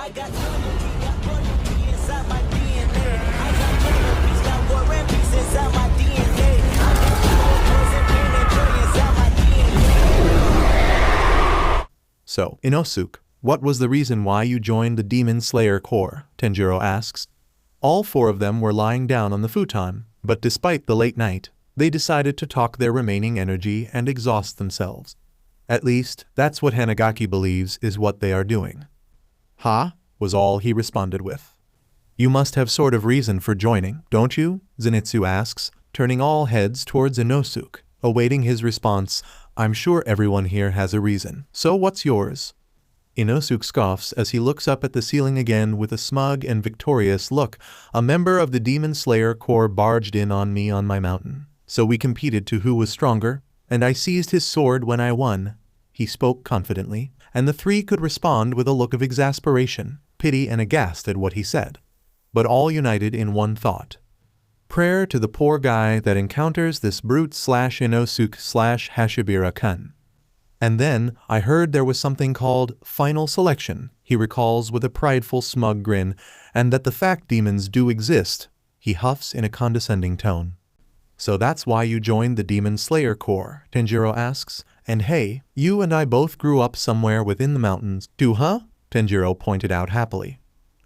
I got loyalty, got royalty inside my DNA. I got love, peace, got war and peace inside my DNA. I got power, poison, pain, and joy inside my DNA. So, Inosuke, what was the reason why you joined the Demon Slayer Corps? Tanjiro asks. All four of them were lying down on the futon, but despite the late night, they decided to talk their remaining energy and exhaust themselves. At least, that's what Hanagaki believes is what they are doing. "Huh?" was all he responded with. "You must have sort of reason for joining, don't you?" Zenitsu asks, turning all heads towards Inosuke, awaiting his response. "I'm sure everyone here has a reason. So what's yours?" Inosuke scoffs as he looks up at the ceiling again with a smug and victorious look. "A member of the Demon Slayer Corps barged in on me on my mountain. So we competed to who was stronger, and I seized his sword when I won." He spoke confidently, and the three could respond with a look of exasperation, pity, and aghast at what he said, but all united in one thought. Prayer to the poor guy that encounters this brute/Inosuke/Hashibira-kun. "And then, I heard there was something called final selection," he recalls with a prideful smug grin, "and that the fact demons do exist," he huffs in a condescending tone. "So that's why you joined the Demon Slayer Corps?" Tanjiro asks. "And hey, you and I both grew up somewhere within the mountains, too, huh?" Tanjiro pointed out happily.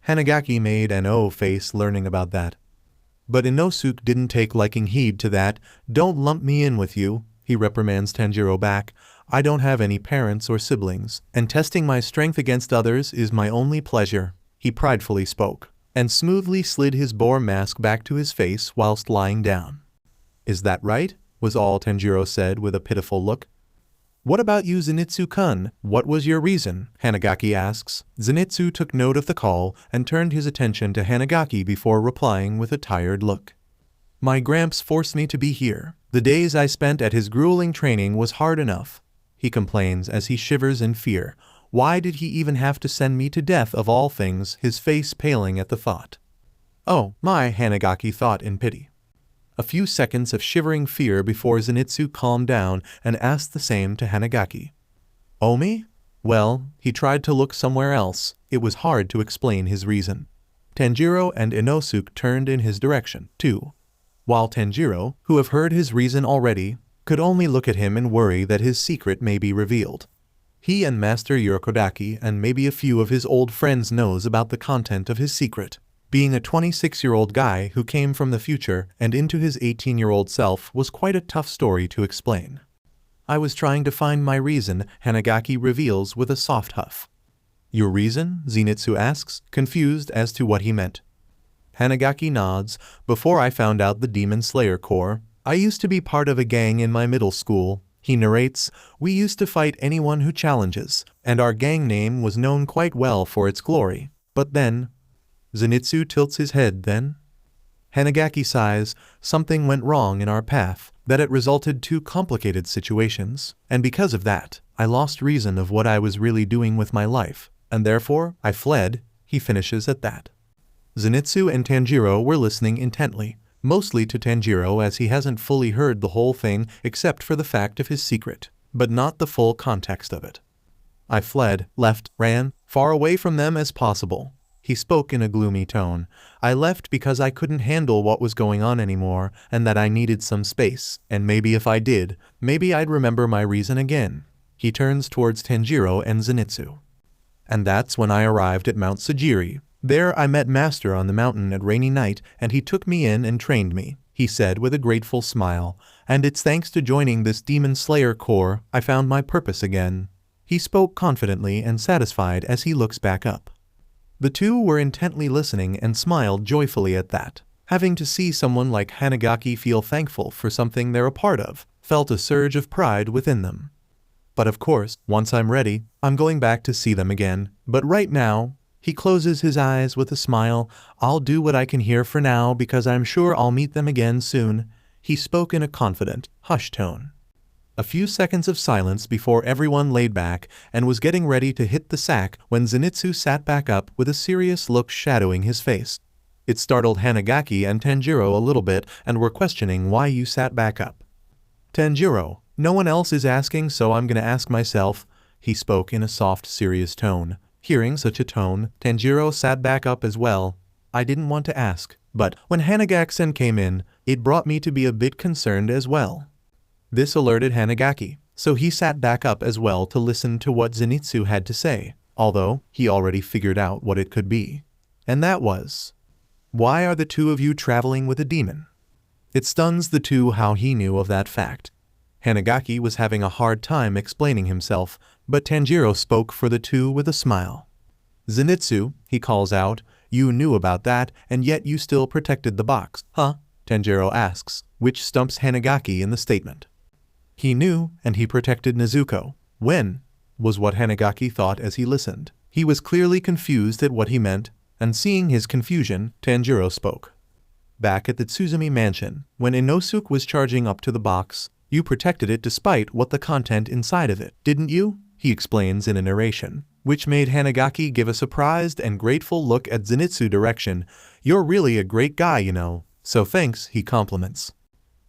Hanagaki made an O face learning about that. But Inosuke didn't take liking heed to that. "Don't lump me in with you," he reprimands Tanjiro back. "I don't have any parents or siblings, and testing my strength against others is my only pleasure," he pridefully spoke, and smoothly slid his boar mask back to his face whilst lying down. "Is that right?" was all Tanjiro said with a pitiful look. "What about you, Zenitsu-kun? What was your reason?" Hanagaki asks. Zenitsu took note of the call and turned his attention to Hanagaki before replying with a tired look. "My gramps forced me to be here. The days I spent at his grueling training was hard enough," he complains as he shivers in fear. "Why did he even have to send me to death of all things?" his face paling at the thought. "Oh, my," Hanagaki thought in pity. A few seconds of shivering fear before Zenitsu calmed down and asked the same to Hanagaki. "Omi?" Well, he tried to look somewhere else. It was hard to explain his reason. Tanjiro and Inosuke turned in his direction, too, while Tanjiro, who have heard his reason already, could only look at him and worry that his secret may be revealed. He and Master Yorokodaki and maybe a few of his old friends knows about the content of his secret. Being a 26-year-old guy who came from the future and into his 18-year-old self was quite a tough story to explain. "I was trying to find my reason," Hanagaki reveals with a soft huff. "Your reason?" Zenitsu asks, confused as to what he meant. Hanagaki nods. "Before I found out the Demon Slayer Corps, I used to be part of a gang in my middle school," he narrates. "We used to fight anyone who challenges, and our gang name was known quite well for its glory. But then..." Zenitsu tilts his head. "Then?" Hanagaki sighs. "Something went wrong in our path, that it resulted two complicated situations, and because of that, I lost reason of what I was really doing with my life, and therefore, I fled," he finishes at that. Zenitsu and Tanjiro were listening intently, mostly to Tanjiro as he hasn't fully heard the whole thing except for the fact of his secret, but not the full context of it. "I fled, left, ran, far away from them as possible," he spoke in a gloomy tone. "I left because I couldn't handle what was going on anymore, and that I needed some space, and maybe if I did, maybe I'd remember my reason again." He turns towards Tanjiro and Zenitsu. "And that's when I arrived at Mount Sagiri. There I met Master on the mountain at rainy night, and he took me in and trained me," he said with a grateful smile. "And it's thanks to joining this Demon Slayer Corps I found my purpose again." He spoke confidently and satisfied as he looks back up. The two were intently listening and smiled joyfully at that. Having to see someone like Hanagaki feel thankful for something they're a part of felt a surge of pride within them. "But of course, once I'm ready, I'm going back to see them again. But right now," he closes his eyes with a smile, "I'll do what I can here for now because I'm sure I'll meet them again soon." He spoke in a confident, hushed tone. A few seconds of silence before everyone laid back and was getting ready to hit the sack when Zenitsu sat back up with a serious look shadowing his face. It startled Hanagaki and Tanjiro a little bit and were questioning why you sat back up. "Tanjiro, no one else is asking, so I'm gonna ask myself," he spoke in a soft, serious tone. Hearing such a tone, Tanjiro sat back up as well. I didn't want to ask, but when Hanagaki-sen came in, it brought me to be a bit concerned as well. This alerted Hanagaki, so he sat back up as well to listen to what Zenitsu had to say, although he already figured out what it could be. And that was, why are the two of you traveling with a demon? It stuns the two how he knew of that fact. Hanagaki was having a hard time explaining himself, but Tanjiro spoke for the two with a smile. Zenitsu, he calls out, you knew about that, and yet you still protected the box, huh? Tanjiro asks, which stumps Hanagaki in the statement. He knew, and he protected Nezuko. When? Was what Hanagaki thought as he listened. He was clearly confused at what he meant, and seeing his confusion, Tanjiro spoke. Back at the Tsuzumi mansion, when Inosuke was charging up to the box, you protected it despite what the content inside of it, didn't you? He explains in a narration, which made Hanagaki give a surprised and grateful look at Zenitsu direction. You're really a great guy, you know. So thanks, he compliments.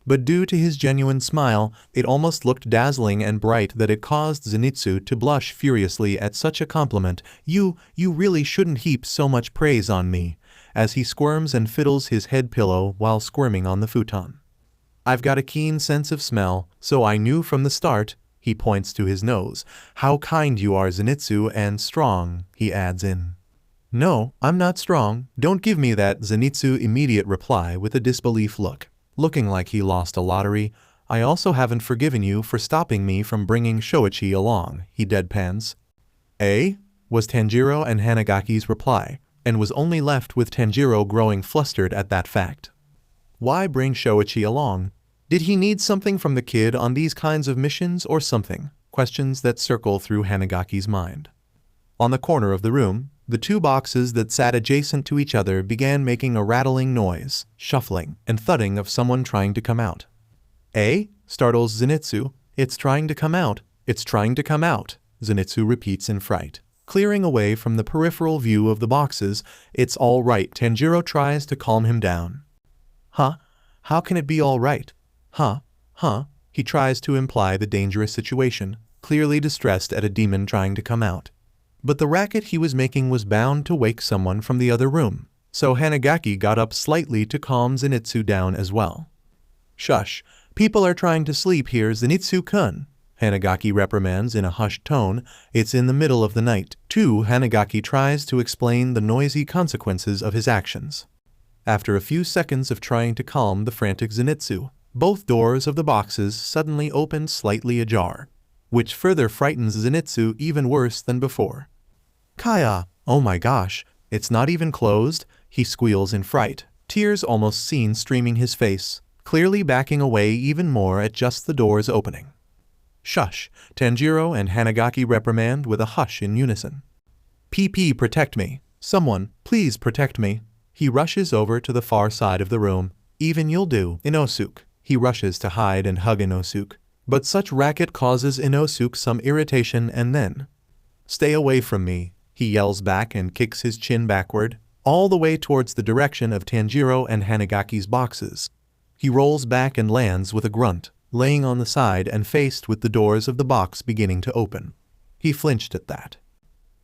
But due to his genuine smile, it almost looked dazzling and bright that it caused Zenitsu to blush furiously at such a compliment. You really shouldn't heap so much praise on me, as he squirms and fiddles his head pillow while squirming on the futon. I've got a keen sense of smell, so I knew from the start, he points to his nose. How kind you are, Zenitsu, and strong, he adds in. No, I'm not strong, don't give me that, Zenitsu immediate reply with a disbelief look. Looking like he lost a lottery. I also haven't forgiven you for stopping me from bringing Shoichi along, he deadpans. Eh? Was Tanjiro and Hanagaki's reply, and was only left with Tanjiro growing flustered at that fact. Why bring Shoichi along? Did he need something from the kid on these kinds of missions or something? Questions that circle through Hanagaki's mind. On the corner of the room, the two boxes that sat adjacent to each other began making a rattling noise, shuffling, and thudding of someone trying to come out. Eh? Startles Zenitsu. It's trying to come out. It's trying to come out, Zenitsu repeats in fright. Clearing away from the peripheral view of the boxes, it's all right. Tanjiro tries to calm him down. Huh? How can it be all right? Huh? He tries to imply the dangerous situation, clearly distressed at a demon trying to come out. But the racket he was making was bound to wake someone from the other room, so Hanagaki got up slightly to calm Zenitsu down as well. Shush, people are trying to sleep here, Zenitsu-kun, Hanagaki reprimands in a hushed tone. It's in the middle of the night. Too, Hanagaki tries to explain the noisy consequences of his actions. After a few seconds of trying to calm the frantic Zenitsu, both doors of the boxes suddenly opened slightly ajar, which further frightens Zenitsu even worse than before. Kaya, oh my gosh, it's not even closed, he squeals in fright, tears almost seen streaming his face, clearly backing away even more at just the doors opening. Shush, Tanjiro and Hanagaki reprimand with a hush in unison. PP, protect me. Someone, please protect me. He rushes over to the far side of the room. Even you'll do, Inosuke. He rushes to hide and hug Inosuke. But such racket causes Inosuke some irritation and then, stay away from me, he yells back and kicks his chin backward, all the way towards the direction of Tanjiro and Hanagaki's boxes. He rolls back and lands with a grunt, laying on the side and faced with the doors of the box beginning to open. He flinched at that.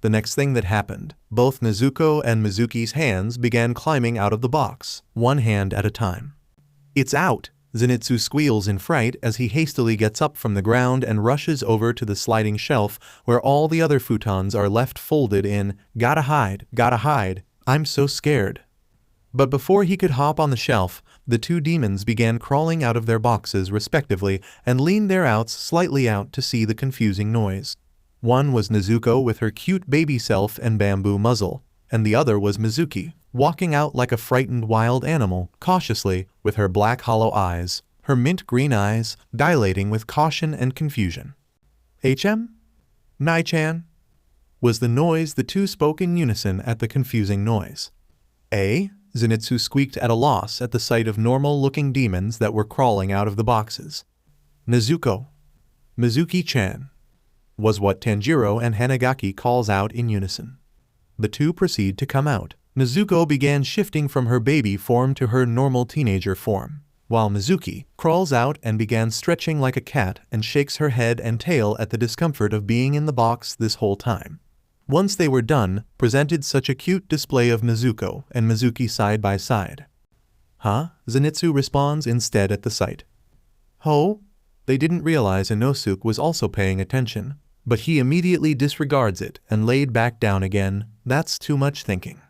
The next thing that happened, both Nezuko and Mizuki's hands began climbing out of the box, one hand at a time. It's out! Zenitsu squeals in fright as he hastily gets up from the ground and rushes over to the sliding shelf where all the other futons are left folded in, gotta hide, I'm so scared. But before he could hop on the shelf, the two demons began crawling out of their boxes respectively and leaned their outs slightly out to see the confusing noise. One was Nezuko with her cute baby self and bamboo muzzle, and the other was Mizuki, walking out like a frightened wild animal, cautiously, with her black hollow eyes, her mint green eyes, dilating with caution and confusion. HM? Nai-chan? Was the noise the two spoke in unison at the confusing noise. Eh? Zenitsu squeaked at a loss at the sight of normal-looking demons that were crawling out of the boxes. Nezuko. Mizuki-chan. Was what Tanjiro and Hanagaki calls out in unison. The two proceed to come out. Nezuko began shifting from her baby form to her normal teenager form, while Mizuki crawls out and began stretching like a cat and shakes her head and tail at the discomfort of being in the box this whole time. once they were done, presented such a cute display of Nezuko and Mizuki side by side. Huh? Zenitsu responds instead at the sight. Ho? They didn't realize Inosuke was also paying attention, but he immediately disregards it and laid back down again. That's too much thinking.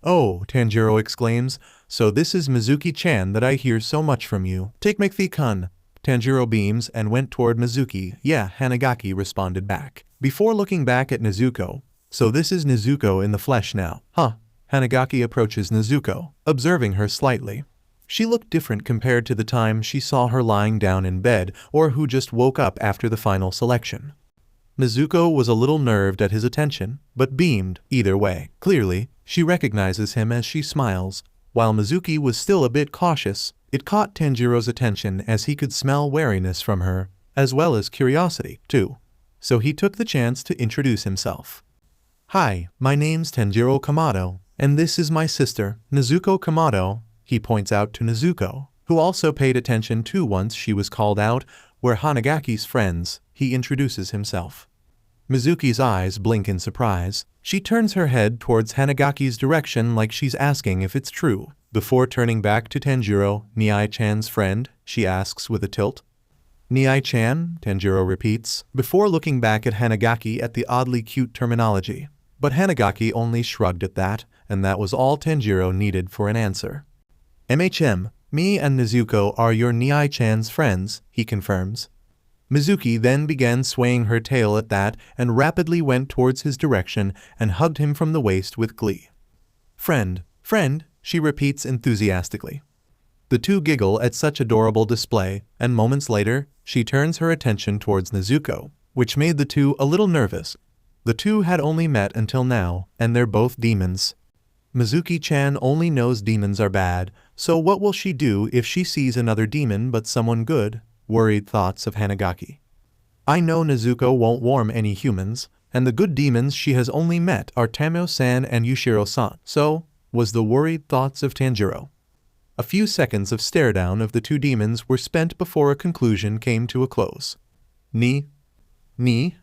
Oh, Tanjiro exclaims, so this is Mizuki-chan that I hear so much from you. Take Mikey-kun. Tanjiro beams and went toward Mizuki. Yeah, Hanagaki responded back, before looking back at Nezuko. So this is Nezuko in the flesh now. Huh. Hanagaki approaches Nezuko, observing her slightly. She looked different compared to the time she saw her lying down in bed or who just woke up after the final selection. Nezuko was a little nerved at his attention, but beamed either way. Clearly, she recognizes him as she smiles. While Mizuki was still a bit cautious, it caught Tanjiro's attention as he could smell wariness from her, as well as curiosity, too. So he took the chance to introduce himself. Hi, my name's Tanjiro Kamado, and this is my sister, Nezuko Kamado. He points out to Nezuko, who also paid attention too once she was called out. We're Hanagaki's friends. He introduces himself. Mizuki's eyes blink in surprise. She turns her head towards Hanagaki's direction like she's asking if it's true. Before turning back to Tanjiro, Niai-chan's friend, she asks with a tilt. Niai-chan, Tanjiro repeats, before looking back at Hanagaki at the oddly cute terminology. But Hanagaki only shrugged at that, and that was all Tanjiro needed for an answer. Me and Nezuko are your Niai-chan's friends, he confirms. Mizuki then began swaying her tail at that and rapidly went towards his direction and hugged him from the waist with glee. Friend, she repeats enthusiastically. The two giggle at such adorable display, and moments later, she turns her attention towards Nezuko, which made the two a little nervous. The two had only met until now, and they're both demons. Mizuki-chan only knows demons are bad, so what will she do if she sees another demon but someone good? Worried thoughts of Hanagaki. I know Nezuko won't warm any humans, and the good demons she has only met are Tamo-san and Yushiro-san. So, was the worried thoughts of Tanjiro. A few seconds of stare-down of the two demons were spent before a conclusion came to a close. Ni?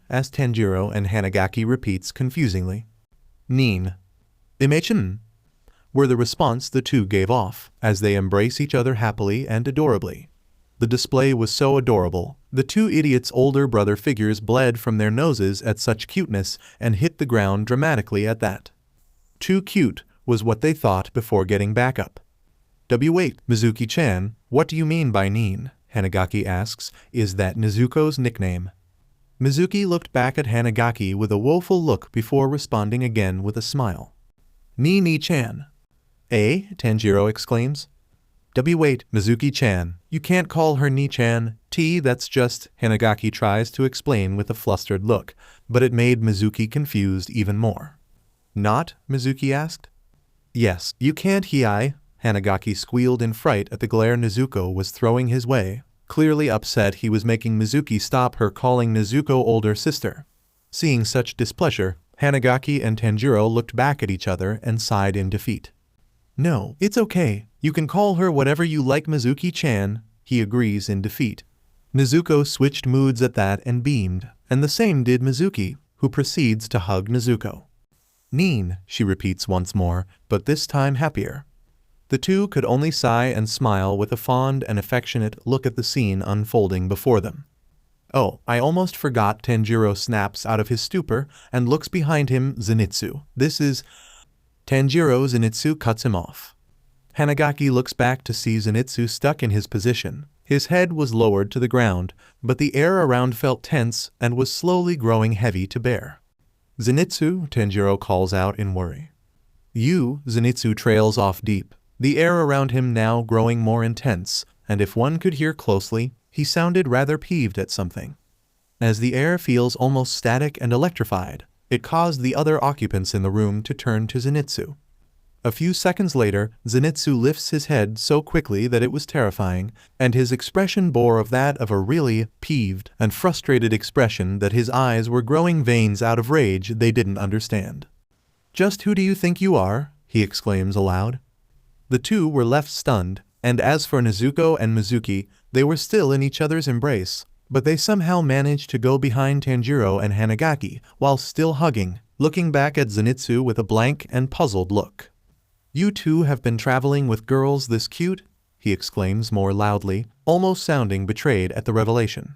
Asked Tanjiro, and Hanagaki repeats confusingly. Nin. Imachin? Were the response the two gave off, as they embrace each other happily and adorably. The display was so adorable, the two idiots' older brother figures bled from their noses at such cuteness and hit the ground dramatically at that. Too cute, was what they thought before getting back up. Wait, Mizuki-chan, what do you mean by Nin? Hanagaki asks, is that Nezuko's nickname? Mizuki looked back at Hanagaki with a woeful look before responding again with a smile. Ni-chan. Eh? Tanjiro exclaims. Wait, Mizuki-chan, you can't call her Ni-chan. That's just, Hanagaki tries to explain with a flustered look, but it made Mizuki confused even more. Not? Mizuki asked. Yes, you can't Hanagaki squealed in fright at the glare Nezuko was throwing his way, clearly upset he was making Mizuki stop her calling Nezuko older sister. Seeing such displeasure, Hanagaki and Tanjiro looked back at each other and sighed in defeat. No, it's okay. You can call her whatever you like, Mizuki-chan, he agrees in defeat. Nezuko switched moods at that and beamed, and the same did Mizuki, who proceeds to hug Nezuko. Nin, she repeats once more, but this time happier. The two could only sigh and smile with a fond and affectionate look at the scene unfolding before them. Oh, I almost forgot. Tanjiro snaps out of his stupor and looks behind him. Zenitsu. This is... Tanjiro. Zenitsu cuts him off. Hanagaki looks back to see Zenitsu stuck in his position. His head was lowered to the ground, but the air around felt tense and was slowly growing heavy to bear. Zenitsu, Tanjiro calls out in worry. Zenitsu trails off deep, the air around him now growing more intense, and if one could hear closely, he sounded rather peeved at something. As the air feels almost static and electrified, it caused the other occupants in the room to turn to Zenitsu. A few seconds later, Zenitsu lifts his head so quickly that it was terrifying, and his expression bore of that of a really peeved and frustrated expression that his eyes were growing veins out of rage they didn't understand. Just who do you think you are? He exclaims aloud. The two were left stunned, and as for Nezuko and Mizuki, they were still in each other's embrace, but they somehow managed to go behind Tanjiro and Hanagaki while still hugging. looking back at Zenitsu with a blank and puzzled look. "You two have been traveling with girls this cute?" he exclaims more loudly, almost sounding betrayed at the revelation.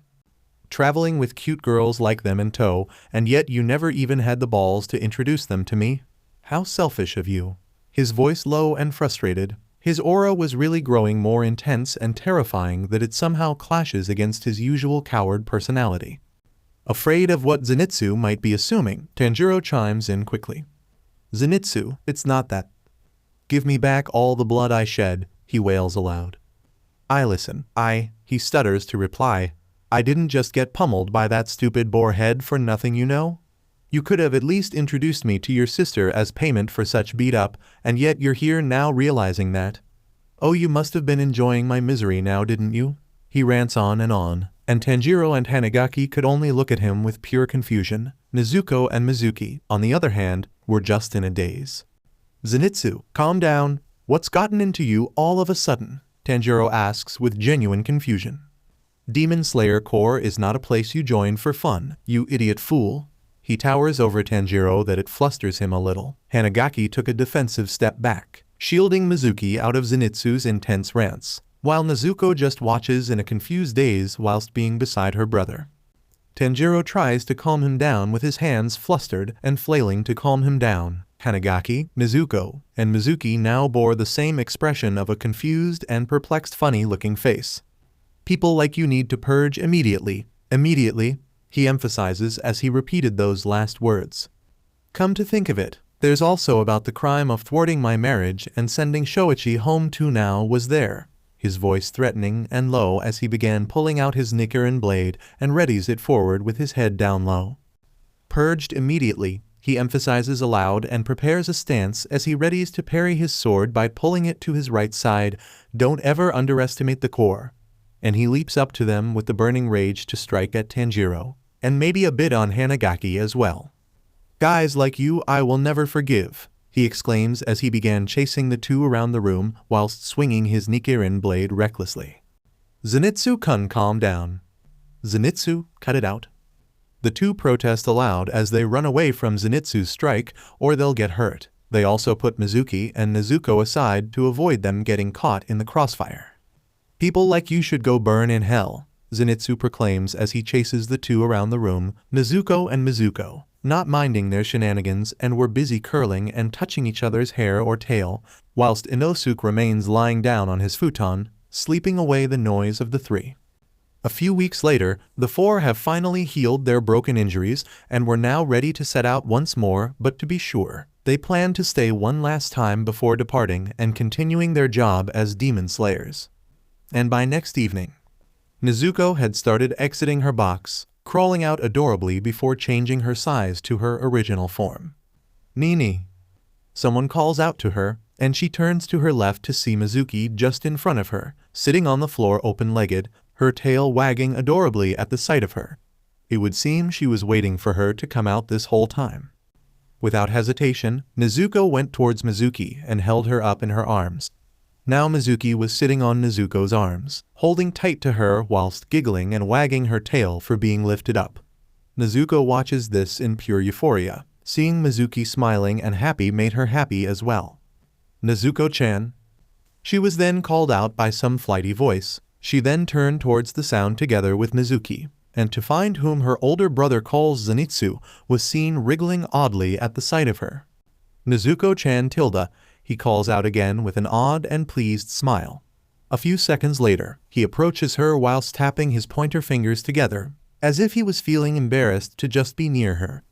"Traveling with cute girls like them in tow, and yet you never even had the balls to introduce them to me? How selfish of you." His voice low and frustrated, his aura was really growing more intense and terrifying that it somehow clashes against his usual coward personality. Afraid of what Zenitsu might be assuming, Tanjiro chimes in quickly. "Zenitsu, it's not that. Give me back all the blood I shed," he wails aloud. He stutters to reply. "I didn't just get pummeled by that stupid boarhead for nothing, you know? You could have at least introduced me to your sister as payment for such beat-up, and yet you're here now realizing that. Oh, you must have been enjoying my misery now, didn't you?" He rants on, and Tanjiro and Hanagaki could only look at him with pure confusion. Nezuko and Mizuki, on the other hand, were just in a daze. "Zenitsu, calm down. What's gotten into you all of a sudden?" Tanjiro asks with genuine confusion. "Demon Slayer Corps is not a place you join for fun, you idiot fool." He towers over Tanjiro that it flusters him a little. Hanagaki took a defensive step back, shielding Mizuki out of Zenitsu's intense rants, while Nezuko just watches in a confused daze whilst being beside her brother. Tanjiro tries to calm him down with his hands flustered and flailing to calm him down. Hanagaki, Nezuko, and Mizuki now bore the same expression of a confused and perplexed funny-looking face. "People like you need to purge immediately, he emphasizes as he repeated those last words. "Come to think of it, there's also about the crime of thwarting my marriage and sending Shoichi home too now was there," his voice threatening and low as he began pulling out his Nichiren blade and readies it forward with his head down low. "Purged immediately," he emphasizes aloud and prepares a stance as he readies to parry his sword by pulling it to his right side. "Don't ever underestimate the core." And he leaps up to them with the burning rage to strike at Tanjiro, and maybe a bit on Hanagaki as well. "Guys like you I will never forgive," he exclaims as he began chasing the two around the room whilst swinging his Nichiren blade recklessly. "Zenitsu-kun, calm down. Zenitsu, cut it out." The two protest aloud as they run away from Zenitsu's strike or they'll get hurt. They also put Mizuki and Nezuko aside to avoid them getting caught in the crossfire. "People like you should go burn in hell," Zenitsu proclaims as he chases the two around the room. Nezuko and Mizuko, not minding their shenanigans, and were busy curling and touching each other's hair or tail, whilst Inosuke remains lying down on his futon, sleeping away the noise of the three. A few weeks later, the four have finally healed their broken injuries and were now ready to set out once more, but to be sure, they plan to stay one last time before departing and continuing their job as demon slayers. And by next evening, Nezuko had started exiting her box, crawling out adorably before changing her size to her original form. "Nini." Someone calls out to her, and she turns to her left to see Mizuki just in front of her, sitting on the floor open-legged, her tail wagging adorably at the sight of her. It would seem she was waiting for her to come out this whole time. Without hesitation, Nezuko went towards Mizuki and held her up in her arms. Now Mizuki was sitting on Nezuko's arms, holding tight to her whilst giggling and wagging her tail for being lifted up. Nezuko watches this in pure euphoria. Seeing Mizuki smiling and happy made her happy as well. "Nezuko-chan." She was then called out by some flighty voice. She then turned towards the sound together with Mizuki, and to find whom her older brother calls Zenitsu was seen wriggling oddly at the sight of her. "Nezuko-chan tilde," he calls out again with an odd and pleased smile. A few seconds later, he approaches her whilst tapping his pointer fingers together, as if he was feeling embarrassed to just be near her.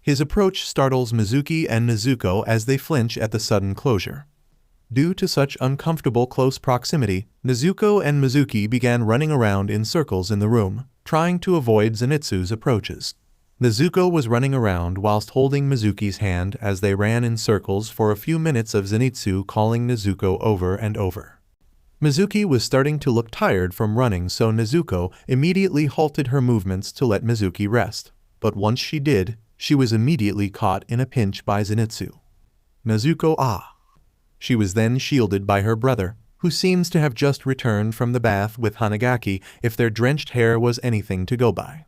His approach startles Mizuki and Nezuko as they flinch at the sudden closure. Due to such uncomfortable close proximity, Nezuko and Mizuki began running around in circles in the room, trying to avoid Zenitsu's approaches. Nezuko was running around whilst holding Mizuki's hand as they ran in circles for a few minutes of Zenitsu calling Nezuko over and over. Mizuki was starting to look tired from running, so Nezuko immediately halted her movements to let Mizuki rest. But once she did, she was immediately caught in a pinch by Zenitsu. "Nezuko, ah!" She was then shielded by her brother, who seems to have just returned from the bath with Hanagaki if their drenched hair was anything to go by.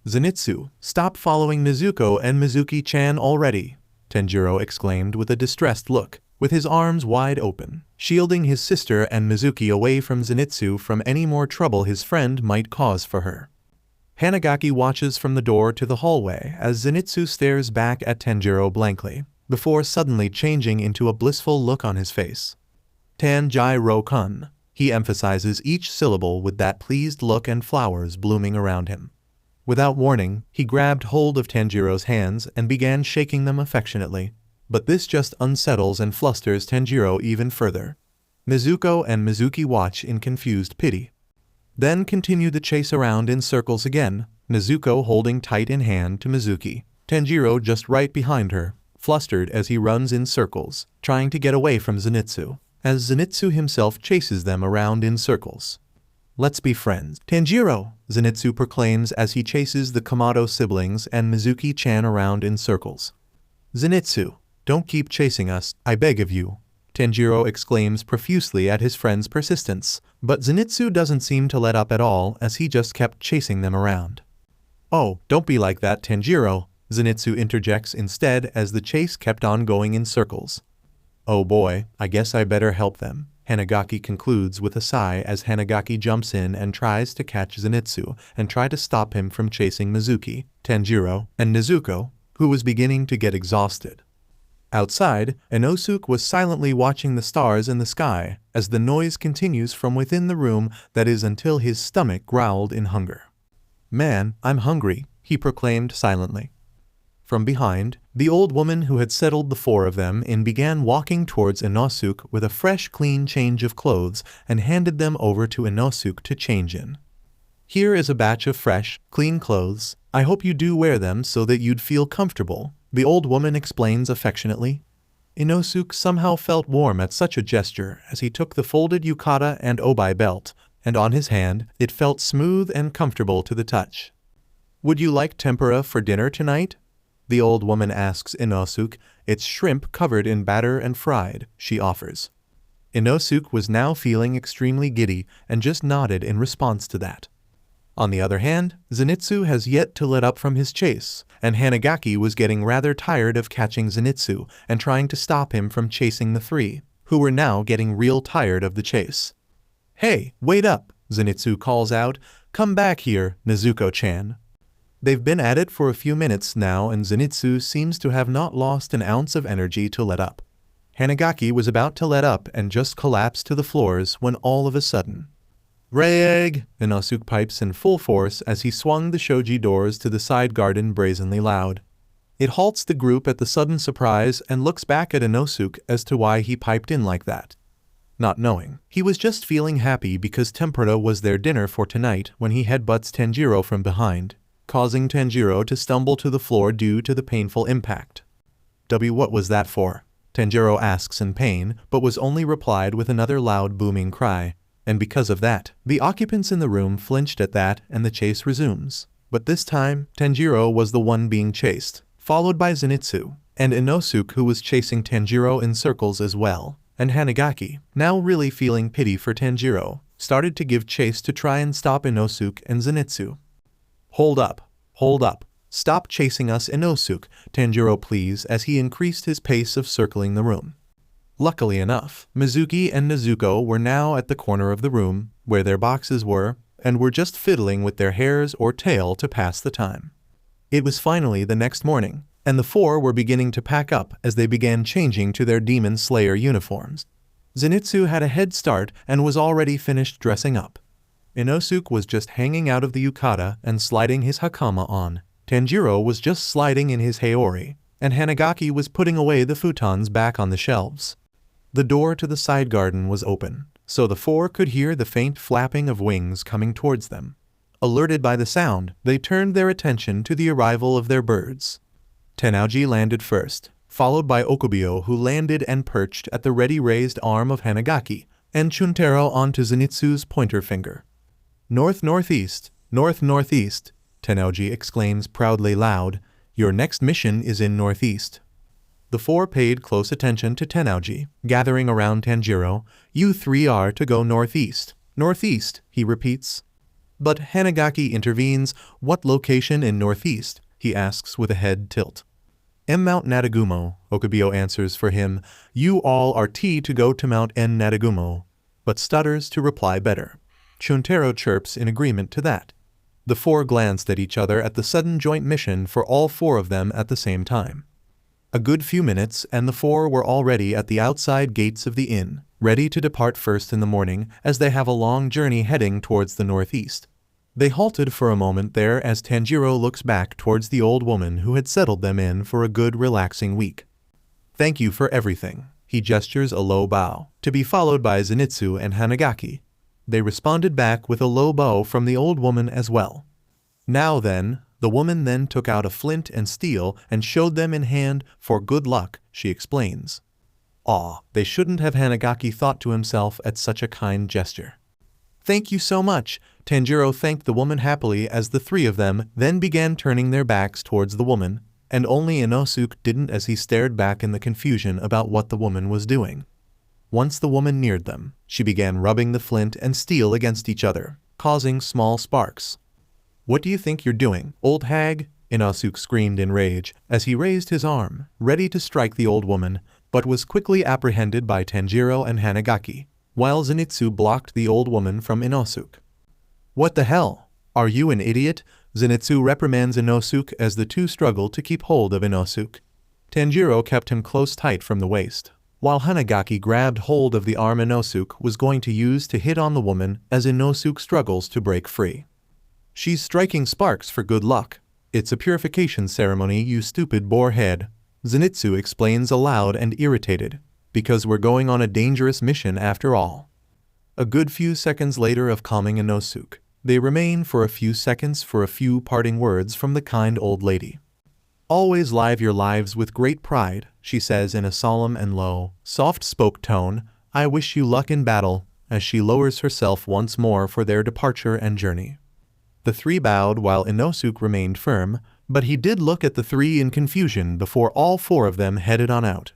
"Zenitsu, stop following Nezuko and Mizuki-chan already," Tanjiro exclaimed with a distressed look, with his arms wide open, shielding his sister and Mizuki away from Zenitsu from any more trouble his friend might cause for her. Hanagaki watches from the door to the hallway as Zenitsu stares back at Tanjiro blankly, before suddenly changing into a blissful look on his face. "Tanjiro-kun," he emphasizes each syllable with that pleased look and flowers blooming around him. Without warning, he grabbed hold of Tanjiro's hands and began shaking them affectionately. But this just unsettles and flusters Tanjiro even further. Nezuko and Mizuki watch in confused pity. Then continue the chase around in circles again, Nezuko holding tight in hand to Mizuki, Tanjiro just right behind her, flustered as he runs in circles, trying to get away from Zenitsu, as Zenitsu himself chases them around in circles. "Let's be friends, Tanjiro," Zenitsu proclaims as he chases the Kamado siblings and Mizuki-chan around in circles. "Zenitsu, don't keep chasing us, I beg of you," Tanjiro exclaims profusely at his friend's persistence, but Zenitsu doesn't seem to let up at all as he just kept chasing them around. "Oh, don't be like that, Tanjiro," Zenitsu interjects instead as the chase kept on going in circles. "Oh boy, I guess I better help them," Hanagaki concludes with a sigh as Hanagaki jumps in and tries to catch Zenitsu and try to stop him from chasing Mizuki, Tanjiro, and Nezuko, who was beginning to get exhausted. Outside, Inosuke was silently watching the stars in the sky as the noise continues from within the room, that is until his stomach growled in hunger. "Man, I'm hungry," he proclaimed silently. From behind, the old woman who had settled the four of them in began walking towards Inosuke with a fresh clean change of clothes and handed them over to Inosuke to change in. "Here is a batch of fresh, clean clothes. I hope you do wear them so that you'd feel comfortable," the old woman explains affectionately. Inosuke somehow felt warm at such a gesture as he took the folded yukata and obi belt, and on his hand, it felt smooth and comfortable to the touch. "Would you like tempura for dinner tonight?" the old woman asks Inosuke. "It's shrimp covered in batter and fried," she offers. Inosuke was now feeling extremely giddy and just nodded in response to that. On the other hand, Zenitsu has yet to let up from his chase, and Hanagaki was getting rather tired of catching Zenitsu and trying to stop him from chasing the three, who were now getting real tired of the chase. "Hey, wait up," Zenitsu calls out. "Come back here, Nezuko-chan." They've been at it for a few minutes now and Zenitsu seems to have not lost an ounce of energy to let up. Hanagaki was about to let up and just collapse to the floors when all of a sudden, "Reg!" Inosuke pipes in full force as he swung the shoji doors to the side garden brazenly loud. It halts the group at the sudden surprise and looks back at Inosuke as to why he piped in like that. Not knowing, he was just feeling happy because tempura was their dinner for tonight when he headbutts Tanjiro from behind, causing Tanjiro to stumble to the floor due to the painful impact. What was that for?" Tanjiro asks in pain, but was only replied with another loud booming cry. And because of that, the occupants in the room flinched at that and the chase resumes. But this time, Tanjiro was the one being chased, followed by Zenitsu, and Inosuke who was chasing Tanjiro in circles as well. And Hanagaki, now really feeling pity for Tanjiro, started to give chase to try and stop Inosuke and Zenitsu. Hold up, stop chasing us, Inosuke," Tanjiro pleads as he increased his pace of circling the room. Luckily enough, Mizuki and Nezuko were now at the corner of the room, where their boxes were, and were just fiddling with their hairs or tail to pass the time. It was finally the next morning, and the four were beginning to pack up as they began changing to their Demon Slayer uniforms. Zenitsu had a head start and was already finished dressing up. Inosuke was just hanging out of the yukata and sliding his hakama on. Tanjiro was just sliding in his haori, and Hanagaki was putting away the futons back on the shelves. The door to the side garden was open, so the four could hear the faint flapping of wings coming towards them. Alerted by the sound, they turned their attention to the arrival of their birds. Tenouji landed first, followed by Okubio who landed and perched at the ready-raised arm of Hanagaki, and Chuntaro onto Zenitsu's pointer finger. North-northeast, north-northeast, Tenouji exclaims proudly loud. "Your next mission is in northeast." The four paid close attention to Tenouji, gathering around Tanjiro. "You three are to go northeast." "Northeast," he repeats. But Hanagaki intervenes. What location in northeast? He asks with a head tilt. Mount Nadagumo, Okubio answers for him. You all are to go to Mount Nadagumo, but stutters to reply better. Chuntaro chirps in agreement to that. The four glanced at each other at the sudden joint mission for all four of them at the same time. A good few minutes and the four were already at the outside gates of the inn, ready to depart first in the morning as they have a long journey heading towards the northeast. They halted for a moment there as Tanjiro looks back towards the old woman who had settled them in for a good relaxing week. Thank you for everything. He gestures a low bow, to be followed by Zenitsu and Hanagaki. They responded back with a low bow from the old woman as well. Now then, the woman then took out a flint and steel and showed them in hand for good luck, she explains. Aw, they shouldn't have, Hanagaki thought to himself at such a kind gesture. Thank you so much, Tanjiro thanked the woman happily as the three of them then began turning their backs towards the woman, and only Inosuke didn't as he stared back in the confusion about what the woman was doing. Once the woman neared them, she began rubbing the flint and steel against each other, causing small sparks. What do you think you're doing, old hag? Inosuke screamed in rage as he raised his arm, ready to strike the old woman, but was quickly apprehended by Tanjiro and Hanagaki, while Zenitsu blocked the old woman from Inosuke. What the hell? Are you an idiot? Zenitsu reprimands Inosuke as the two struggle to keep hold of Inosuke. Tanjiro kept him close tight from the waist, while Hanagaki grabbed hold of the arm Inosuke was going to use to hit on the woman as Inosuke struggles to break free. She's striking sparks for good luck. It's a purification ceremony, you stupid boarhead. Zenitsu explains aloud and irritated, because we're going on a dangerous mission after all. A good few seconds later of calming Inosuke, they remain for a few seconds for a few parting words from the kind old lady. Always live your lives with great pride, she says in a solemn and low, soft-spoke tone. I wish you luck in battle, as she lowers herself once more for their departure and journey. The three bowed while Inosuke remained firm, but he did look at the three in confusion before all four of them headed on out.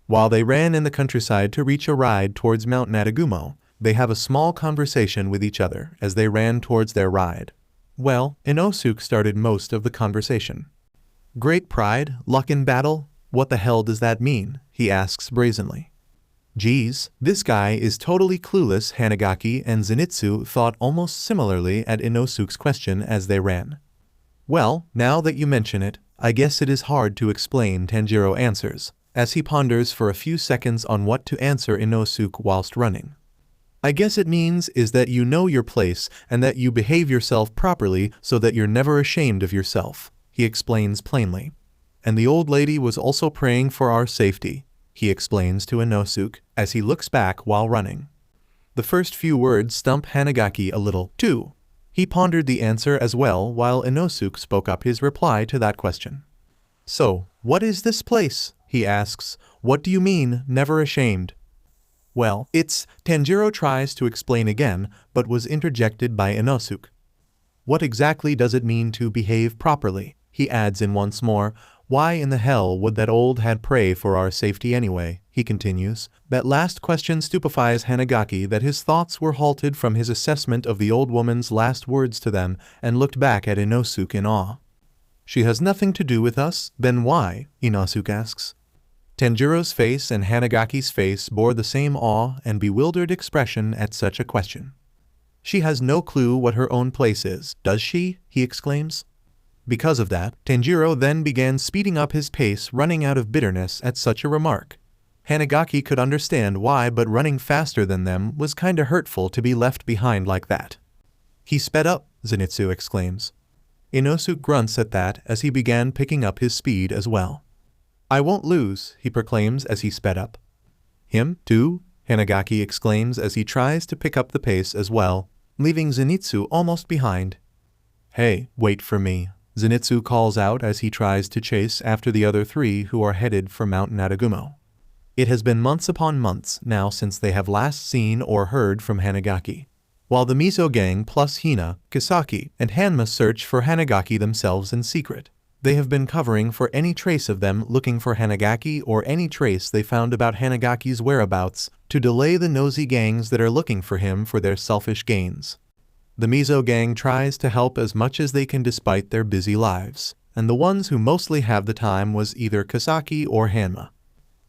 While they ran in the countryside to reach a ride towards Mount Nadagumo, they have a small conversation with each other as they ran towards their ride. Well, Inosuke started most of the conversation. Great pride, luck in battle? What the hell does that mean? He asks brazenly. Geez, this guy is totally clueless. Hanagaki and Zenitsu thought almost similarly at Inosuke's question as they ran. Well, now that you mention it, I guess it is hard to explain, Tanjiro answers, as he ponders for a few seconds on what to answer Inosuke whilst running. I guess it means is that you know your place and that you behave yourself properly so that you're never ashamed of yourself, he explains plainly. And the old lady was also praying for our safety, he explains to Inosuke as he looks back while running. The first few words stump Hanagaki a little, too. He pondered the answer as well while Inosuke spoke up his reply to that question. So, what is this place? He asks. What do you mean, never ashamed? Well, Tanjiro tries to explain again, but was interjected by Inosuke. What exactly does it mean to behave properly? He adds in once more. Why in the hell would that old hag pray for our safety anyway? He continues. That last question stupefies Hanagaki that his thoughts were halted from his assessment of the old woman's last words to them and looked back at Inosuke in awe. She has nothing to do with us, then why? Inosuke asks. Tanjiro's face and Hanagaki's face bore the same awe and bewildered expression at such a question. She has no clue what her own place is, does she? He exclaims. Because of that, Tanjiro then began speeding up his pace, running out of bitterness at such a remark. Hanagaki could understand why, but running faster than them was kinda hurtful to be left behind like that. He sped up, Zenitsu exclaims. Inosuke grunts at that as he began picking up his speed as well. I won't lose, he proclaims as he sped up. Him, too? Hanagaki exclaims as he tries to pick up the pace as well, leaving Zenitsu almost behind. Hey, wait for me, Zenitsu calls out as he tries to chase after the other three who are headed for Mount Nadagumo. It has been months upon months now since they have last seen or heard from Hanagaki. While the Miso gang plus Hina, Kisaki, and Hanma search for Hanagaki themselves in secret, they have been covering for any trace of them, looking for Hanagaki or any trace they found about Hanagaki's whereabouts to delay the nosy gangs that are looking for him for their selfish gains. The Mizo gang tries to help as much as they can despite their busy lives, and the ones who mostly have the time was either Kisaki or Hanma.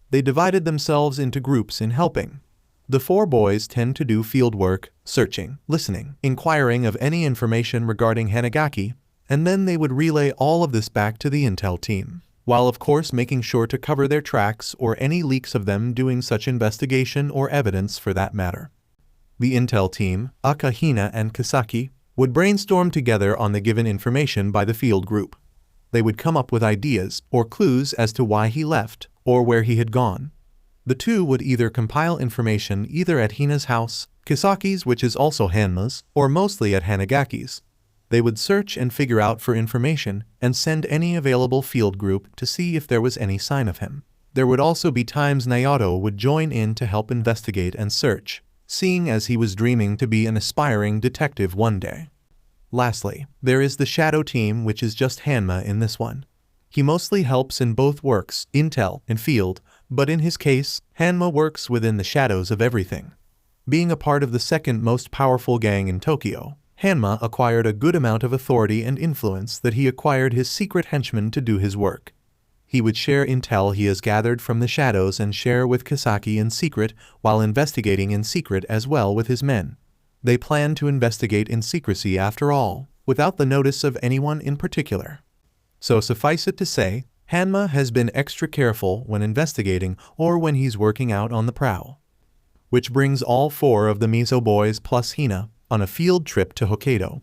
They divided themselves into groups in helping. The 4 boys tend to do field work, searching, listening, inquiring of any information regarding Hanagaki, and then they would relay all of this back to the intel team, while of course making sure to cover their tracks or any leaks of them doing such investigation or evidence for that matter. The intel team, Aka, Hina, and Kisaki, would brainstorm together on the given information by the field group. They would come up with ideas or clues as to why he left or where he had gone. The 2 would either compile information either at Hina's house, Kisaki's, which is also Hanma's, or mostly at Hanagaki's. They would search and figure out for information and send any available field group to see if there was any sign of him. There would also be times Naoto would join in to help investigate and search, seeing as he was dreaming to be an aspiring detective one day. Lastly, there is the shadow team, which is just Hanma in this one. He mostly helps in both works, intel and field, but in his case, Hanma works within the shadows of everything. Being a part of the second most powerful gang in Tokyo, Hanma acquired a good amount of authority and influence that he acquired his secret henchmen to do his work. He would share intel he has gathered from the shadows and share with Kisaki in secret while investigating in secret as well with his men. They plan to investigate in secrecy after all, without the notice of anyone in particular. So suffice it to say, Hanma has been extra careful when investigating or when he's working out on the prowl. Which brings all 4 of the Mizo boys plus Hina on a field trip to Hokkaido.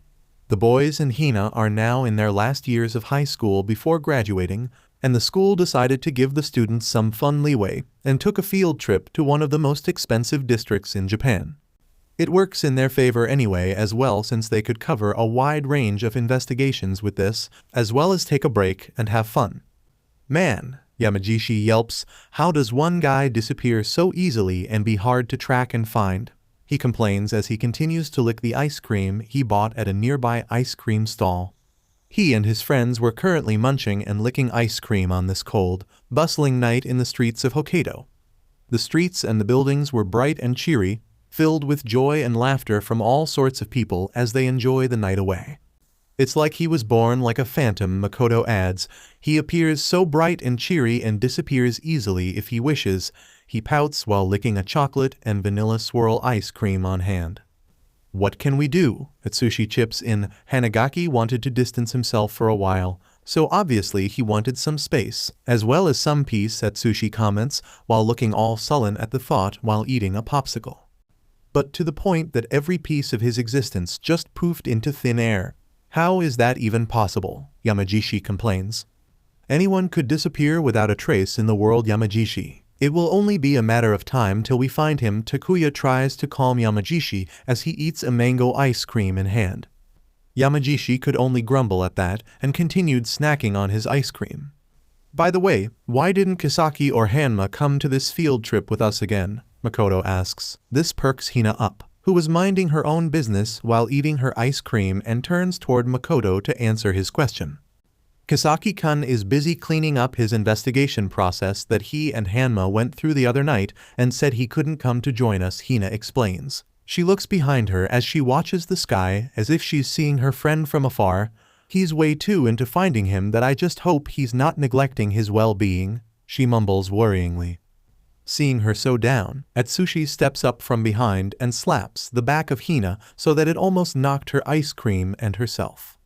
The boys and Hina are now in their last years of high school before graduating, and the school decided to give the students some fun leeway and took a field trip to one of the most expensive districts in Japan. It works in their favor anyway as well, since they could cover a wide range of investigations with this, as well as take a break and have fun. Man, Yamagishi yelps, how does one guy disappear so easily and be hard to track and find? He complains as he continues to lick the ice cream he bought at a nearby ice cream stall. He and his friends were currently munching and licking ice cream on this cold, bustling night in the streets of Hokkaido. The streets and the buildings were bright and cheery, filled with joy and laughter from all sorts of people as they enjoy the night away. It's like he was born like a phantom, Makoto adds. He appears so bright and cheery and disappears easily if he wishes. He pouts while licking a chocolate and vanilla swirl ice cream on hand. What can we do? Atsushi chips in. Hanagaki wanted to distance himself for a while, so obviously he wanted some space, as well as some peace, Atsushi comments, while looking all sullen at the thought while eating a popsicle. But to the point that every piece of his existence just poofed into thin air. How is that even possible? Yamagishi complains. Anyone could disappear without a trace in the world, Yamagishi. It will only be a matter of time till we find him. Takuya tries to calm Yamagishi as he eats a mango ice cream in hand. Yamagishi could only grumble at that and continued snacking on his ice cream. By the way, why didn't Kisaki or Hanma come to this field trip with us again? Makoto asks. This perks Hina up, who was minding her own business while eating her ice cream, and turns toward Makoto to answer his question. Kisaki-kun is busy cleaning up his investigation process that he and Hanma went through the other night and said he couldn't come to join us, Hina explains. She looks behind her as she watches the sky as if she's seeing her friend from afar. He's way too into finding him that I just hope he's not neglecting his well-being, she mumbles worryingly. Seeing her so down, Atsushi steps up from behind and slaps the back of Hina so that it almost knocked her ice cream and herself.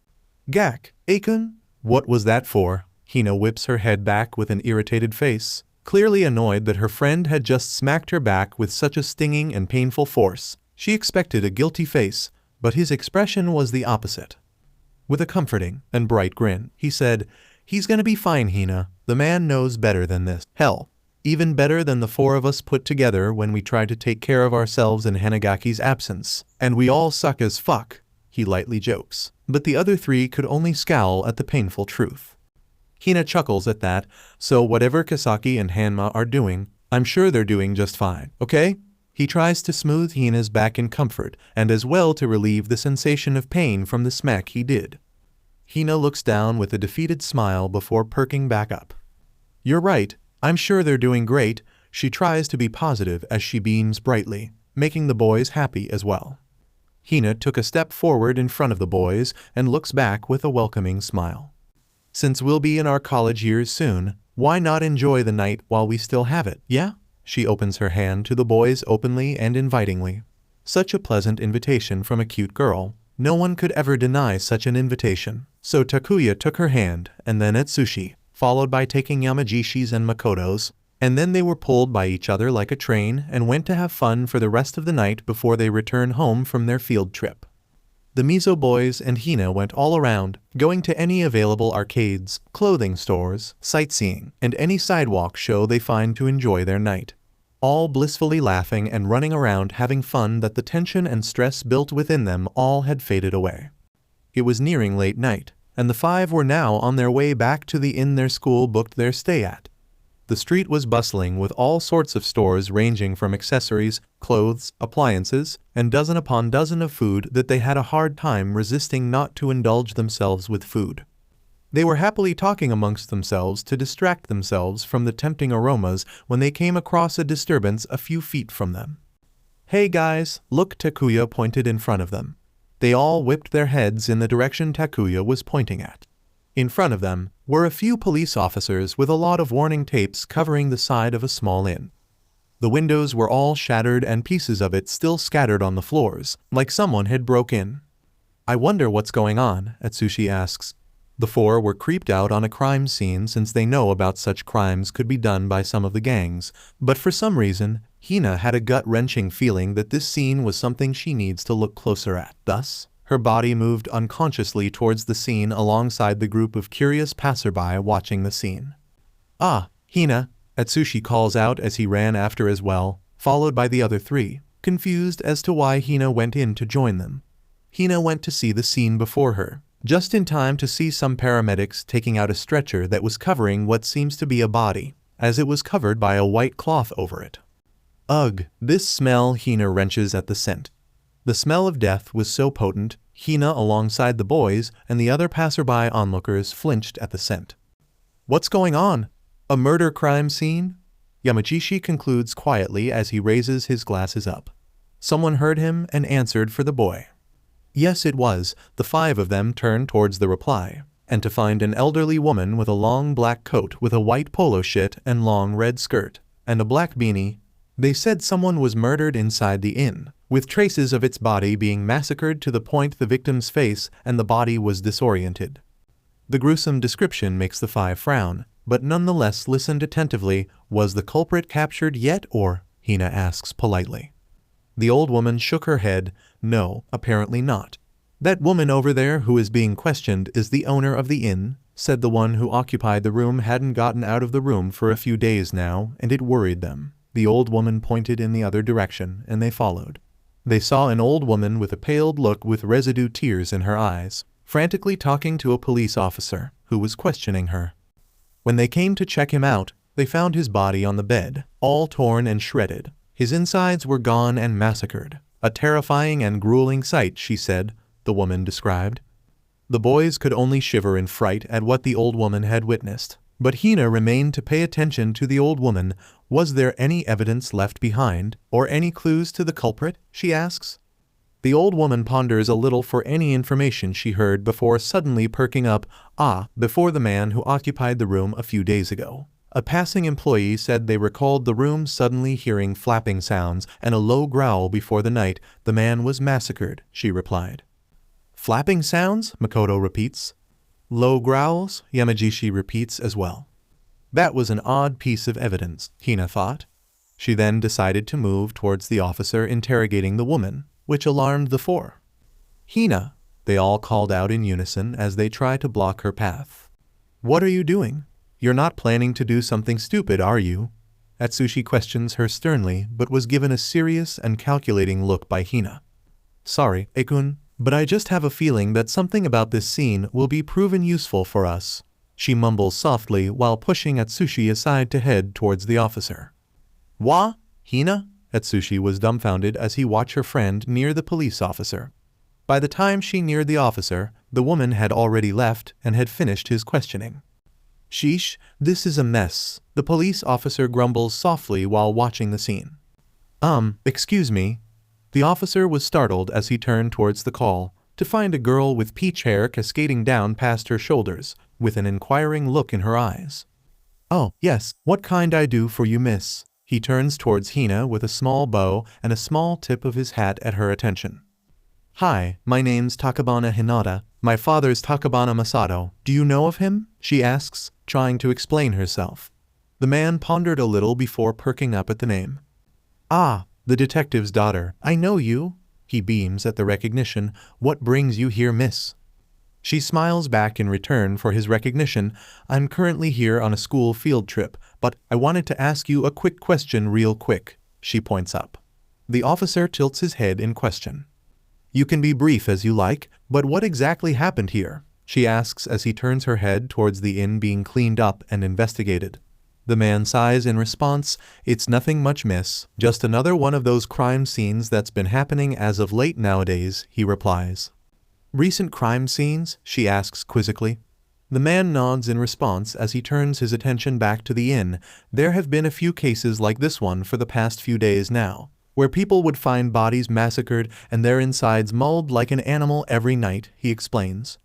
Gak, Akun? What was that for? Hina whips her head back with an irritated face, clearly annoyed that her friend had just smacked her back with such a stinging and painful force. She expected a guilty face, but his expression was the opposite. With a comforting and bright grin, he said, "He's gonna be fine, Hina. The man knows better than this. Hell, even better than the 4 of us put together when we tried to take care of ourselves in Hanagaki's absence. And we all suck as fuck," he lightly jokes. But the other 3 could only scowl at the painful truth. Hina chuckles at that, so whatever Kisaki and Hanma are doing, I'm sure they're doing just fine, okay? He tries to smooth Hina's back in comfort, and as well to relieve the sensation of pain from the smack he did. Hina looks down with a defeated smile before perking back up. You're right, I'm sure they're doing great. She tries to be positive as she beams brightly, making the boys happy as well. Hina took a step forward in front of the boys and looks back with a welcoming smile. Since we'll be in our college years soon, why not enjoy the night while we still have it, yeah? She opens her hand to the boys openly and invitingly. Such a pleasant invitation from a cute girl. No one could ever deny such an invitation. So Takuya took her hand, and then Atsushi, followed by taking Yamajishi's and Makoto's, and then they were pulled by each other like a train and went to have fun for the rest of the night before they returned home from their field trip. The Mizo boys and Hina went all around, going to any available arcades, clothing stores, sightseeing, and any sidewalk show they find to enjoy their night. All blissfully laughing and running around having fun that the tension and stress built within them all had faded away. It was nearing late night, and the five were now on their way back to the inn their school booked their stay at. The street was bustling with all sorts of stores ranging from accessories, clothes, appliances, and dozen upon dozen of food that they had a hard time resisting not to indulge themselves with food. They were happily talking amongst themselves to distract themselves from the tempting aromas when they came across a disturbance a few feet from them. "Hey guys, look!" Takuya pointed in front of them. They all whipped their heads in the direction Takuya was pointing at. In front of them were a few police officers with a lot of warning tapes covering the side of a small inn. The windows were all shattered and pieces of it still scattered on the floors, like someone had broke in. "I wonder what's going on," Atsushi asks. The four were creeped out on a crime scene since they know about such crimes could be done by some of the gangs, but for some reason, Hina had a gut-wrenching feeling that this scene was something she needs to look closer at. Thus, her body moved unconsciously towards the scene alongside the group of curious passerby watching the scene. "Ah, Hina," Atsushi calls out as he ran after as well, followed by the other three, confused as to why Hina went in to join them. Hina went to see the scene before her, just in time to see some paramedics taking out a stretcher that was covering what seems to be a body, as it was covered by a white cloth over it. Ugh, this smell! Hina wrenches at the scent. The smell of death was so potent, Hina alongside the boys and the other passerby onlookers flinched at the scent. "What's going on? A murder crime scene?" Yamajishi concludes quietly as he raises his glasses up. Someone heard him and answered for the boy. Yes, it was. The five of them turned towards the reply, and to find an elderly woman with a long black coat with a white polo shirt and long red skirt, and a black beanie. They said someone was murdered inside the inn, with traces of its body being massacred to the point the victim's face and the body was disoriented. The gruesome description makes the five frown, but nonetheless listened attentively. Was the culprit captured yet or? Hina asks politely. The old woman shook her head. No, apparently not. That woman over there who is being questioned is the owner of the inn, said the one who occupied the room hadn't gotten out of the room for a few days now, and it worried them. The old woman pointed in the other direction, and they followed. They saw an old woman with a paled look with residue tears in her eyes, frantically talking to a police officer, who was questioning her. When they came to check him out, they found his body on the bed, all torn and shredded. His insides were gone and massacred. A terrifying and grueling sight, she said, the woman described. The boys could only shiver in fright at what the old woman had witnessed. But Hina remained to pay attention to the old woman. Was there any evidence left behind, or any clues to the culprit, she asks. The old woman ponders a little for any information she heard before suddenly perking up. Before the man who occupied the room a few days ago. A passing employee said they recalled the room suddenly hearing flapping sounds and a low growl before the night the man was massacred, she replied. Flapping sounds? Makoto repeats. Low growls? Yamajishi repeats as well. That was an odd piece of evidence, Hina thought. She then decided to move towards the officer interrogating the woman, which alarmed the four. Hina, they all called out in unison as they tried to block her path. What are you doing? You're not planning to do something stupid, are you? Atsushi questions her sternly but was given a serious and calculating look by Hina. Sorry, Ekun, but I just have a feeling that something about this scene will be proven useful for us, she mumbles softly while pushing Atsushi aside to head towards the officer. What? Hina? Atsushi was dumbfounded as he watched her friend near the police officer. By the time she neared the officer, the woman had already left and had finished his questioning. Sheesh, this is a mess, the police officer grumbles softly while watching the scene. Excuse me. The officer was startled as he turned towards the call, to find a girl with peach hair cascading down past her shoulders, with an inquiring look in her eyes. "Oh, yes, what kind I do for you, miss?" He turns towards Hina with a small bow and a small tip of his hat at her attention. "Hi, my name's Takabana Hinata. My father's Takabana Masato. Do you know of him?" she asks, trying to explain herself. The man pondered a little before perking up at the name. "Ah, the detective's daughter. I know you." He beams at the recognition. "What brings you here, miss?" She smiles back in return for his recognition. "I'm currently here on a school field trip, but I wanted to ask you a quick question real quick," she points up. The officer tilts his head in question. "You can be brief as you like, but what exactly happened here?" she asks as he turns her head towards the inn being cleaned up and investigated. The man sighs in response. "It's nothing much, miss. Just another one of those crime scenes that's been happening as of late nowadays," he replies. "Recent crime scenes?" she asks quizzically. The man nods in response as he turns his attention back to the inn. "There have been a few cases like this one for the past few days now, where people would find bodies massacred and their insides mauled like an animal every night," he explains.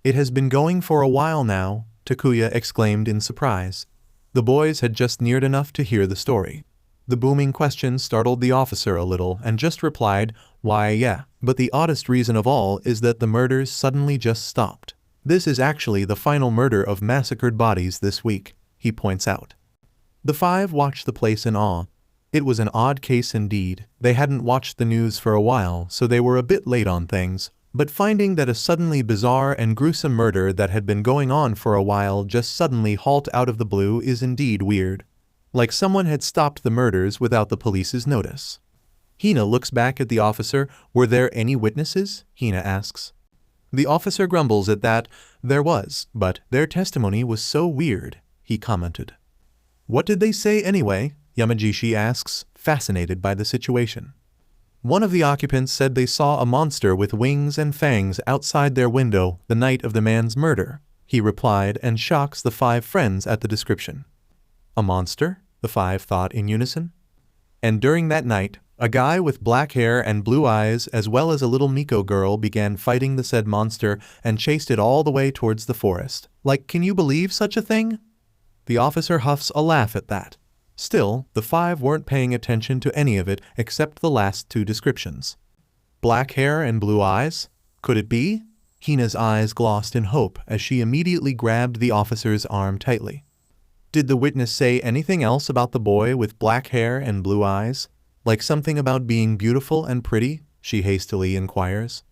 "It has been going for a while now," Takuya exclaimed in surprise. The boys had just neared enough to hear the story. The booming question startled the officer a little and just replied, "Why, yeah, but the oddest reason of all is that the murders suddenly just stopped. This is actually the final murder of massacred bodies this week," he points out. The five watched the place in awe. It was an odd case indeed. They hadn't watched the news for a while, so they were a bit late on things. But finding that a suddenly bizarre and gruesome murder that had been going on for a while just suddenly halt out of the blue is indeed weird. Like someone had stopped the murders without the police's notice. Hina looks back at the officer. "Were there any witnesses?" Hina asks. The officer grumbles at that. "There was, but their testimony was so weird," he commented. "What did they say anyway?" Yamagishi asks, fascinated by the situation. "One of the occupants said they saw a monster with wings and fangs outside their window the night of the man's murder," he replied, and shocks the five friends at the description. "A monster?" the five thought in unison. "And during that night, a guy with black hair and blue eyes as well as a little Miko girl began fighting the said monster and chased it all the way towards the forest. Like, can you believe such a thing?" The officer huffs a laugh at that. Still, the five weren't paying attention to any of it except the last two descriptions. Black hair and blue eyes? Could it be? Hina's eyes glossed in hope as she immediately grabbed the officer's arm tightly. "Did the witness say anything else about the boy with black hair and blue eyes? Like something about being beautiful and pretty?" she hastily inquires.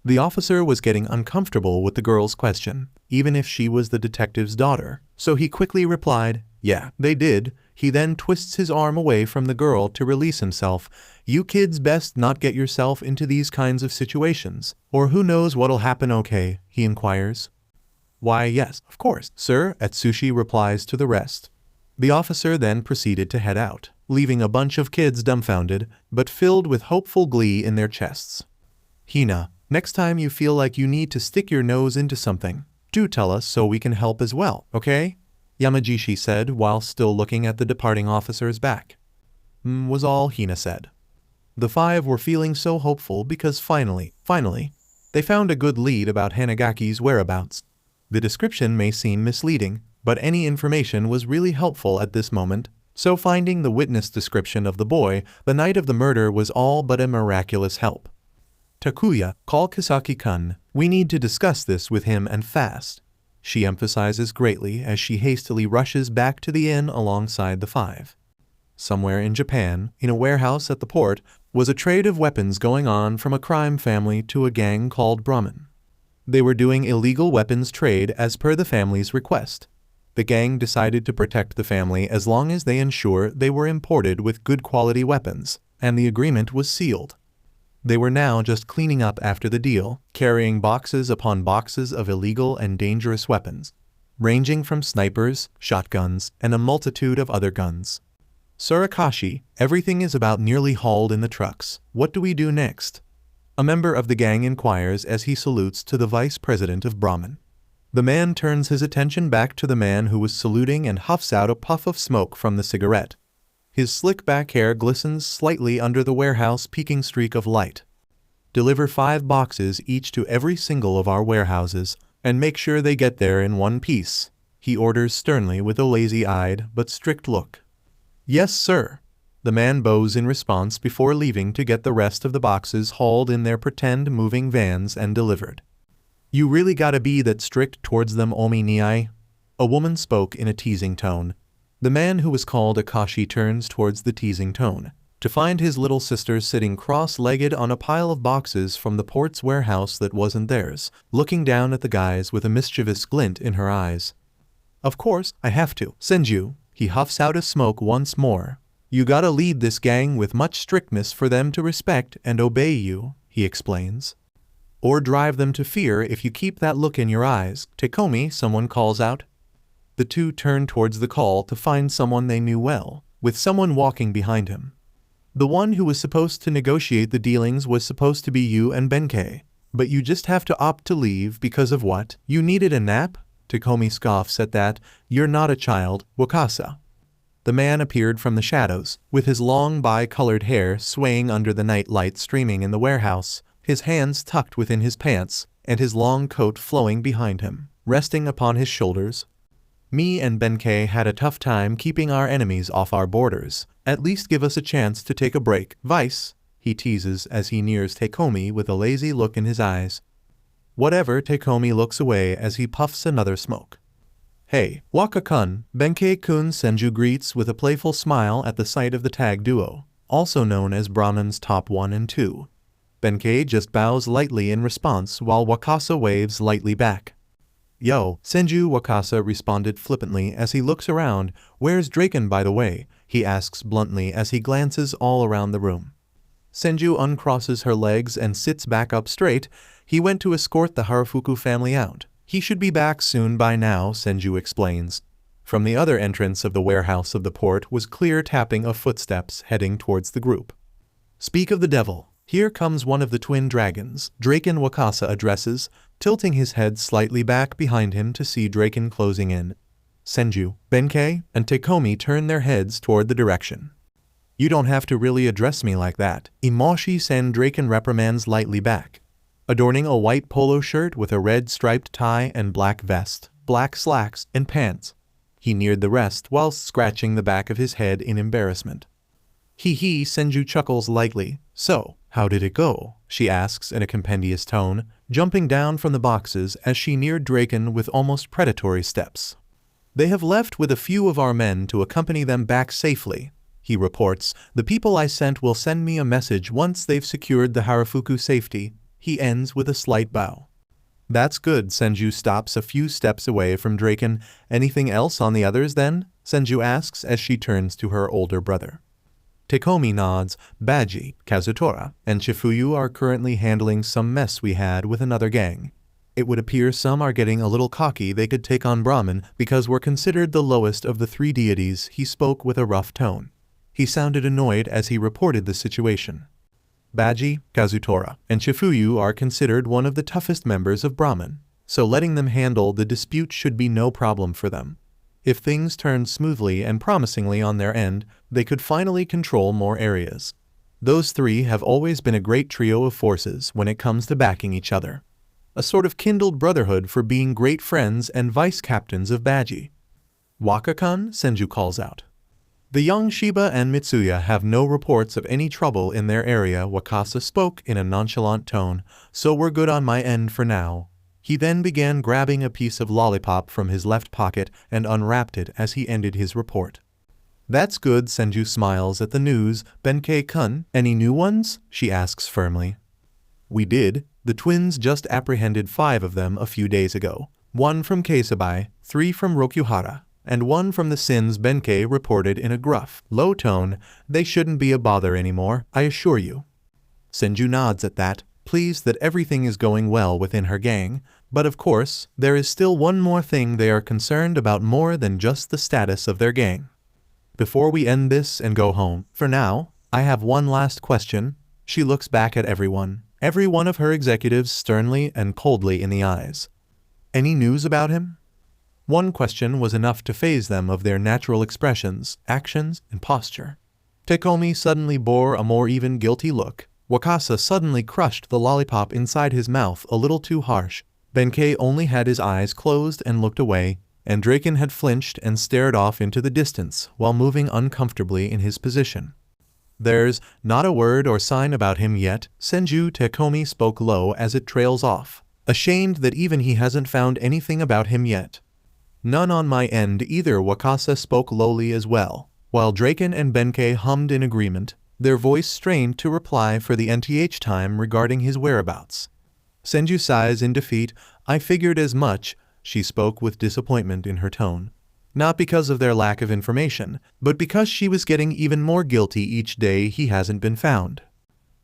The officer was getting uncomfortable with the girl's question, even if she was the detective's daughter, so he quickly replied, "Yeah, they did." He then twists his arm away from the girl to release himself. "You kids best not get yourself into these kinds of situations, or who knows what'll happen, okay?" he inquires. "Why, yes, of course, sir," Atsushi replies to the rest. The officer then proceeded to head out, leaving a bunch of kids dumbfounded, but filled with hopeful glee in their chests. "Hina, next time you feel like you need to stick your nose into something, do tell us so we can help as well, okay?" Yamagishi said while still looking at the departing officer's back. Was all Hina said. The five were feeling so hopeful because finally, they found a good lead about Hanagaki's whereabouts. The description may seem misleading, but any information was really helpful at this moment, so finding the witness description of the boy the night of the murder was all but a miraculous help. "Takuya, call Kisaki-kun. We need to discuss this with him and fast," she emphasizes greatly as she hastily rushes back to the inn alongside the five. Somewhere in Japan, in a warehouse at the port, was a trade of weapons going on from a crime family to a gang called Brahmin. They were doing illegal weapons trade as per the family's request. The gang decided to protect the family as long as they ensure they were imported with good quality weapons, and the agreement was sealed. They were now just cleaning up after the deal, carrying boxes upon boxes of illegal and dangerous weapons, ranging from snipers, shotguns, and a multitude of other guns. "Surakashi, everything is about nearly hauled in the trucks. What do we do next?" a member of the gang inquires as he salutes to the vice president of Brahmin. The man turns his attention back to the man who was saluting and huffs out a puff of smoke from the cigarette. His slick back hair glistens slightly under the warehouse peeking streak of light. Deliver 5 boxes each to every single of our warehouses, and make sure they get there in one piece, he orders sternly with a lazy-eyed but strict look. Yes, sir. The man bows in response before leaving to get the rest of the boxes hauled in their pretend moving vans and delivered. You really gotta be that strict towards them, Omi Niai? A woman spoke in a teasing tone. The man who was called Akashi turns towards the teasing tone, to find his little sister sitting cross-legged on a pile of boxes from the port's warehouse that wasn't theirs, looking down at the guys with a mischievous glint in her eyes. Of course, I have to. Senju, he huffs out a smoke once more. You gotta lead this gang with much strictness for them to respect and obey you, he explains. Or drive them to fear if you keep that look in your eyes, Takomi, someone calls out. The two turn towards the call to find someone they knew well, with someone walking behind him. The one who was supposed to negotiate the dealings was supposed to be you and Benkei, but you just have to opt to leave because of what? You needed a nap? Takomi scoffs at that. You're not a child, Wakasa. The man appeared from the shadows, with his long bi-colored hair swaying under the night light streaming in the warehouse, his hands tucked within his pants, and his long coat flowing behind him, resting upon his shoulders. Me and Benkei had a tough time keeping our enemies off our borders. At least give us a chance to take a break, Vice, he teases as he nears Takomi with a lazy look in his eyes. Whatever, Takomi looks away as he puffs another smoke. Hey, Waka-kun, Benkei-kun, Senju greets with a playful smile at the sight of the tag duo, also known as Brahman's top 1 and 2. Benkei just bows lightly in response while Wakasa waves lightly back. Yo, Senju, Wakasa responded flippantly as he looks around. Where's Draken, by the way? He asks bluntly as he glances all around the room. Senju uncrosses her legs and sits back up straight. He went to escort the Harafuku family out. He should be back soon by now, Senju explains. From the other entrance of the warehouse of the port was clear tapping of footsteps heading towards the group. Speak of the devil. Here comes one of the twin dragons, Draken, Wakasa addresses, tilting his head slightly back behind him to see Draken closing in. Senju, Benkei, and Takomi turn their heads toward the direction. You don't have to really address me like that, Imoshi-sen, Draken reprimands lightly back. Adorning a white polo shirt with a red striped tie and black vest, black slacks, and pants. He neared the rest whilst scratching the back of his head in embarrassment. He, Senju chuckles lightly. So, how did it go? She asks in a compendious tone, jumping down from the boxes as she neared Draken with almost predatory steps. They have left with a few of our men to accompany them back safely, he reports. The people I sent will send me a message once they've secured the Harafuku safety. He ends with a slight bow. That's good. Senju stops a few steps away from Draken. Anything else on the others then? Senju asks as she turns to her older brother. Takomi nods. Baji, Kazutora, and Chifuyu are currently handling some mess we had with another gang. It would appear some are getting a little cocky they could take on Brahman because we're considered the lowest of the 3 deities. He spoke with a rough tone. He sounded annoyed as he reported the situation. Baji, Kazutora, and Chifuyu are considered one of the toughest members of Brahman, so letting them handle the dispute should be no problem for them. If things turned smoothly and promisingly on their end, they could finally control more areas. Those 3 have always been a great trio of forces when it comes to backing each other. A sort of kindled brotherhood for being great friends and vice-captains of Baji. Waka-kun, Senju calls out. The young Shiba and Mitsuya have no reports of any trouble in their area, Wakasa spoke in a nonchalant tone, so we're good on my end for now. He then began grabbing a piece of lollipop from his left pocket and unwrapped it as he ended his report. That's good, Senju smiles at the news. Benkei-kun, any new ones? She asks firmly. We did. The twins just apprehended 5 of them a few days ago. 1 from Keisabai, 3 from Rokuhara, and 1 from the Sins. Benkei reported in a gruff, low tone. They shouldn't be a bother anymore, I assure you. Senju nods at that, pleased that everything is going well within her gang, but of course, there is still one more thing they are concerned about more than just the status of their gang. Before we end this and go home, for now, I have one last question. She looks back at every one of her executives sternly and coldly in the eyes. Any news about him? One question was enough to faze them of their natural expressions, actions, and posture. Takemichi suddenly bore a more even guilty look. Wakasa suddenly crushed the lollipop inside his mouth a little too harsh. Benkei only had his eyes closed and looked away, and Draken had flinched and stared off into the distance while moving uncomfortably in his position. There's not a word or sign about him yet, Senju Takemichi spoke low as it trails off, ashamed that even he hasn't found anything about him yet. None on my end either, Wakasa spoke lowly as well, while Draken and Benkei hummed in agreement, their voice strained to reply for the nth time regarding his whereabouts. Senju sighs in defeat. I figured as much, she spoke with disappointment in her tone. Not because of their lack of information, but because she was getting even more guilty each day he hasn't been found.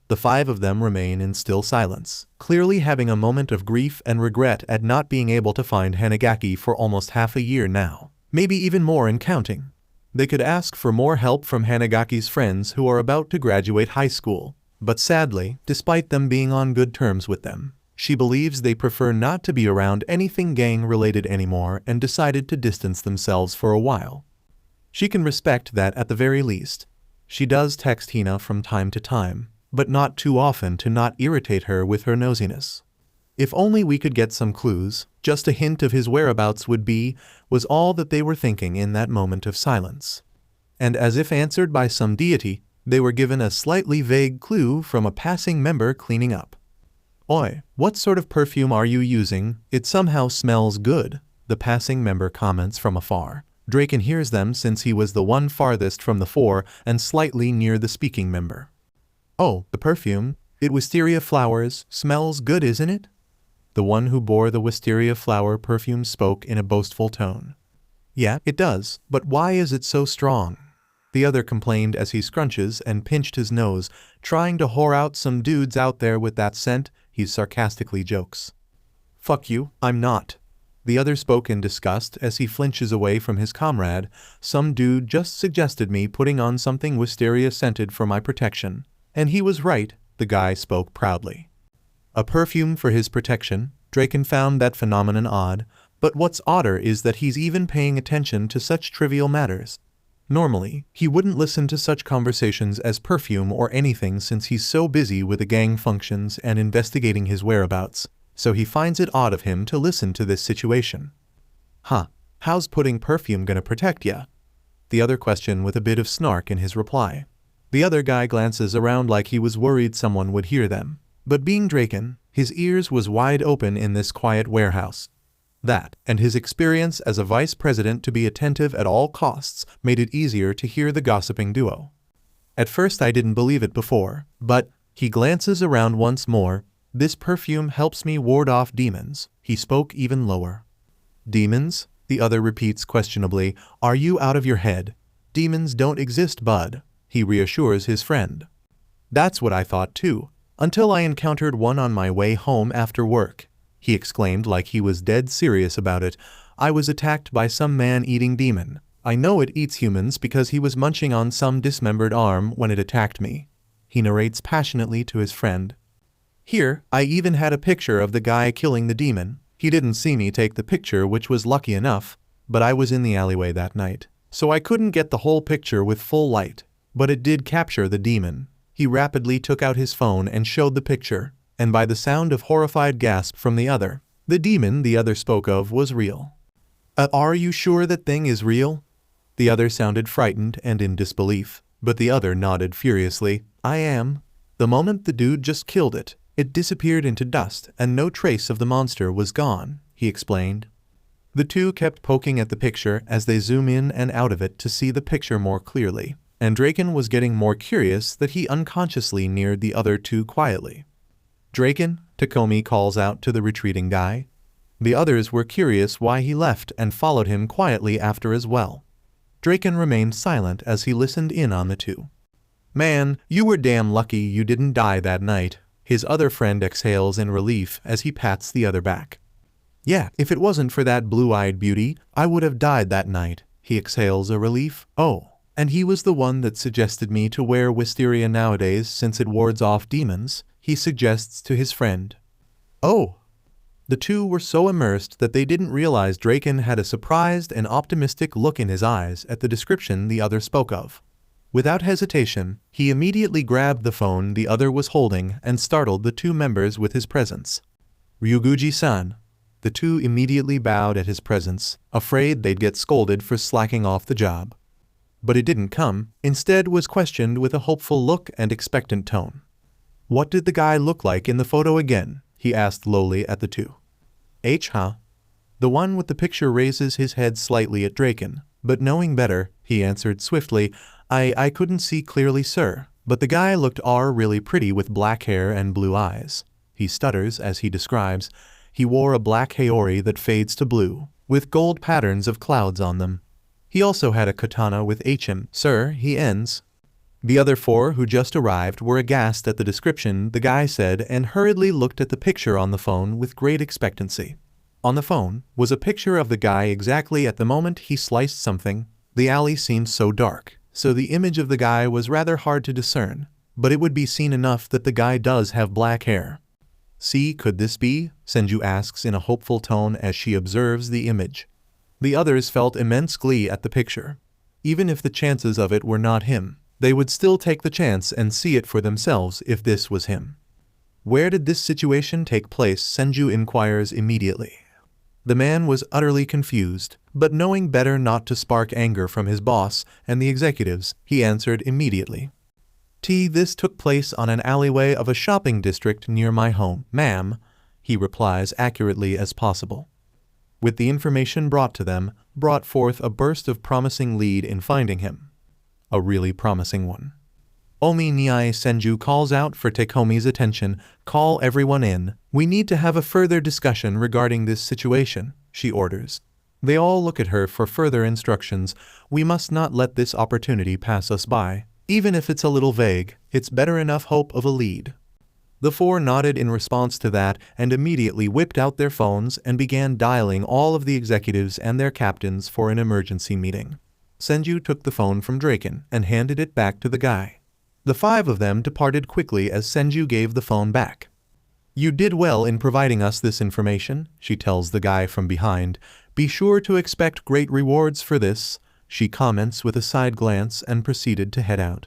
The five of them remain in still silence, clearly having a moment of grief and regret at not being able to find Hanagaki for almost half a year now, maybe even more and counting. They could ask for more help from Hanagaki's friends who are about to graduate high school, but sadly, despite them being on good terms with them, she believes they prefer not to be around anything gang-related anymore and decided to distance themselves for a while. She can respect that at the very least. She does text Hina from time to time, but not too often to not irritate her with her nosiness. If only we could get some clues, just a hint of his whereabouts was all that they were thinking in that moment of silence. And as if answered by some deity, they were given a slightly vague clue from a passing member cleaning up. Oi, what sort of perfume are you using? It somehow smells good, the passing member comments from afar. Draken hears them since he was the one farthest from the four and slightly near the speaking member. Oh, the perfume? It wisteria flowers, smells good, isn't it? The one who bore the wisteria flower perfume spoke in a boastful tone. Yeah, it does, but why is it so strong? The other complained as he scrunches and pinched his nose, trying to whore out some dudes out there with that scent, he sarcastically jokes. Fuck you, I'm not. The other spoke in disgust as he flinches away from his comrade. Some dude just suggested me putting on something wisteria scented for my protection. And he was right, the guy spoke proudly. A perfume for his protection? Draken found that phenomenon odd, but what's odder is that he's even paying attention to such trivial matters. Normally, he wouldn't listen to such conversations as perfume or anything since he's so busy with the gang functions and investigating his whereabouts, so he finds it odd of him to listen to this situation. Huh, how's putting perfume gonna protect ya? The other questioned with a bit of snark in his reply. The other guy glances around like he was worried someone would hear them, but being Draken, his ears was wide open in this quiet warehouse. That, and his experience as a vice president to be attentive at all costs, made it easier to hear the gossiping duo. At first I didn't believe it before, but, he glances around once more, this perfume helps me ward off demons, he spoke even lower. Demons? The other repeats questionably, are you out of your head? Demons don't exist, bud, he reassures his friend. That's what I thought too, until I encountered one on my way home after work. He exclaimed like he was dead serious about it. I was attacked by some man-eating demon. I know it eats humans because he was munching on some dismembered arm when it attacked me. He narrates passionately to his friend. Here, I even had a picture of the guy killing the demon. He didn't see me take the picture, which was lucky enough, but I was in the alleyway that night, so I couldn't get the whole picture with full light, but it did capture the demon. He rapidly took out his phone and showed the picture, and by the sound of horrified gasp from the other, the demon the other spoke of was real. Are you sure that thing is real? The other sounded frightened and in disbelief, but the other nodded furiously. I am. The moment the dude just killed it, it disappeared into dust and no trace of the monster was gone, he explained. The two kept poking at the picture as they zoom in and out of it to see the picture more clearly, and Draken was getting more curious that he unconsciously neared the other two quietly. Draken, Takemichi calls out to the retreating guy. The others were curious why he left and followed him quietly after as well. Draken remained silent as he listened in on the two. Man, you were damn lucky you didn't die that night, his other friend exhales in relief as he pats the other back. Yeah, if it wasn't for that blue-eyed beauty, I would have died that night, he exhales a relief. Oh, and he was the one that suggested me to wear wisteria nowadays since it wards off demons, he suggests to his friend. Oh! The two were so immersed that they didn't realize Draken had a surprised and optimistic look in his eyes at the description the other spoke of. Without hesitation, he immediately grabbed the phone the other was holding and startled the two members with his presence. "Ryuguji-san." The two immediately bowed at his presence, afraid they'd get scolded for slacking off the job. But it didn't come, instead was questioned with a hopeful look and expectant tone. "What did the guy look like in the photo again?" he asked lowly at the two. Huh? The one with the picture raises his head slightly at Draken, but knowing better, he answered swiftly, I couldn't see clearly, sir, but the guy looked really pretty with black hair and blue eyes." He stutters as he describes, "He wore a black haori that fades to blue, with gold patterns of clouds on them. He also had a katana with sir," he ends. The other four who just arrived were aghast at the description the guy said and hurriedly looked at the picture on the phone with great expectancy. On the phone was a picture of the guy exactly at the moment he sliced something. The alley seemed so dark, so the image of the guy was rather hard to discern, but it would be seen enough that the guy does have black hair. "See, could this be?" Senju asks in a hopeful tone as she observes the image. The others felt immense glee at the picture. Even if the chances of it were not him, they would still take the chance and see it for themselves if this was him. "Where did this situation take place?" Senju inquires immediately. The man was utterly confused, but knowing better not to spark anger from his boss and the executives, he answered immediately. "This took place on an alleyway of a shopping district near my home, ma'am," he replies accurately as possible. With the information brought to them, brought forth a burst of promising lead in finding him. A really promising one. Omi Niai Senju calls out for Takomi's attention. "Call everyone in. We need to have a further discussion regarding this situation," she orders. They all look at her for further instructions. "We must not let this opportunity pass us by. Even if it's a little vague, it's better enough hope of a lead." The four nodded in response to that and immediately whipped out their phones and began dialing all of the executives and their captains for an emergency meeting. Senju took the phone from Draken and handed it back to the guy. The five of them departed quickly as Senju gave the phone back. "You did well in providing us this information," she tells the guy from behind. "Be sure to expect great rewards for this," she comments with a side glance and proceeded to head out.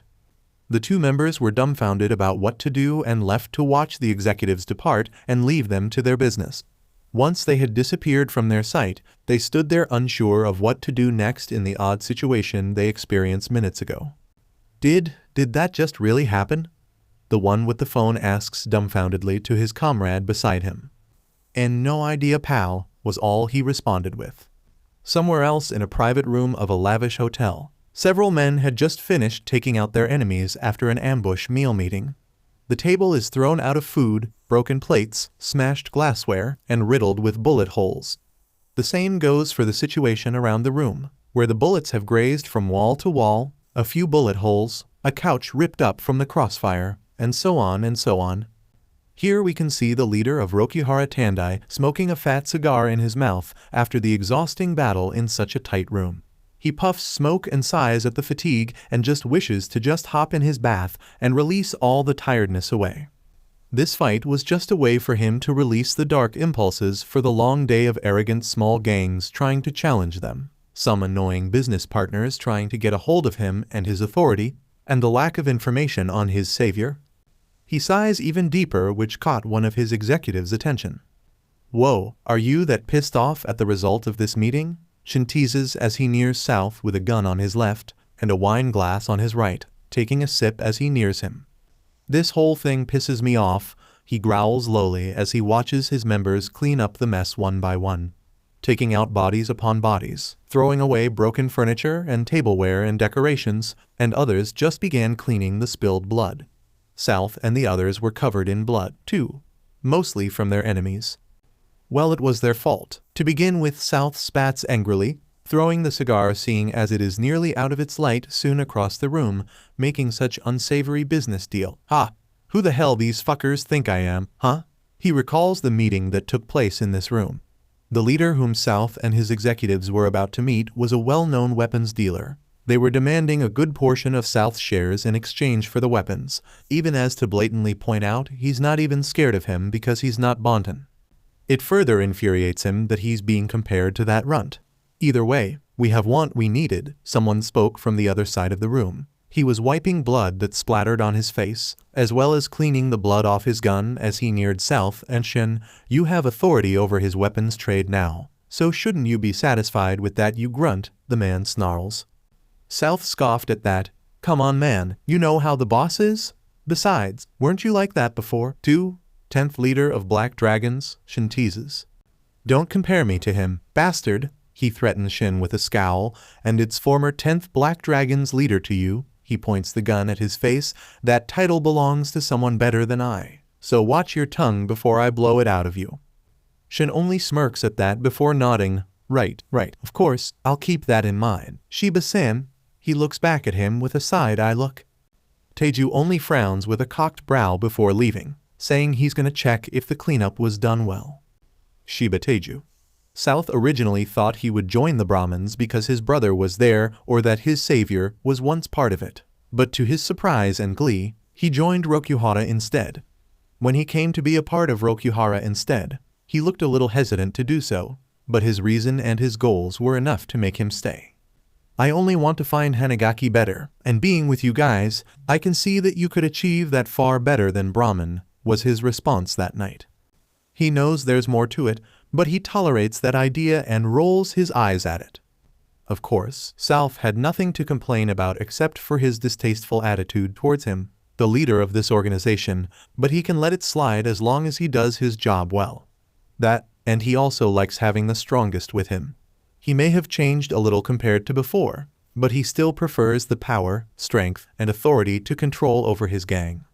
The two members were dumbfounded about what to do and left to watch the executives depart and leave them to their business. Once they had disappeared from their sight, they stood there unsure of what to do next in the odd situation they experienced minutes ago. Did that just really happen?" The one with the phone asks dumbfoundedly to his comrade beside him. "And no idea, pal," was all he responded with. Somewhere else in a private room of a lavish hotel, several men had just finished taking out their enemies after an ambush meal meeting. The table is thrown out of food, broken plates, smashed glassware, and riddled with bullet holes. The same goes for the situation around the room, where the bullets have grazed from wall to wall, a few bullet holes, a couch ripped up from the crossfire, and so on and so on. Here we can see the leader of Rokihara Tandai smoking a fat cigar in his mouth after the exhausting battle in such a tight room. He puffs smoke and sighs at the fatigue and just wishes to just hop in his bath and release all the tiredness away. This fight was just a way for him to release the dark impulses for the long day of arrogant small gangs trying to challenge them, some annoying business partners trying to get a hold of him and his authority, and the lack of information on his savior. He sighs even deeper, which caught one of his executives' attention. "Whoa, are you that pissed off at the result of this meeting?" Shin teases as he nears South with a gun on his left and a wine glass on his right, taking a sip as he nears him. "This whole thing pisses me off," he growls lowly as he watches his members clean up the mess one by one, taking out bodies upon bodies, throwing away broken furniture and tableware and decorations, and others just began cleaning the spilled blood. South and the others were covered in blood, too, mostly from their enemies. Well, it was their fault. To begin with, South spats angrily, throwing the cigar seeing as it is nearly out of its light soon across the room, making such unsavory business deal. "Ha! Who the hell these fuckers think I am, huh?" He recalls the meeting that took place in this room. The leader whom South and his executives were about to meet was a well-known weapons dealer. They were demanding a good portion of South's shares in exchange for the weapons, even as to blatantly point out he's not even scared of him because he's not Bonton. It further infuriates him that he's being compared to that runt. "Either way, we have what we needed," someone spoke from the other side of the room. He was wiping blood that splattered on his face, as well as cleaning the blood off his gun as he neared South and Shin. You have authority over his weapons trade now, so shouldn't you be satisfied with that, you grunt, the man snarls. South scoffed at that. Come on man, you know how the boss is? Besides, weren't you like that before, too? 10th leader of Black Dragons, Shin teases. Don't compare me to him, bastard, he threatens Shin with a scowl, and its former 10th Black Dragons leader to you. He points the gun at his face. That title belongs to someone better than I, so watch your tongue before I blow it out of you. Shin only smirks at that before nodding. Right, of course, I'll keep that in mind. Shiba-san, he looks back at him with a side-eye look. Teju only frowns with a cocked brow before leaving, saying he's gonna check if the cleanup was done well. Shiba Teju. South originally thought he would join the Brahmins because his brother was there or that his savior was once part of it, but to his surprise and glee, he joined Rokuhara instead. When he came to be a part of Rokuhara instead, he looked a little hesitant to do so, but his reason and his goals were enough to make him stay. I only want to find Hanagaki better, and being with you guys, I can see that you could achieve that far better than Brahmin, was his response that night. He knows there's more to it, but he tolerates that idea and rolls his eyes at it. Of course, South had nothing to complain about except for his distasteful attitude towards him, the leader of this organization, but he can let it slide as long as he does his job well. That, and he also likes having the strongest with him. He may have changed a little compared to before, but he still prefers the power, strength, and authority to control over his gang.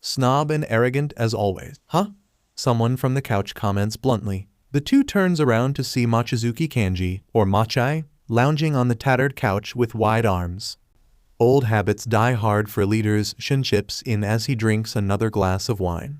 Snob and arrogant as always. Huh? Someone from the couch comments bluntly. The two turns around to see Mochizuki Kanji, or Machai, lounging on the tattered couch with wide arms. Old habits die hard for leaders, Shin chips in as he drinks another glass of wine.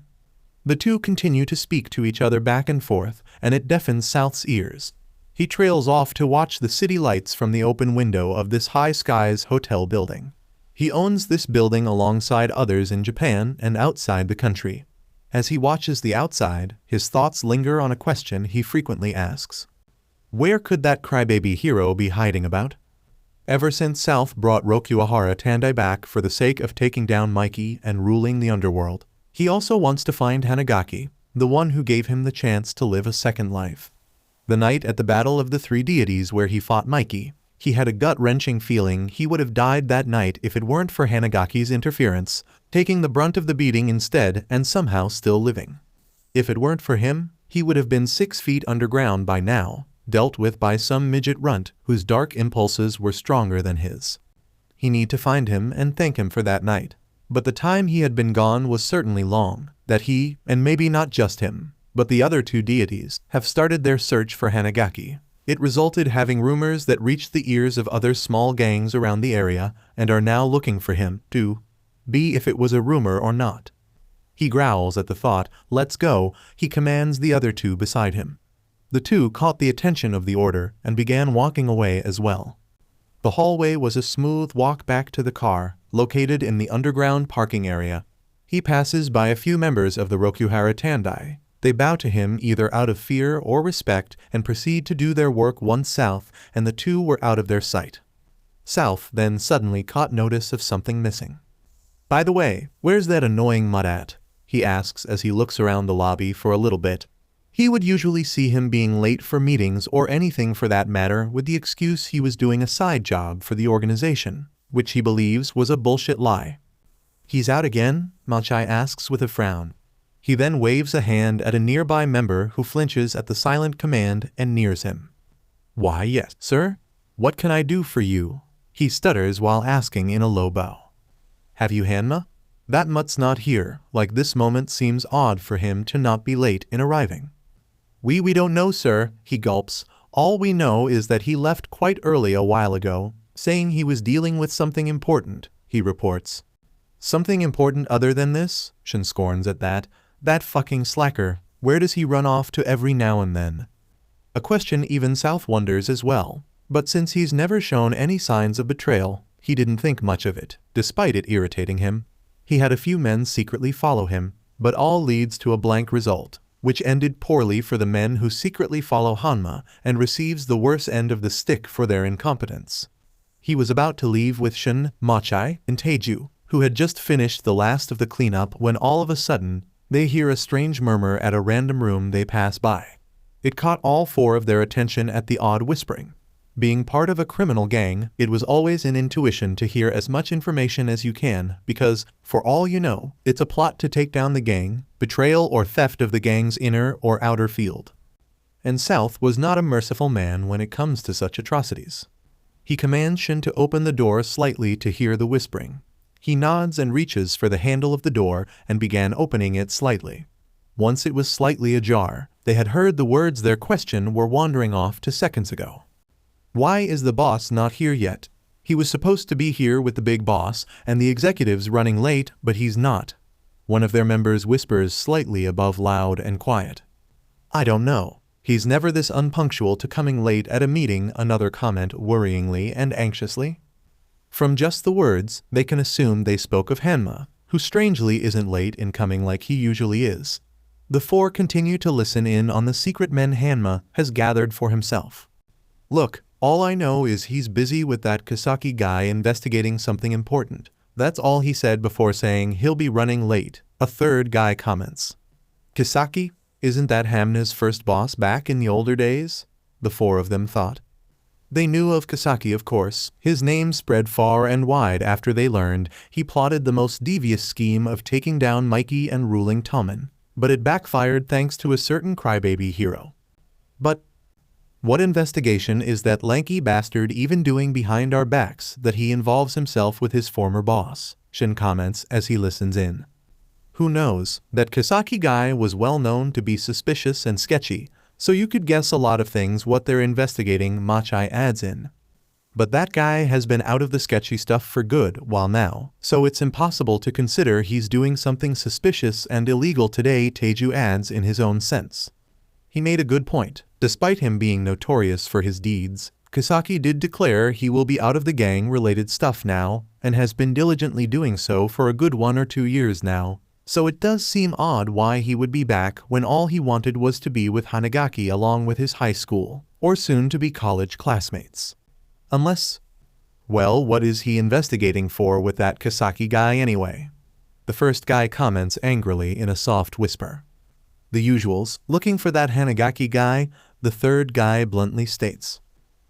The two continue to speak to each other back and forth, and it deafens South's ears. He trails off to watch the city lights from the open window of this high skies hotel building. He owns this building alongside others in Japan and outside the country. As he watches the outside, his thoughts linger on a question he frequently asks. Where could that crybaby hero be hiding about? Ever since South brought Rokuhara Tandai back for the sake of taking down Mikey and ruling the underworld, he also wants to find Hanagaki, the one who gave him the chance to live a second life. The night at the Battle of the Three Deities where he fought Mikey, he had a gut-wrenching feeling he would have died that night if it weren't for Hanagaki's interference, taking the brunt of the beating instead and somehow still living. If it weren't for him, he would have been 6 feet underground by now, dealt with by some midget runt whose dark impulses were stronger than his. He need to find him and thank him for that night. But the time he had been gone was certainly long, that he, and maybe not just him, but the other 2 deities, have started their search for Hanagaki. It resulted having rumors that reached the ears of other small gangs around the area and are now looking for him, to be if it was a rumor or not. He growls at the thought. Let's go, he commands the other 2 beside him. The 2 caught the attention of the order and began walking away as well. The hallway was a smooth walk back to the car, located in the underground parking area. He passes by a few members of the Rokuhara Tandai. They bow to him either out of fear or respect and proceed to do their work once South and the 2 were out of their sight. South then suddenly caught notice of something missing. By the way, where's that annoying mutt at? He asks as he looks around the lobby for a little bit. He would usually see him being late for meetings or anything for that matter with the excuse he was doing a side job for the organization, which he believes was a bullshit lie. He's out again? Machai asks with a frown. He then waves a hand at a nearby member who flinches at the silent command and nears him. Why yes, sir? What can I do for you? He stutters while asking in a low bow. Have you Hanma? That mutt's not here, like this moment seems odd for him to not be late in arriving. We don't know, sir, he gulps. All we know is that he left quite early a while ago, saying he was dealing with something important, he reports. Something important other than this? Shin scorns at that. That fucking slacker, where does he run off to every now and then? A question even South wonders as well, but since he's never shown any signs of betrayal, he didn't think much of it, despite it irritating him. He had a few men secretly follow him, but all leads to a blank result, which ended poorly for the men who secretly follow Hanma and receives the worst end of the stick for their incompetence. He was about to leave with Shun, Machai, and Teiju, who had just finished the last of the cleanup when all of a sudden, they hear a strange murmur at a random room they pass by. It caught all four of their attention at the odd whispering. Being part of a criminal gang, it was always an intuition to hear as much information as you can because, for all you know, it's a plot to take down the gang, betrayal or theft of the gang's inner or outer field. And South was not a merciful man when it comes to such atrocities. He commands Shin to open the door slightly to hear the whispering. He nods and reaches for the handle of the door and began opening it slightly. Once it was slightly ajar, they had heard the words their question were wandering off to seconds ago. Why is the boss not here yet? He was supposed to be here with the big boss and the executives running late, but he's not. One of their members whispers slightly above loud and quiet. I don't know. He's never this unpunctual to coming late at a meeting, another comment worryingly and anxiously. From just the words, they can assume they spoke of Hanma, who strangely isn't late in coming like he usually is. The four continue to listen in on the secret men Hanma has gathered for himself. Look, all I know is he's busy with that Kisaki guy investigating something important. That's all he said before saying he'll be running late, a third guy comments. Kisaki? Isn't that Hanma's first boss back in the older days? The four of them thought. They knew of Kisaki, of course. His name spread far and wide after they learned he plotted the most devious scheme of taking down Mikey and ruling Tommen, but it backfired thanks to a certain crybaby hero. But what investigation is that lanky bastard even doing behind our backs that he involves himself with his former boss? Shin comments as he listens in. Who knows? That Kisaki guy was well known to be suspicious and sketchy, so you could guess a lot of things what they're investigating, Machai adds in. But that guy has been out of the sketchy stuff for good while now, so it's impossible to consider he's doing something suspicious and illegal today, Teiju adds in his own sense. He made a good point. Despite him being notorious for his deeds, Kisaki did declare he will be out of the gang-related stuff now, and has been diligently doing so for a good 1 or 2 years now. So it does seem odd why he would be back when all he wanted was to be with Hanagaki along with his high school, or soon-to-be college classmates. Unless, well, what is he investigating for with that Kisaki guy anyway? The first guy comments angrily in a soft whisper. The usuals, looking for that Hanagaki guy, the third guy bluntly states.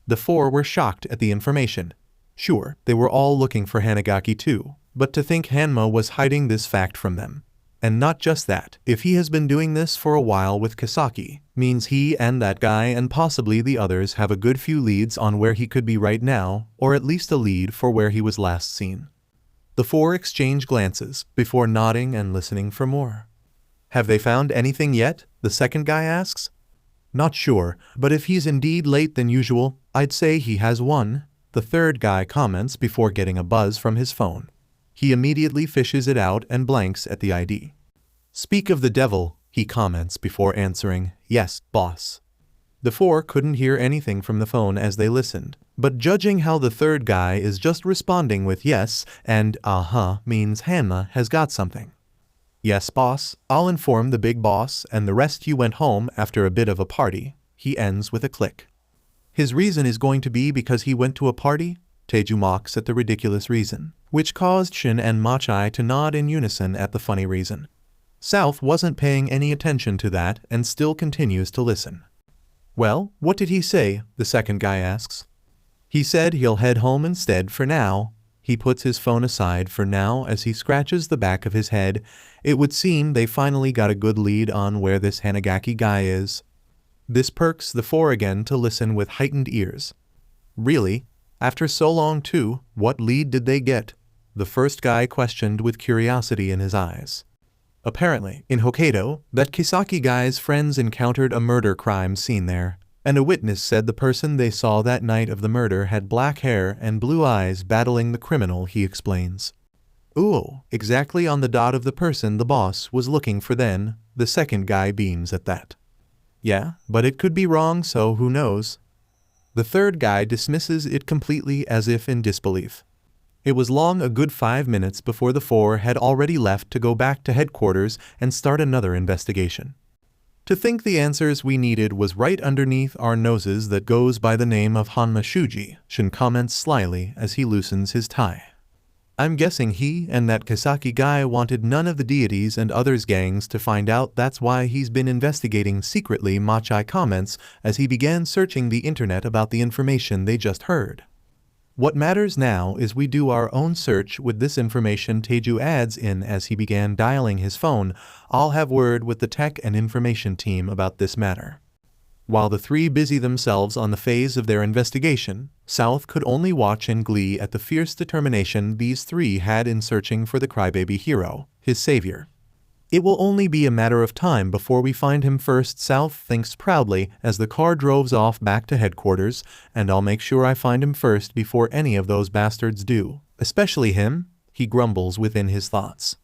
The four were shocked at the information. Sure, they were all looking for Hanagaki too, but to think Hanma was hiding this fact from them. And not just that, if he has been doing this for a while with Kisaki, means he and that guy and possibly the others have a good few leads on where he could be right now, or at least a lead for where he was last seen. The four exchange glances, before nodding and listening for more. Have they found anything yet? The second guy asks. Not sure, but if he's indeed late than usual, I'd say he has one, the third guy comments before getting a buzz from his phone. He immediately fishes it out and blanks at the ID. Speak of the devil, he comments before answering, yes, boss. The four couldn't hear anything from the phone as they listened, but judging how the third guy is just responding with yes and means Hanma has got something. Yes, boss, I'll inform the big boss and the rest you went home after a bit of a party, he ends with a click. His reason is going to be because he went to a party? Teiju mocks at the ridiculous reason, which caused Shin and Machai to nod in unison at the funny reason. South wasn't paying any attention to that and still continues to listen. Well, what did he say? The second guy asks. He said he'll head home instead for now. He puts his phone aside for now as he scratches the back of his head. It would seem they finally got a good lead on where this Hanagaki guy is. This perks the four again to listen with heightened ears. Really? After so long too, what lead did they get? The first guy questioned with curiosity in his eyes. Apparently, in Hokkaido, that Kisaki guy's friends encountered a murder crime scene there, and a witness said the person they saw that night of the murder had black hair and blue eyes battling the criminal, he explains. Ooh, exactly on the dot of the person the boss was looking for then, the second guy beams at that. Yeah, but it could be wrong, so who knows? The third guy dismisses it completely as if in disbelief. It was long a good 5 minutes before the four had already left to go back to headquarters and start another investigation. To think the answers we needed was right underneath our noses that goes by the name of Hanma Shuji, Shin comments slyly as he loosens his tie. I'm guessing he and that Kisaki guy wanted none of the deities and others gangs to find out. That's why he's been investigating secretly, Machai comments as he began searching the internet about the information they just heard. What matters now is we do our own search with this information, Teju adds in as he began dialing his phone. I'll have word with the tech and information team about this matter. While the three busy themselves on the phase of their investigation, South could only watch in glee at the fierce determination these three had in searching for the crybaby hero, his savior. It will only be a matter of time before we find him first, South thinks proudly as the car droves off back to headquarters, and I'll make sure I find him first before any of those bastards do. Especially him, he grumbles within his thoughts.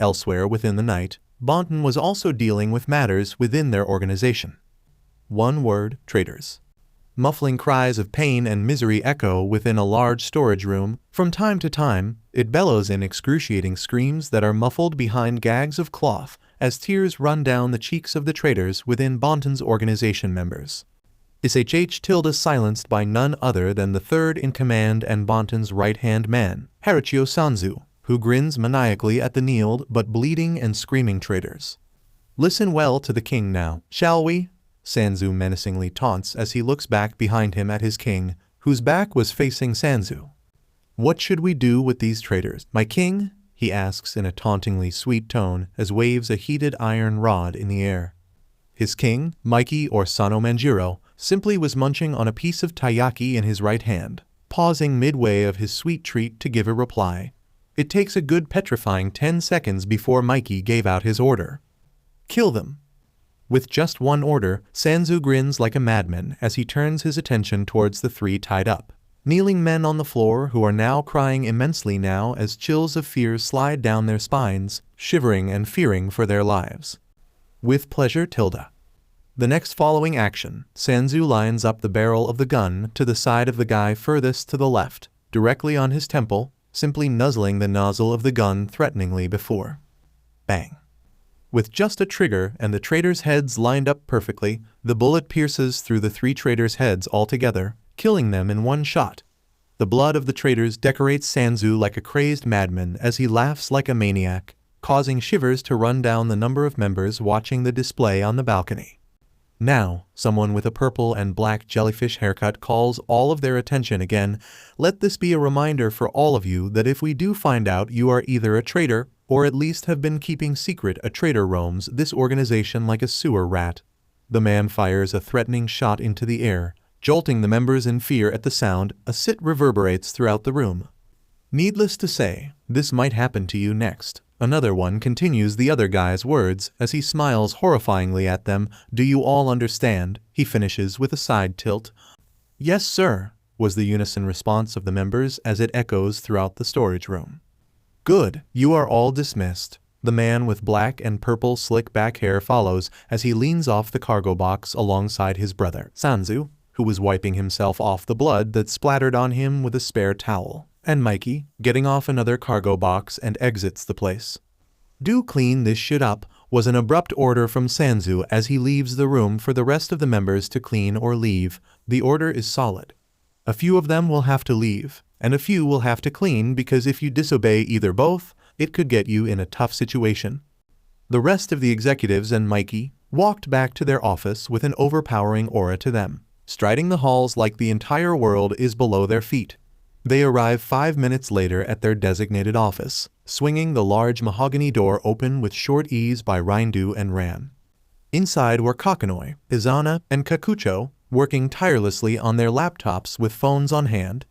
Elsewhere within the night, Bonton was also dealing with matters within their organization. One word, traitors. Muffling cries of pain and misery echo within a large storage room. From time to time, it bellows in excruciating screams that are muffled behind gags of cloth as tears run down the cheeks of the traitors within Bonton's organization members. Ishh silenced by none other than the third in command and Bonton's right-hand man, Harichio Sanzu, who grins maniacally at the kneeled but bleeding and screaming traitors. Listen well to the king now, shall we? Sanzu menacingly taunts as he looks back behind him at his king, whose back was facing Sanzu. What should we do with these traitors, my king? He asks in a tauntingly sweet tone as waves a heated iron rod in the air. His king, Mikey or Sano Manjiro, simply was munching on a piece of taiyaki in his right hand, pausing midway of his sweet treat to give a reply. It takes a good petrifying 10 seconds before Mikey gave out his order. Kill them. With just one order, Sanzu grins like a madman as he turns his attention towards the three tied up, kneeling men on the floor who are now crying immensely now as chills of fear slide down their spines, shivering and fearing for their lives. With pleasure, Tilda. The next following action, Sanzu lines up the barrel of the gun to the side of the guy furthest to the left, directly on his temple, simply nuzzling the nozzle of the gun threateningly before. Bang. With just a trigger and the traitors' heads lined up perfectly, the bullet pierces through the three traitors' heads altogether, killing them in one shot. The blood of the traitors decorates Sanzu like a crazed madman as he laughs like a maniac, causing shivers to run down the number of members watching the display on the balcony. Now, someone with a purple and black jellyfish haircut calls all of their attention again. Let this be a reminder for all of you that if we do find out you are either a traitor or at least have been keeping secret, a traitor roams this organization like a sewer rat. The man fires a threatening shot into the air, jolting the members in fear at the sound. A sit reverberates throughout the room. Needless to say, this might happen to you next. Another one continues the other guy's words as he smiles horrifyingly at them. Do you all understand? He finishes with a side tilt. Yes, sir, was the unison response of the members as it echoes throughout the storage room. Good, you are all dismissed. The man with black and purple slick back hair follows as he leans off the cargo box alongside his brother, Sanzu, who was wiping himself off the blood that splattered on him with a spare towel, and Mikey, getting off another cargo box and exits the place. Do clean this shit up, was an abrupt order from Sanzu as he leaves the room for the rest of the members to clean or leave. The order is solid. A few of them will have to leave, and a few will have to clean because if you disobey either both, it could get you in a tough situation. The rest of the executives and Mikey walked back to their office with an overpowering aura to them, striding the halls like the entire world is below their feet. They arrive 5 minutes later at their designated office, swinging the large mahogany door open with short ease by Rindu and Ran. Inside were Kakanoi, Izana, and Kakucho, working tirelessly on their laptops with phones on hand.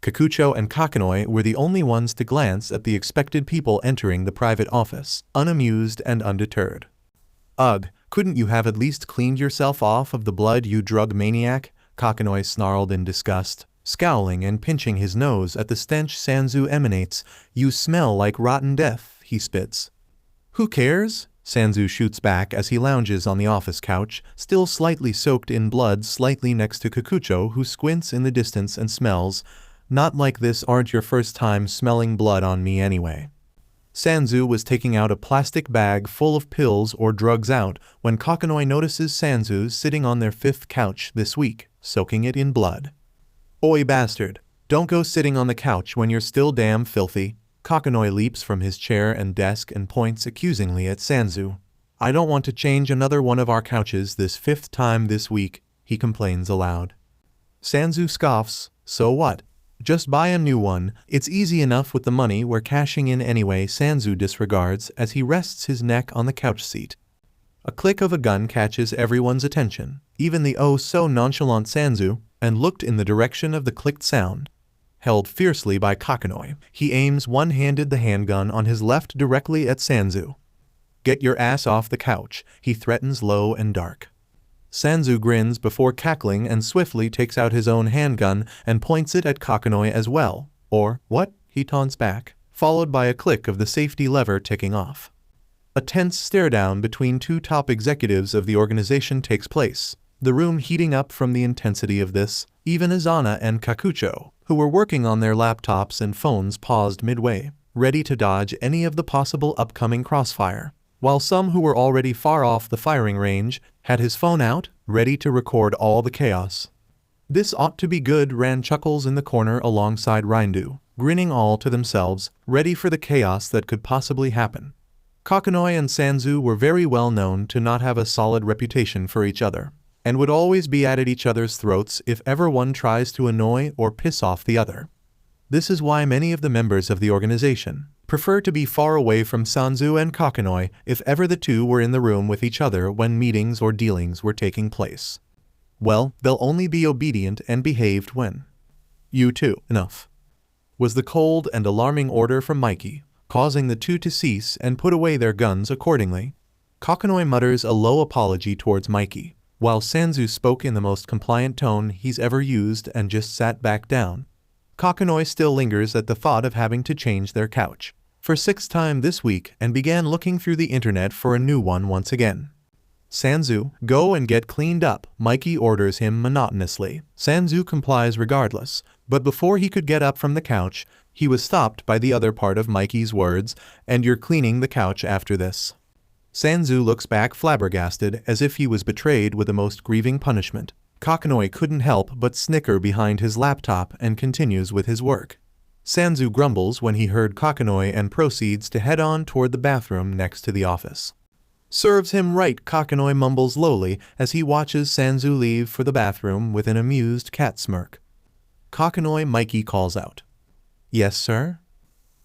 Kakucho and Kakanoi were the only ones to glance at the expected people entering the private office, unamused and undeterred. Ugh, couldn't you have at least cleaned yourself off of the blood, you drug maniac? Kakanoi snarled in disgust, scowling and pinching his nose at the stench Sanzu emanates. You smell like rotten death, he spits. Who cares? Sanzu shoots back as he lounges on the office couch, still slightly soaked in blood, slightly next to Kakucho, who squints in the distance and smells. Not like this, aren't your first time smelling blood on me anyway. Sanzu was taking out a plastic bag full of pills or drugs out when Kakanoi notices Sanzu sitting on their 5th couch this week, soaking it in blood. "Oi bastard, don't go sitting on the couch when you're still damn filthy." Kakanoi leaps from his chair and desk and points accusingly at Sanzu. "I don't want to change another one of our couches this 5th time this week," he complains aloud. Sanzu scoffs, "So what? Just buy a new one, it's easy enough with the money we're cashing in anyway." Sanzu disregards as he rests his neck on the couch seat. A click of a gun catches everyone's attention, even the oh-so-nonchalant Sanzu, and looked in the direction of the clicked sound. Held fiercely by Kakanoi, he aims one-handed the handgun on his left directly at Sanzu. "Get your ass off the couch," he threatens low and dark. Sanzu grins before cackling and swiftly takes out his own handgun and points it at Kakanoi as well. "Or, what?" he taunts back, followed by a click of the safety lever ticking off. A tense stare-down between 2 top executives of the organization takes place, the room heating up from the intensity of this. Even Izana and Kakucho, who were working on their laptops and phones, paused midway, ready to dodge any of the possible upcoming crossfire, while some who were already far off the firing range had his phone out, ready to record all the chaos. "This ought to be good," Ran chuckles in the corner alongside Rindu, grinning all to themselves, ready for the chaos that could possibly happen. Kakanoi and Sanzu were very well known to not have a solid reputation for each other, and would always be at each other's throats if ever one tries to annoy or piss off the other. This is why many of the members of the organization prefer to be far away from Sanzu and Kakanoi if ever the two were in the room with each other when meetings or dealings were taking place. Well, they'll only be obedient and behaved when "You too, enough," was the cold and alarming order from Mikey, causing the two to cease and put away their guns accordingly. Kakanoi mutters a low apology towards Mikey, while Sanzu spoke in the most compliant tone he's ever used and just sat back down. Kakanoi still lingers at the thought of having to change their couch for 6th time this week and began looking through the internet for a new one once again. "Sanzu, go and get cleaned up," Mikey orders him monotonously. Sanzu complies regardless, but before he could get up from the couch, he was stopped by the other part of Mikey's words, "And you're cleaning the couch after this." Sanzu looks back flabbergasted as if he was betrayed with the most grieving punishment. Kakanoi couldn't help but snicker behind his laptop and continues with his work. Sanzu grumbles when he heard Kakanoi and proceeds to head on toward the bathroom next to the office. "Serves him right," Kakanoi mumbles lowly as he watches Sanzu leave for the bathroom with an amused cat smirk. Kakanoi, Mikey calls out. "Yes, sir?"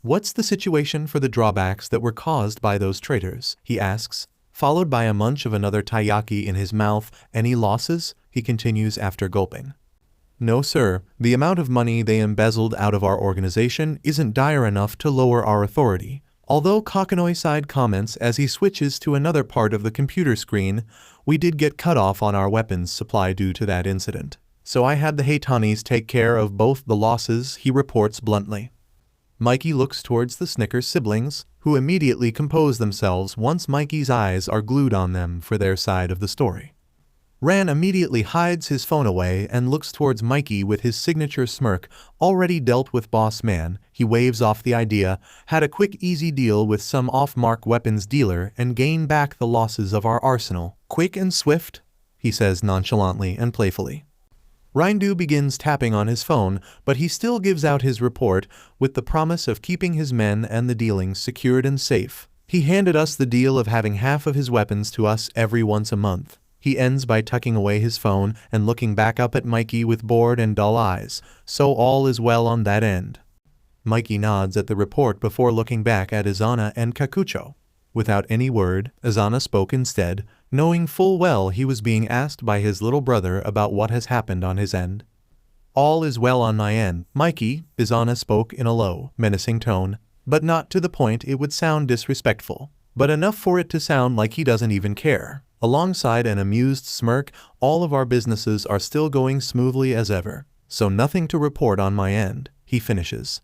"What's the situation for the drawbacks that were caused by those traitors?" he asks, followed by a munch of another taiyaki in his mouth. "Any losses?" he continues after gulping. "No, sir. The amount of money they embezzled out of our organization isn't dire enough to lower our authority." Although Kakanoi side comments as he switches to another part of the computer screen, "We did get cut off on our weapons supply due to that incident. So I had the Haitanis take care of both the losses," he reports bluntly. Mikey looks towards the Snickers siblings, who immediately compose themselves once Mikey's eyes are glued on them for their side of the story. Ran immediately hides his phone away and looks towards Mikey with his signature smirk. "Already dealt with boss man," he waves off the idea, "had a quick easy deal with some off-mark weapons dealer and gain back the losses of our arsenal. Quick and swift," he says nonchalantly and playfully. Rindu begins tapping on his phone, but he still gives out his report with the promise of keeping his men and the dealings secured and safe. "He handed us the deal of having half of his weapons to us every once a month." He ends by tucking away his phone and looking back up at Mikey with bored and dull eyes. "So all is well on that end." Mikey nods at the report before looking back at Izana and Kakucho. Without any word, Izana spoke instead, knowing full well he was being asked by his little brother about what has happened on his end. "All is well on my end, Mikey," Izana spoke in a low, menacing tone, but not to the point it would sound disrespectful, but enough for it to sound like he doesn't even care. Alongside an amused smirk, "All of our businesses are still going smoothly as ever, so nothing to report on my end," he finishes.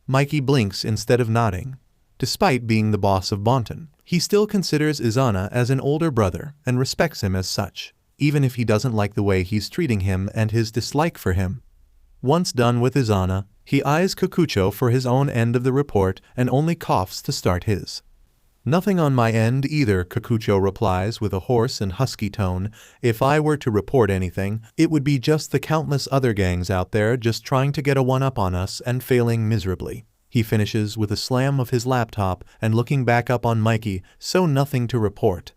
Mikey blinks instead of nodding. Despite being the boss of Bonton, he still considers Izana as an older brother and respects him as such, even if he doesn't like the way he's treating him and his dislike for him. Once done with Izana, He eyes Kakucho for his own end of the report and only coughs to start his. Nothing on my end either, Kakucho replies with a hoarse and husky tone. If I were to report anything, it would be just the countless other gangs out there just trying to get a one-up on us and failing miserably. He finishes with a slam of his laptop and looking back up on Mikey, so nothing to report.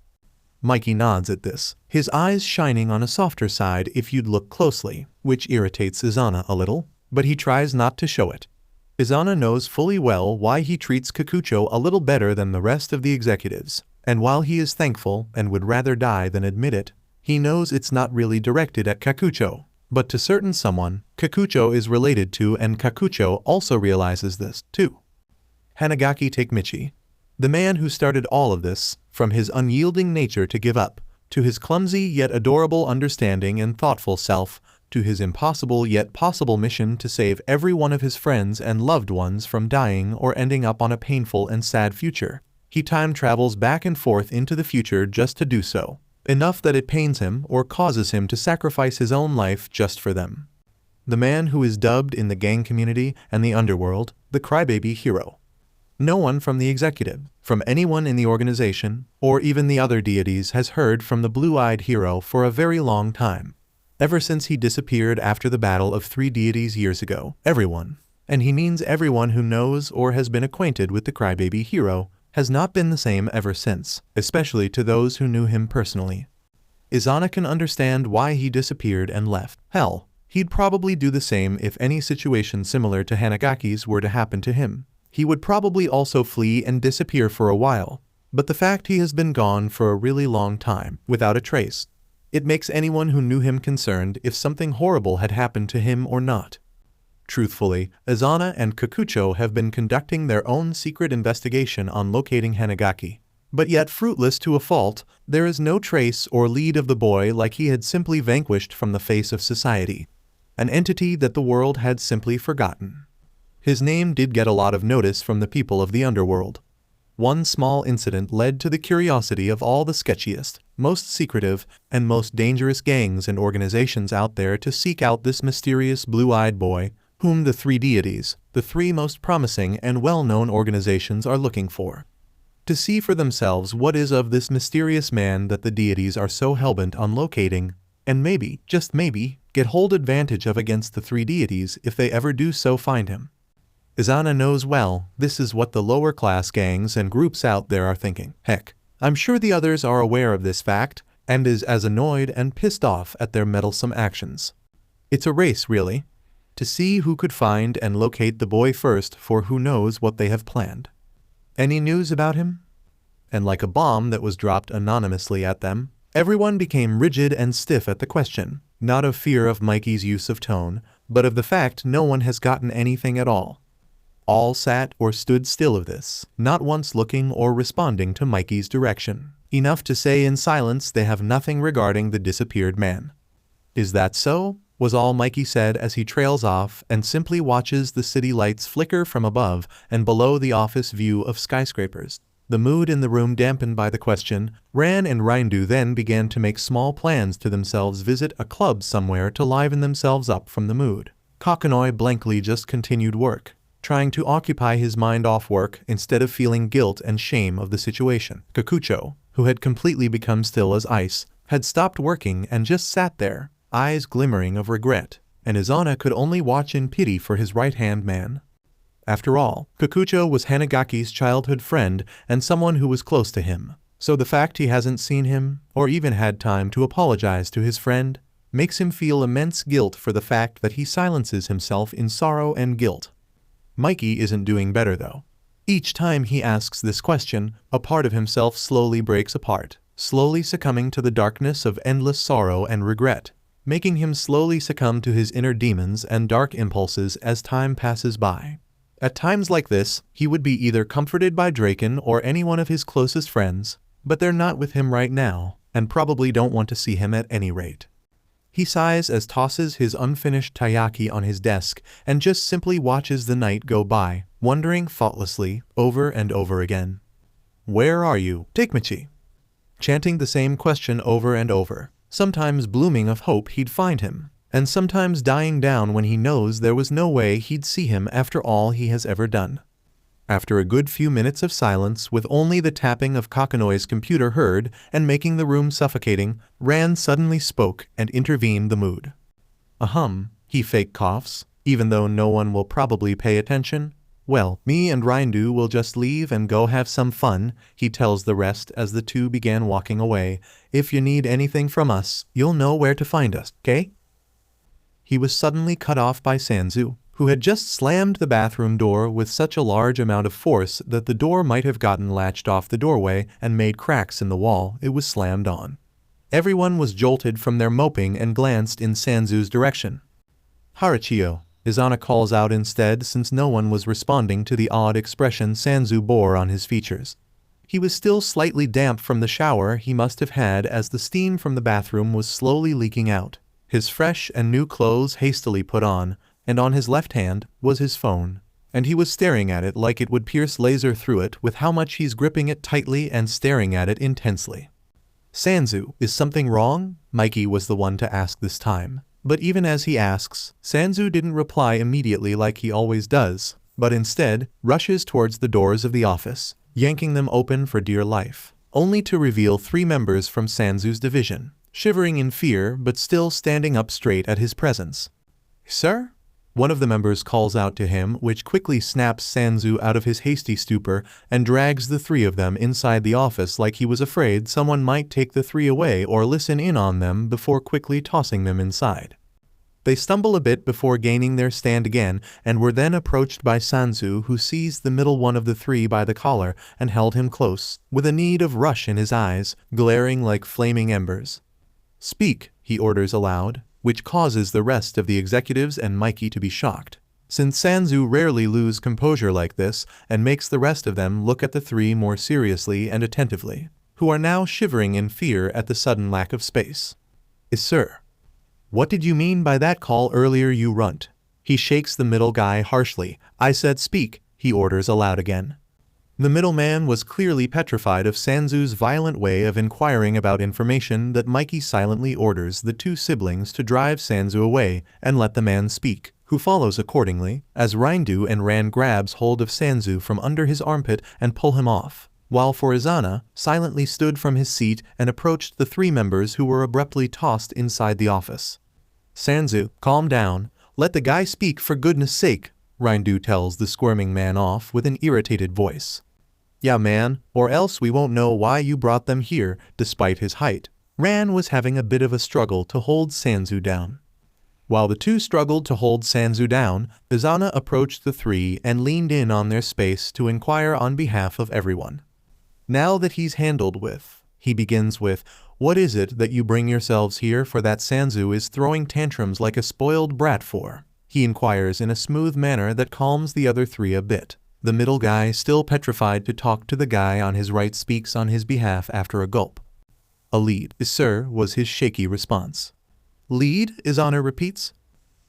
Mikey nods at this, his eyes shining on a softer side if you'd look closely, which irritates Izana a little, but he tries not to show it. Izana knows fully well why he treats Kakucho a little better than the rest of the executives, and while he is thankful and would rather die than admit it, he knows it's not really directed at Kakucho, but to certain someone Kakucho is related to, and Kakucho also realizes this, too. Hanagaki Takemichi. The man who started all of this, from his unyielding nature to give up, to his clumsy yet adorable understanding and thoughtful self, to his impossible yet possible mission to save every one of his friends and loved ones from dying or ending up on a painful and sad future. He time travels back and forth into the future just to do so, enough that it pains him or causes him to sacrifice his own life just for them. The man who is dubbed in the gang community and the underworld the crybaby hero. No one from the executive, from anyone in the organization, or even the other deities has heard from the blue-eyed hero for a very long time. Ever since he disappeared after the battle of 3 deities years ago, everyone, and he means everyone who knows or has been acquainted with the crybaby hero, has not been the same ever since, especially to those who knew him personally. Izana can understand why he disappeared and left. Hell, he'd probably do the same if any situation similar to Hanagaki's were to happen to him. He would probably also flee and disappear for a while, but the fact he has been gone for a really long time, without a trace, it makes anyone who knew him concerned if something horrible had happened to him or not. Truthfully, Izana and Kakucho have been conducting their own secret investigation on locating Hanagaki. But yet fruitless to a fault, there is no trace or lead of the boy, like he had simply vanquished from the face of society. An entity that the world had simply forgotten. His name did get a lot of notice from the people of the underworld. One small incident led to the curiosity of all the sketchiest, most secretive, and most dangerous gangs and organizations out there to seek out this mysterious blue-eyed boy, whom the 3 deities, the 3 most promising and well-known organizations, are looking for. To see for themselves what is of this mysterious man that the deities are so hellbent on locating, and maybe, just maybe, get hold advantage of against the 3 deities if they ever do so find him. Izana knows well, this is what the lower-class gangs and groups out there are thinking. Heck, I'm sure the others are aware of this fact, and is as annoyed and pissed off at their meddlesome actions. It's a race, really, to see who could find and locate the boy first, for who knows what they have planned. Any news about him? And like a bomb that was dropped anonymously at them, everyone became rigid and stiff at the question, not of fear of Mikey's use of tone, but of the fact no one has gotten anything at all. All sat or stood still of this, not once looking or responding to Mikey's direction. Enough to say in silence they have nothing regarding the disappeared man. Is that so? Was all Mikey said as he trails off and simply watches the city lights flicker from above and below the office view of skyscrapers. The mood in the room dampened by the question, Ran and Rindu then began to make small plans to themselves visit a club somewhere to liven themselves up from the mood. Kakanoi blankly just continued work, trying to occupy his mind off work instead of feeling guilt and shame of the situation. Kakucho, who had completely become still as ice, had stopped working and just sat there, eyes glimmering of regret, and Izana could only watch in pity for his right-hand man. After all, Kakucho was Hanagaki's childhood friend and someone who was close to him, so the fact he hasn't seen him, or even had time to apologize to his friend, makes him feel immense guilt for the fact that he silences himself in sorrow and guilt. Mikey isn't doing better though. Each time he asks this question, a part of himself slowly breaks apart, slowly succumbing to the darkness of endless sorrow and regret, making him slowly succumb to his inner demons and dark impulses as time passes by. At times like this, he would be either comforted by Draken or any one of his closest friends, but they're not with him right now, and probably don't want to see him at any rate. He sighs as tosses his unfinished taiyaki on his desk and just simply watches the night go by, wondering thoughtlessly over and over again. Where are you, Takemichi? Chanting the same question over and over, sometimes blooming of hope he'd find him, and sometimes dying down when he knows there was no way he'd see him after all he has ever done. After a good few minutes of silence, with only the tapping of Kakanoi's computer heard and making the room suffocating, Ran suddenly spoke and intervened the mood. Ahem, he fake coughs, even though no one will probably pay attention. Well, me and Rindu will just leave and go have some fun, he tells the rest as the two began walking away. If you need anything from us, you'll know where to find us, okay? He was suddenly cut off by Sanzu, who had just slammed the bathroom door with such a large amount of force that the door might have gotten latched off the doorway and made cracks in the wall it was slammed on. Everyone was jolted from their moping and glanced in Sanzu's direction. Harachiyo, Izana calls out instead since no one was responding to the odd expression Sanzu bore on his features. He was still slightly damp from the shower he must have had as the steam from the bathroom was slowly leaking out. His fresh and new clothes hastily put on, and on his left hand was his phone, and he was staring at it like it would pierce laser through it with how much he's gripping it tightly and staring at it intensely. Sanzu, is something wrong? Mikey was the one to ask this time. But even as he asks, Sanzu didn't reply immediately like he always does, but instead rushes towards the doors of the office, yanking them open for dear life, only to reveal 3 members from Sanzu's division, shivering in fear but still standing up straight at his presence. Sir? One of the members calls out to him, which quickly snaps Sanzu out of his hasty stupor and drags the 3 of them inside the office like he was afraid someone might take the 3 away or listen in on them before quickly tossing them inside. They stumble a bit before gaining their stand again and were then approached by Sanzu, who seized the middle one of the 3 by the collar and held him close, with a need of rush in his eyes, glaring like flaming embers. Speak, he orders aloud, which causes the rest of the executives and Mikey to be shocked, since Sanzu rarely loses composure like this and makes the rest of them look at the 3 more seriously and attentively, who are now shivering in fear at the sudden lack of space. Sir. What did you mean by that call earlier, you runt? He shakes the middle guy harshly. I said speak, he orders aloud again. The middleman was clearly petrified of Sanzu's violent way of inquiring about information that Mikey silently orders the 2 siblings to drive Sanzu away and let the man speak, who follows accordingly, as Rindu and Ran grabs hold of Sanzu from under his armpit and pull him off, while for Izana, silently stood from his seat and approached the 3 members who were abruptly tossed inside the office. Sanzu, calm down, let the guy speak for goodness sake, Rindu tells the squirming man off with an irritated voice. Yeah man, or else we won't know why you brought them here, despite his height. Ran was having a bit of a struggle to hold Sanzu down. While the 2 struggled to hold Sanzu down, Izana approached the 3 and leaned in on their space to inquire on behalf of everyone. Now that he's handled with, he begins with, what is it that you bring yourselves here for that Sanzu is throwing tantrums like a spoiled brat for? He inquires in a smooth manner that calms the other 3 a bit. The middle guy, still petrified to talk to the guy on his right, speaks on his behalf after a gulp. A lead, sir, was his shaky response. Lead? Izana repeats.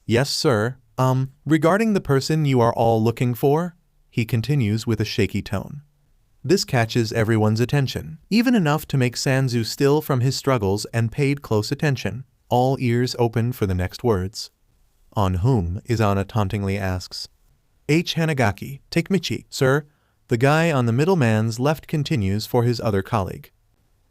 Yes, sir. Regarding the person you are all looking for? He continues with a shaky tone. This catches everyone's attention, even enough to make Sanzu still from his struggles and paid close attention, all ears open for the next words. On whom? Izana tauntingly asks. H. Hanagaki, Takemichi, sir. The guy on the middleman's left continues for his other colleague.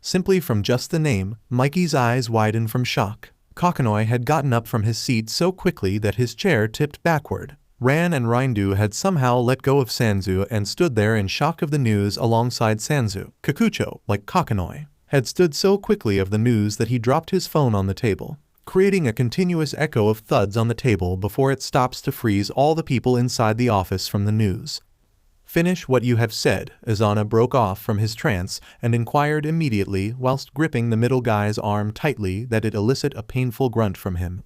Simply from just the name, Mikey's eyes widen from shock. Kakanoi had gotten up from his seat so quickly that his chair tipped backward. Ran and Rindu had somehow let go of Sanzu and stood there in shock of the news alongside Sanzu. Kakucho, like Kakanoi, had stood so quickly of the news that he dropped his phone on the table, creating a continuous echo of thuds on the table before it stops to freeze all the people inside the office from the news. Finish what you have said, Izana broke off from his trance and inquired immediately whilst gripping the middle guy's arm tightly that it elicit a painful grunt from him.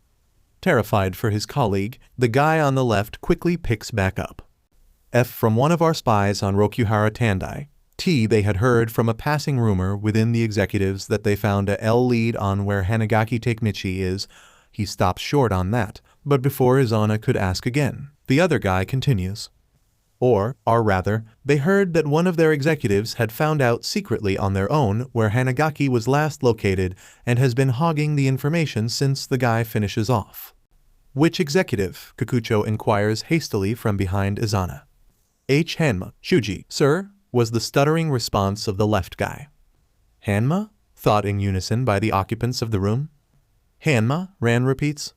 Terrified for his colleague, the guy on the left quickly picks back up. F from one of our spies on Rokuhara Tandai. T they had heard from a passing rumor within the executives that they found a L lead on where Hanagaki Takemichi is. He stops short on that, but before Izana could ask again, the other guy continues. Or rather, they heard that one of their executives had found out secretly on their own where Hanagaki was last located and has been hogging the information since the guy finishes off. Which executive? Kikucho inquires hastily from behind Izana. Hanma, Shuji, sir, was the stuttering response of the left guy. Hanma? Thought in unison by the occupants of the room. Hanma, Ran repeats.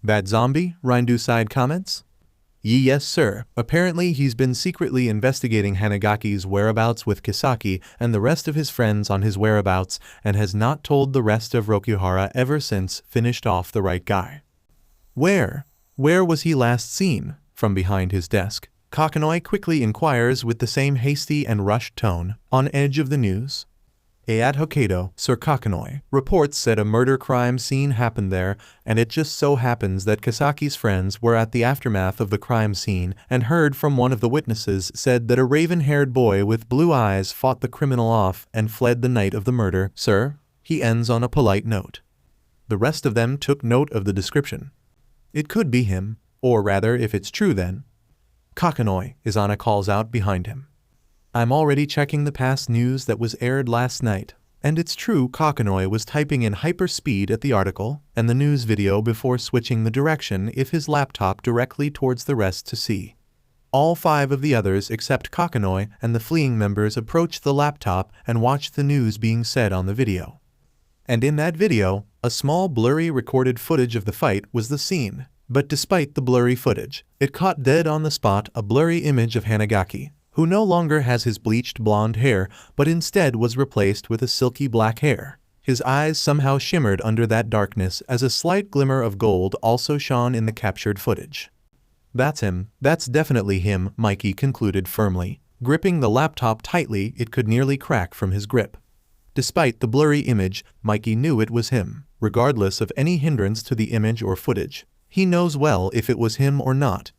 Bad zombie, Rindu side comments. Yes sir, apparently he's been secretly investigating Hanagaki's whereabouts with Kisaki and the rest of his friends on his whereabouts and has not told the rest of Rokuhara ever since finished off the right guy. Where was he last seen? From behind his desk, Kakanoi quickly inquires with the same hasty and rushed tone, on edge of the news. At Hokkaido, Sir Kakanoi, reports said a murder crime scene happened there, and it just so happens that Kisaki's friends were at the aftermath of the crime scene and heard from one of the witnesses said that a raven-haired boy with blue eyes fought the criminal off and fled the night of the murder, sir. He ends on a polite note. The rest of them took note of the description. It could be him, or rather if it's true then. Kakanoi, Izana calls out behind him. I'm already checking the past news that was aired last night, and it's true Kakanoi was typing in hyperspeed at the article and the news video before switching the direction of his laptop directly towards the rest to see. All 5 of the others except Kakanoi and the fleeing members approached the laptop and watched the news being said on the video. And in that video, a small blurry recorded footage of the fight was the scene, but despite the blurry footage, it caught dead on the spot a blurry image of Hanagaki, who no longer has his bleached blonde hair but instead was replaced with a silky black hair. His eyes somehow shimmered under that darkness as a slight glimmer of gold also shone in the captured footage. That's him, that's definitely him, Mikey concluded firmly, gripping the laptop tightly it could nearly crack from his grip. Despite the blurry image, Mikey knew it was him, regardless of any hindrance to the image or footage. He knows well if it was him or not.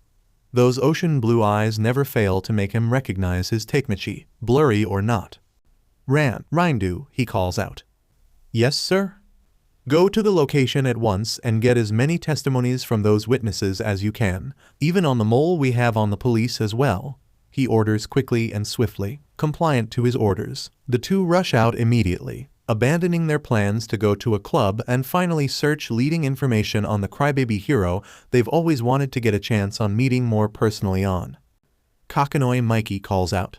Those ocean blue eyes never fail to make him recognize his Takemichi, blurry or not. Rindu, he calls out. Yes, sir? Go to the location at once and get as many testimonies from those witnesses as you can, even on the mole we have on the police as well. He orders quickly and swiftly, compliant to his orders. The 2 rush out immediately, abandoning their plans to go to a club and finally search leading information on the crybaby hero they've always wanted to get a chance on meeting more personally on. Kakanoi Mikey calls out.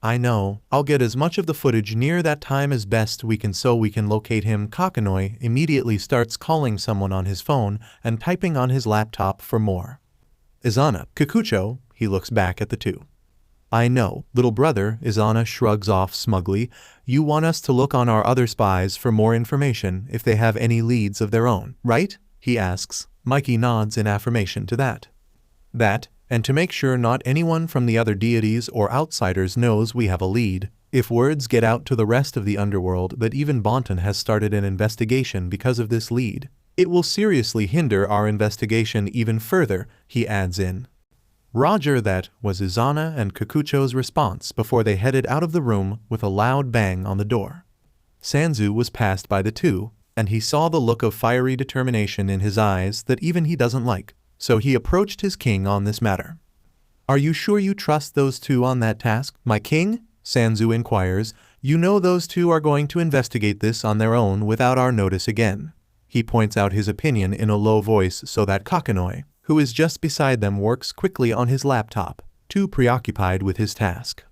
I know, I'll get as much of the footage near that time as best we can so we can locate him. Kakanoi immediately starts calling someone on his phone and typing on his laptop for more. Izana, Kikucho, he looks back at the 2. I know, little brother, Izana shrugs off smugly. You want us to look on our other spies for more information if they have any leads of their own, right? He asks. Mikey nods in affirmation to that. That, and to make sure not anyone from the other deities or outsiders knows we have a lead. If words get out to the rest of the underworld that even Bonton has started an investigation because of this lead, it will seriously hinder our investigation even further, he adds in. Roger, that was Izana and Kikucho's response before they headed out of the room with a loud bang on the door. Sanzu was passed by the 2, and he saw the look of fiery determination in his eyes that even he doesn't like, so he approached his king on this matter. Are you sure you trust those 2 on that task, my king? Sanzu inquires. You know those 2 are going to investigate this on their own without our notice again. He points out his opinion in a low voice so that Kakanoi, who is just beside them, works quickly on his laptop, too preoccupied with his task.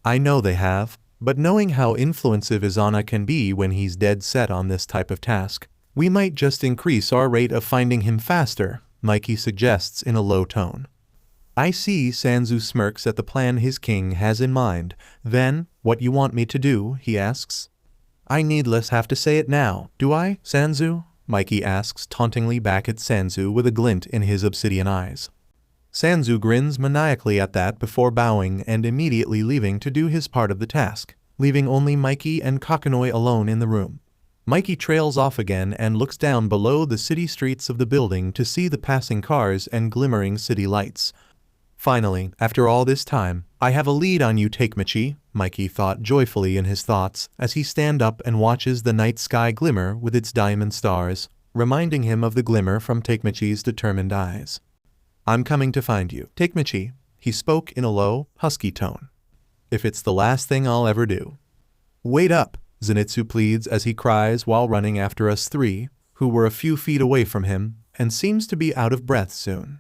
I know they have, but knowing how influensive Izana can be when he's dead set on this type of task, we might just increase our rate of finding him faster, Mikey suggests in a low tone. I see. Sanzu smirks at the plan his king has in mind. Then, what you want me to do, he asks. I needless have to say it now, do I, Sanzu? Mikey asks tauntingly back at Sanzu with a glint in his obsidian eyes. Sanzu grins maniacally at that before bowing and immediately leaving to do his part of the task, leaving only Mikey and Kakanoi alone in the room. Mikey trails off again and looks down below the city streets of the building to see the passing cars and glimmering city lights. Finally, after all this time, I have a lead on you, Takemichi, Mikey thought joyfully in his thoughts as he stands up and watches the night sky glimmer with its diamond stars, reminding him of the glimmer from Takemichi's determined eyes. I'm coming to find you, Takemichi, He spoke in a low, husky tone. If it's the last thing I'll ever do. Wait up, Zenitsu pleads as he cries while running after us three, who were a few feet away from him, and seems to be out of breath soon.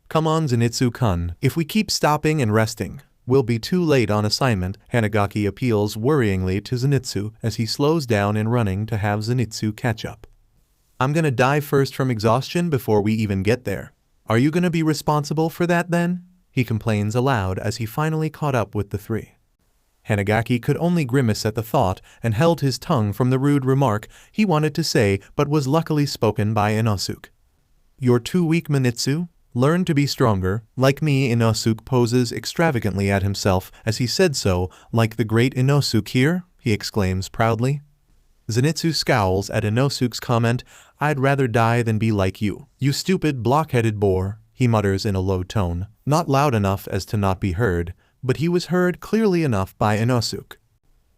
Come on, Zenitsu-kun, if we keep stopping and resting, we'll be too late on assignment, Hanagaki appeals worryingly to Zenitsu as he slows down in running to have Zenitsu catch up. I'm gonna die first from exhaustion before we even get there. Are you gonna be responsible for that then? He complains aloud as he finally caught up with the three. Hanagaki could only grimace at the thought and held his tongue from the rude remark he wanted to say but was luckily spoken by Inosuke. You're too weak, Manitsu. Learn to be stronger. Like me, Inosuke poses extravagantly at himself as he said so, like the great Inosuke here, he exclaims proudly. Zenitsu scowls at Inosuke's comment, I'd rather die than be like you. You stupid block-headed boar, he mutters in a low tone, not loud enough as to not be heard, but he was heard clearly enough by Inosuke.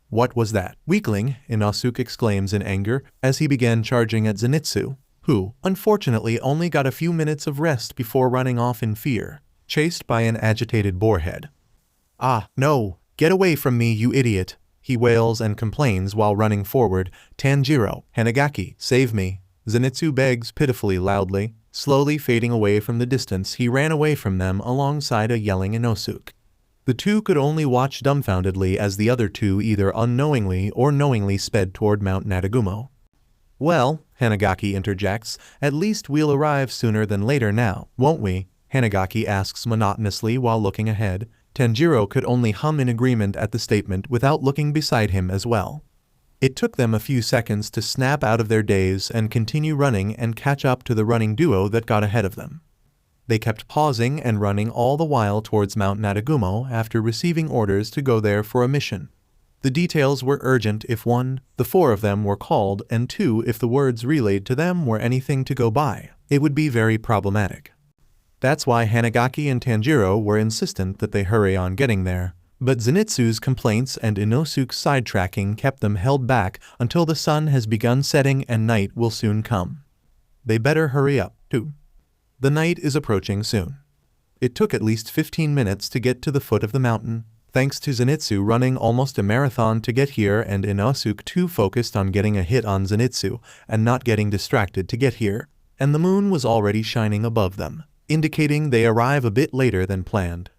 What was that? Weakling, Inosuke exclaims in anger as he began charging at Zenitsu, who, unfortunately, only got a few minutes of rest before running off in fear, chased by an agitated boarhead. Ah, no, get away from me, you idiot, he wails and complains while running forward. Tanjiro, Hanagaki, save me. Zenitsu begs pitifully loudly. Slowly fading away from the distance, he ran away from them alongside a yelling Inosuke. The two could only watch dumbfoundedly as the other two either unknowingly or knowingly sped toward Mount Nadagumo. Well, Hanagaki interjects, at least we'll arrive sooner than later now, won't we? Hanagaki asks monotonously while looking ahead. Tanjiro could only hum in agreement at the statement without looking beside him as well. It took them a few seconds to snap out of their daze and continue running and catch up to the running duo that got ahead of them. They kept pausing and running all the while towards Mount Nadagumo after receiving orders to go there for a mission. The details were urgent if 1, the 4 of them were called, and 2, if the words relayed to them were anything to go by, it would be very problematic. That's why Hanagaki and Tanjiro were insistent that they hurry on getting there, but Zenitsu's complaints and Inosuke's sidetracking kept them held back until the sun has begun setting and night will soon come. They better hurry up, too. The night is approaching soon. It took at least 15 minutes to get to the foot of the mountain, thanks to Zenitsu running almost a marathon to get here and Inosuke too focused on getting a hit on Zenitsu and not getting distracted to get here, and the moon was already shining above them, indicating they arrive a bit later than planned.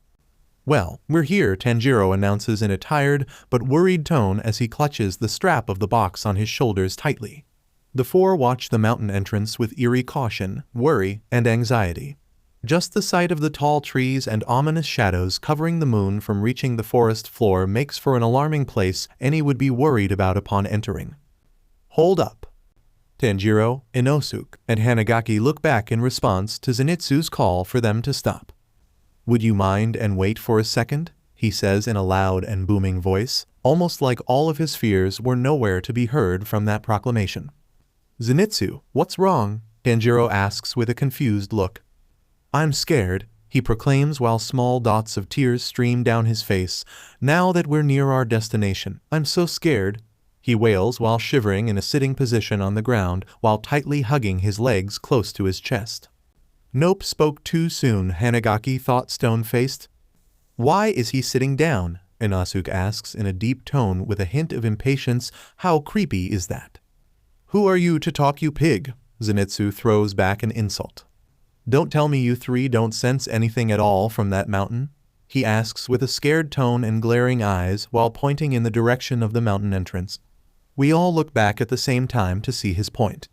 Well, we're here, Tanjiro announces in a tired but worried tone as he clutches the strap of the box on his shoulders tightly. The 4 watch the mountain entrance with eerie caution, worry, and anxiety. Just the sight of the tall trees and ominous shadows covering the moon from reaching the forest floor makes for an alarming place any would be worried about upon entering. Hold up. Tanjiro, Inosuke, and Hanagaki look back in response to Zenitsu's call for them to stop. Would you mind and wait for a second? He says in a loud and booming voice, almost like all of his fears were nowhere to be heard from that proclamation. Zenitsu, what's wrong? Tanjiro asks with a confused look. I'm scared, he proclaims while small dots of tears stream down his face. Now that we're near our destination, I'm so scared, he wails while shivering in a sitting position on the ground while tightly hugging his legs close to his chest. Nope, spoke too soon, Hanagaki thought stone-faced. Why is he sitting down? Inosuke asks in a deep tone with a hint of impatience. How creepy is that? Who are you to talk, you pig? Zenitsu throws back an insult. Don't tell me you 3 don't sense anything at all from that mountain? He asks with a scared tone and glaring eyes while pointing in the direction of the mountain entrance. We all look back at the same time to see his point.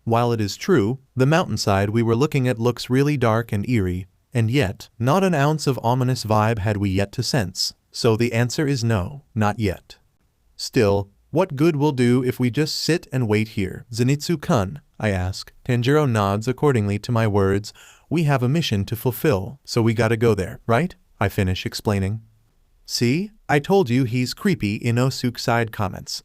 While it is true, the mountainside we were looking at looks really dark and eerie, and yet, not an ounce of ominous vibe had we yet to sense, so the answer is no, not yet. Still, what good will do if we just sit and wait here? Zenitsu-kun, I ask. Tanjiro nods accordingly to my words. We have a mission to fulfill, so we gotta go there, right? I finish explaining. See? I told you he's creepy, Inosuke side comments.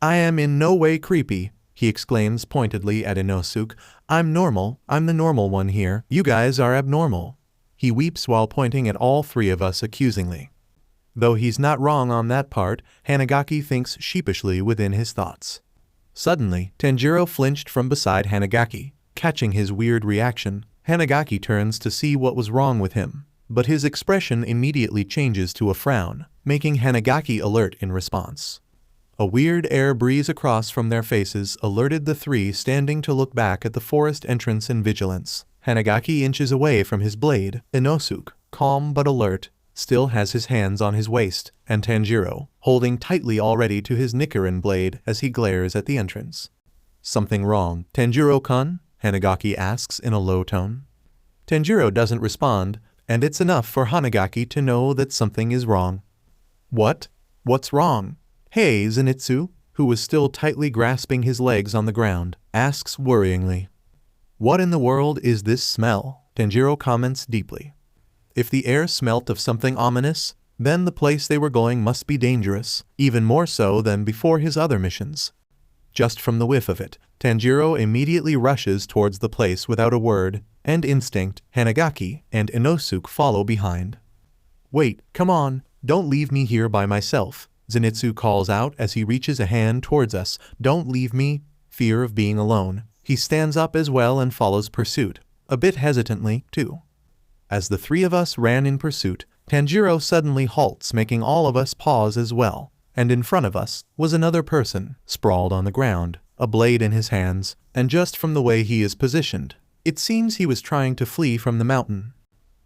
I am in no way creepy, he exclaims pointedly at Inosuke. I'm normal, I'm the normal one here. You guys are abnormal. He weeps while pointing at all 3 of us accusingly. Though he's not wrong on that part, Hanagaki thinks sheepishly within his thoughts. Suddenly, Tanjiro flinched from beside Hanagaki. Catching his weird reaction, Hanagaki turns to see what was wrong with him. but his expression immediately changes to a frown, making Hanagaki alert in response. A weird air breeze across from their faces alerted the three standing to look back at the forest entrance in vigilance. Hanagaki inches away from his blade. Inosuke, calm but alert, still has his hands on his waist, and Tanjiro, holding tightly already to his Nichiren blade as he glares at the entrance. Something wrong, Tanjiro-kun? Hanagaki asks in a low tone. Tanjiro doesn't respond, and it's enough for Hanagaki to know that something is wrong. What? What's wrong? Hey, Zenitsu, who was still tightly grasping his legs on the ground, asks worryingly. What in the world is this smell? Tanjiro comments deeply. If the air smelt of something ominous, then the place they were going must be dangerous, even more so than before his other missions. Just from the whiff of it, Tanjiro immediately rushes towards the place without a word, and instinct, Hanagaki and Inosuke follow behind. Wait, come on, don't leave me here by myself, Zenitsu calls out as he reaches a hand towards us. Don't leave me, fear of being alone. He stands up as well and follows pursuit, a bit hesitantly, too. As the three of us ran in pursuit, Tanjiro suddenly halts, making all of us pause as well, and in front of us was another person, sprawled on the ground, a blade in his hands, and just from the way he is positioned, it seems he was trying to flee from the mountain.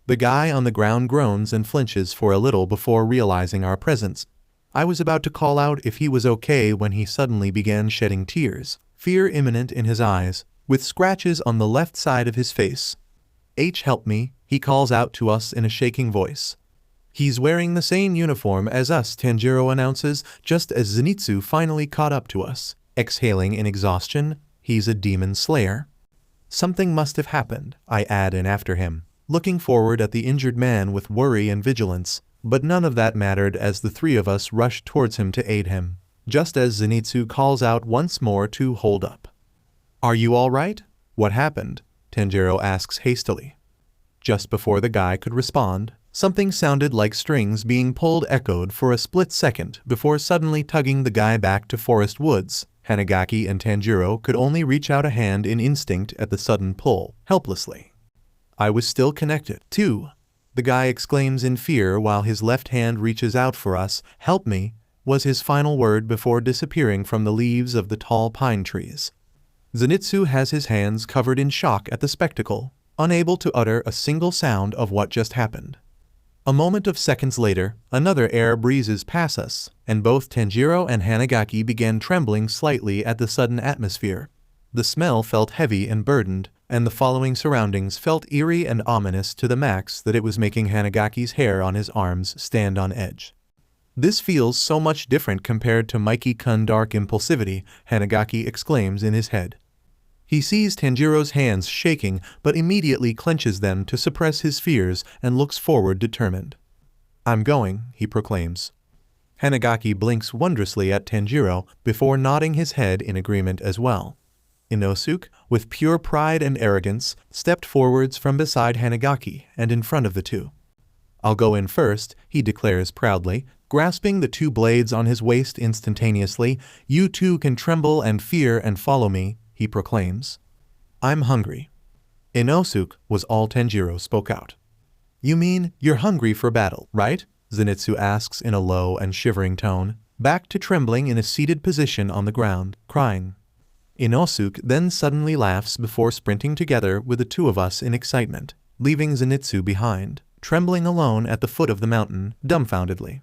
The guy on the ground groans and flinches for a little before realizing our presence. I was about to call out if he was okay when he suddenly began shedding tears, fear imminent in his eyes, with scratches on the left side of his face. Help me, he calls out to us in a shaking voice. He's wearing the same uniform as us, Tanjiro announces, just as Zenitsu finally caught up to us. Exhaling in exhaustion, he's a demon slayer. Something must have happened, I add in after him, looking forward at the injured man with worry and vigilance, but none of that mattered as the three of us rushed towards him to aid him, just as Zenitsu calls out once more to hold up. Are you all right? What happened? Tanjiro asks hastily. Just before the guy could respond, something sounded like strings being pulled echoed for a split second before suddenly tugging the guy back to forest woods. Hanagaki and Tanjiro could only reach out a hand in instinct at the sudden pull, helplessly. I was still connected, too, the guy exclaims in fear while his left hand reaches out for us. Help me, was his final word before disappearing from the leaves of the tall pine trees. Zenitsu has his hands covered in shock at the spectacle, unable to utter a single sound of what just happened. A moment of seconds later, another air breezes past us, and both Tanjiro and Hanagaki began trembling slightly at the sudden atmosphere. The smell felt heavy and burdened, and the following surroundings felt eerie and ominous to the max that it was making Hanagaki's hair on his arms stand on edge. This feels so much different compared to Mikey-kun dark impulsivity, Hanagaki exclaims in his head. He sees Tanjiro's hands shaking but immediately clenches them to suppress his fears and looks forward determined. I'm going, he proclaims. Hanagaki blinks wondrously at Tanjiro before nodding his head in agreement as well. Inosuke, with pure pride and arrogance, stepped forwards from beside Hanagaki and in front of the two. I'll go in first, he declares proudly, grasping the two blades on his waist instantaneously. You two can tremble and fear and follow me, he proclaims. I'm hungry. Inosuke was all Tanjiro spoke out. You mean you're hungry for battle, right? Zenitsu asks in a low and shivering tone, back to trembling in a seated position on the ground, crying. Inosuke then suddenly laughs before sprinting together with the two of us in excitement, leaving Zenitsu behind, trembling alone at the foot of the mountain, dumbfoundedly.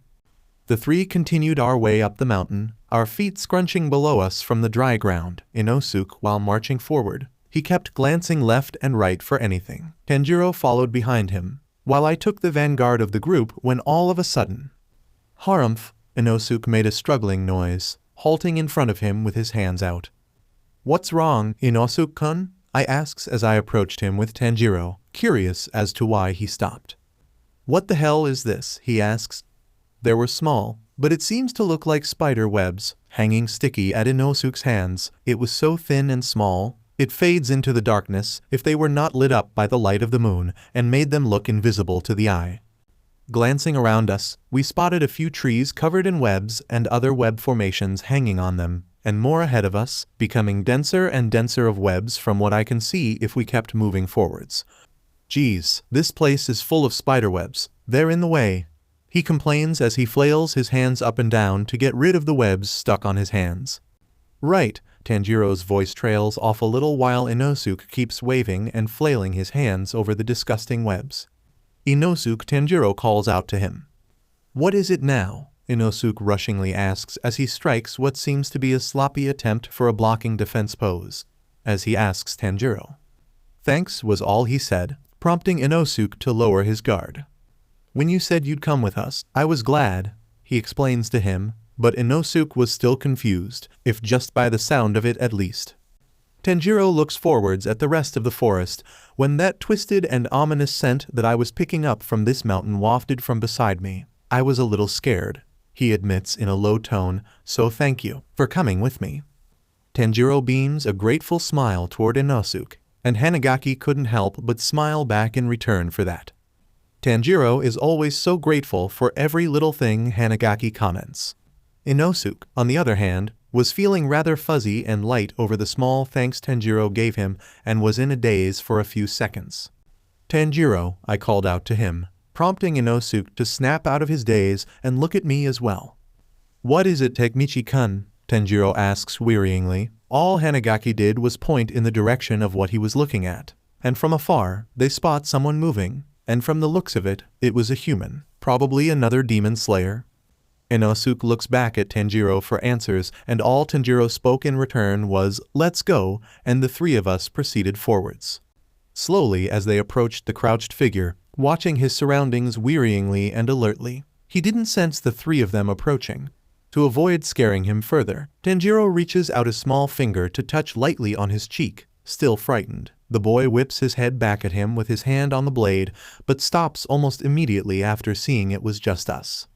The three continued our way up the mountain, our feet scrunching below us from the dry ground. Inosuke, while marching forward, he kept glancing left and right for anything. Tanjiro followed behind him, while I took the vanguard of the group when all of a sudden, Harumph, Inosuke made a struggling noise, halting in front of him with his hands out. What's wrong, Inosuke-kun? I asks as I approached him with Tanjiro, curious as to why he stopped. What the hell is this? He asks. They were small, but it seems to look like spider webs, hanging sticky at Inosuke's hands. It was so thin and small, it fades into the darkness if they were not lit up by the light of the moon and made them look invisible to the eye. Glancing around us, we spotted a few trees covered in webs and other web formations hanging on them, and more ahead of us, becoming denser and denser of webs from what I can see if we kept moving forwards. Geez, this place is full of spiderwebs. They're in the way. He complains as he flails his hands up and down to get rid of the webs stuck on his hands. Right, Tanjiro's voice trails off a little while Inosuke keeps waving and flailing his hands over the disgusting webs. Inosuke, Tanjiro calls out to him. What is it now? Inosuke rushingly asks as he strikes what seems to be a sloppy attempt for a blocking defense pose, as he asks Tanjiro. Thanks was all he said, prompting Inosuke to lower his guard. When you said you'd come with us, I was glad, he explains to him, but Inosuke was still confused, if just by the sound of it at least. Tanjiro looks forwards at the rest of the forest, when that twisted and ominous scent that I was picking up from this mountain wafted from beside me. I was a little scared, he admits in a low tone, so thank you for coming with me. Tanjiro beams a grateful smile toward Inosuke, and Hanagaki couldn't help but smile back in return for that. Tanjiro is always so grateful for every little thing Hanagaki comments. Inosuke, on the other hand, was feeling rather fuzzy and light over the small thanks Tanjiro gave him and was in a daze for a few seconds. Tanjiro, I called out to him, prompting Inosuke to snap out of his daze and look at me as well. What is it, Takemichi-kun? Tanjiro asks wearyingly. All Hanagaki did was point in the direction of what he was looking at, and from afar, they spot someone moving, and from the looks of it, it was a human, probably another demon slayer. Inosuke looks back at Tanjiro for answers, and all Tanjiro spoke in return was, "Let's go," and the three of us proceeded forwards. Slowly as they approached the crouched figure, watching his surroundings wearyingly and alertly, he didn't sense the three of them approaching. To avoid scaring him further, Tanjiro reaches out a small finger to touch lightly on his cheek. Still frightened, the boy whips his head back at him with his hand on the blade, but stops almost immediately after seeing it was just us.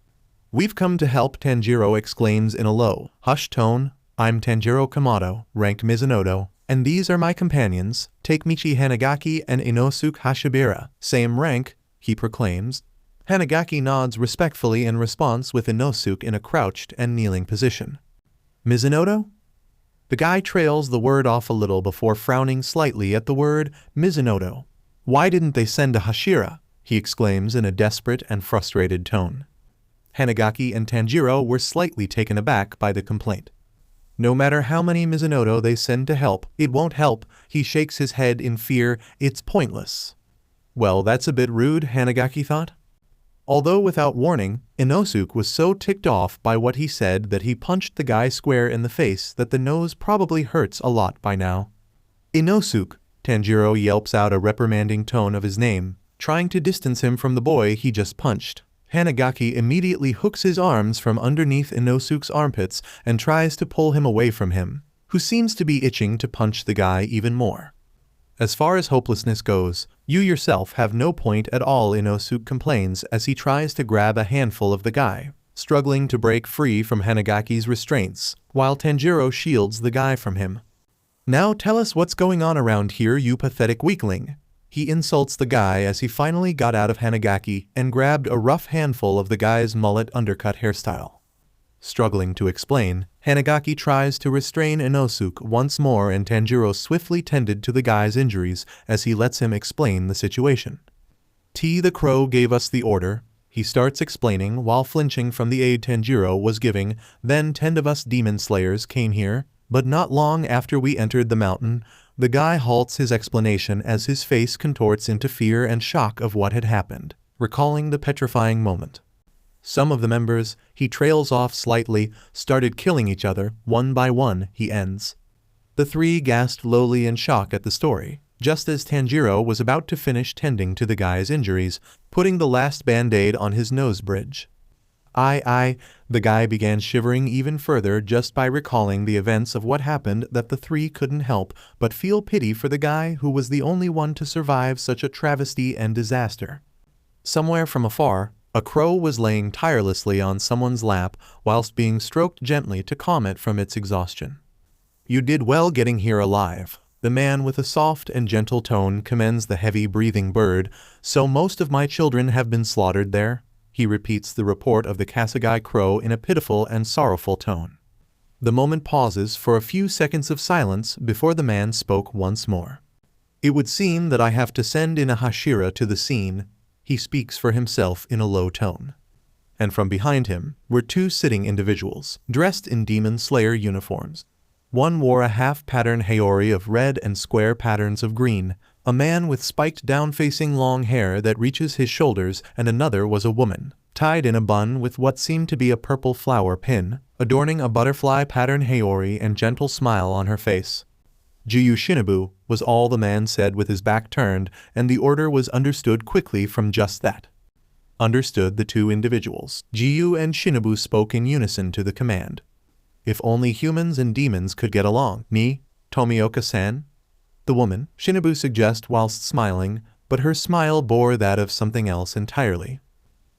We've come to help, Tanjiro exclaims in a low, hushed tone. I'm Tanjiro Kamado, rank Mizunoto, and these are my companions, Takemichi Hanagaki and Inosuke Hashibira. Same rank, he proclaims. Hanagaki nods respectfully in response with Inosuke in a crouched and kneeling position. Mizunoto? The guy trails the word off a little before frowning slightly at the word Mizunoto. Why didn't they send a Hashira? He exclaims in a desperate and frustrated tone. Hanagaki and Tanjiro were slightly taken aback by the complaint. No matter how many Mizunoto they send to help, it won't help. He shakes his head in fear. It's pointless. Well, that's a bit rude, Hanagaki thought. Although without warning, Inosuke was so ticked off by what he said that he punched the guy square in the face that the nose probably hurts a lot by now. Inosuke, Tanjiro yelps out a reprimanding tone of his name, trying to distance him from the boy he just punched. Hanagaki immediately hooks his arms from underneath Inosuke's armpits and tries to pull him away from him, who seems to be itching to punch the guy even more. As far as hopelessness goes, you yourself have no point at all, Inosuke complains as he tries to grab a handful of the guy, struggling to break free from Hanagaki's restraints, while Tanjiro shields the guy from him. Now tell us what's going on around here, you pathetic weakling. He insults the guy as he finally got out of Hanagaki and grabbed a rough handful of the guy's mullet undercut hairstyle. Struggling to explain, Hanagaki tries to restrain Inosuke once more and Tanjiro swiftly tended to the guy's injuries as he lets him explain the situation. The crow gave us the order, he starts explaining while flinching from the aid Tanjiro was giving. Then 10 of us demon slayers came here, but not long after we entered the mountain. The guy halts his explanation as his face contorts into fear and shock of what had happened, recalling the petrifying moment. Some of the members, he trails off slightly, started killing each other, one by one, he ends. The three gasped lowly in shock at the story, just as Tanjiro was about to finish tending to the guy's injuries, putting the last band-aid on his nose bridge. The guy began shivering even further just by recalling the events of what happened that the three couldn't help but feel pity for the guy who was the only one to survive such a travesty and disaster. Somewhere from afar, a crow was laying tirelessly on someone's lap whilst being stroked gently to calm it from its exhaustion. You did well getting here alive. The man with a soft and gentle tone commends the heavy-breathing bird. So most of my children have been slaughtered there? He repeats the report of the Kasagi crow in a pitiful and sorrowful tone. The moment pauses for a few seconds of silence before the man spoke once more. It would seem that I have to send in a Hashira to the scene. He speaks for himself in a low tone. And from behind him were two sitting individuals, dressed in Demon Slayer uniforms. One wore a half-pattern haori of red and square patterns of green, a man with spiked down-facing long hair that reaches his shoulders, and another was a woman, tied in a bun with what seemed to be a purple flower pin, adorning a butterfly pattern haori and gentle smile on her face. Jiyu Shinobu was all the man said with his back turned, and the order was understood quickly from just that. Understood the two individuals. Jiyu and Shinobu spoke in unison to the command. If only humans and demons could get along. Me, Tomioka-san? The woman, Shinobu suggests whilst smiling, but her smile bore that of something else entirely.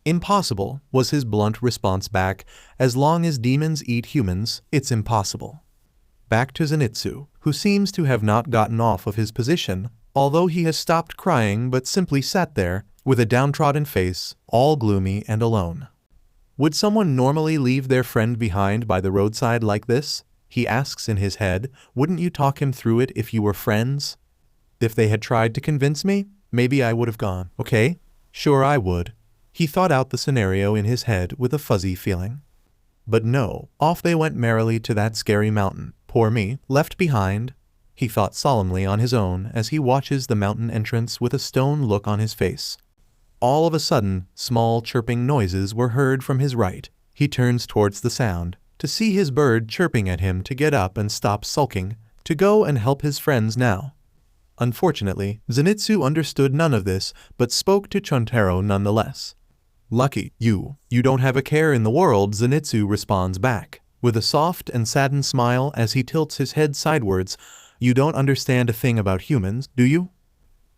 Impossible, was his blunt response back. As long as demons eat humans, it's impossible. Back to Zenitsu, who seems to have not gotten off of his position, although he has stopped crying but simply sat there, with a downtrodden face, all gloomy and alone. Would someone normally leave their friend behind by the roadside like this? He asks in his head. Wouldn't you talk him through it if you were friends? If they had tried to convince me, maybe I would have gone. Okay? Sure I would. He thought out the scenario in his head with a fuzzy feeling. But no, off they went merrily to that scary mountain. Poor me, left behind, he thought solemnly on his own as he watches the mountain entrance with a stone look on his face. All of a sudden, small chirping noises were heard from his right. He turns towards the sound, to see his bird chirping at him to get up and stop sulking, to go and help his friends now. Unfortunately, Zenitsu understood none of this, but spoke to Chuntaro nonetheless. Lucky, you don't have a care in the world, Zenitsu responds back, with a soft and saddened smile as he tilts his head sidewards. You don't understand a thing about humans, do you?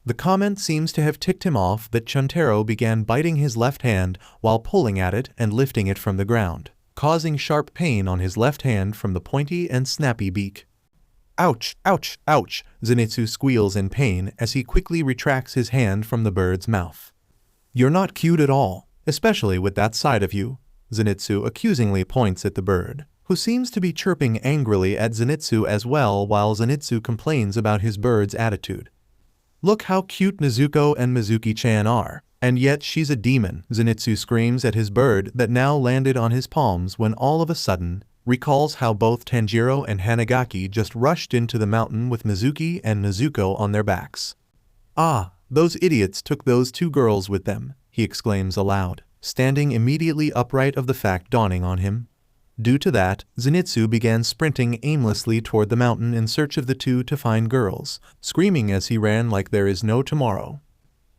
The comment seems to have ticked him off that Chuntaro began biting his left hand while pulling at it and lifting it from the ground, causing sharp pain on his left hand from the pointy and snappy beak. Ouch, ouch, ouch, Zenitsu squeals in pain as he quickly retracts his hand from the bird's mouth. You're not cute at all, especially with that side of you. Zenitsu accusingly points at the bird, who seems to be chirping angrily at Zenitsu as well while Zenitsu complains about his bird's attitude. Look how cute Nezuko and Mizuki-chan are, and yet she's a demon, Zenitsu screams at his bird that now landed on his palms when all of a sudden, recalls how both Tanjiro and Hanagaki just rushed into the mountain with Mizuki and Nezuko on their backs. Ah, those idiots took those two girls with them, he exclaims aloud, standing immediately upright of the fact dawning on him. Due to that, Zenitsu began sprinting aimlessly toward the mountain in search of the two to find girls, screaming as he ran like there is no tomorrow.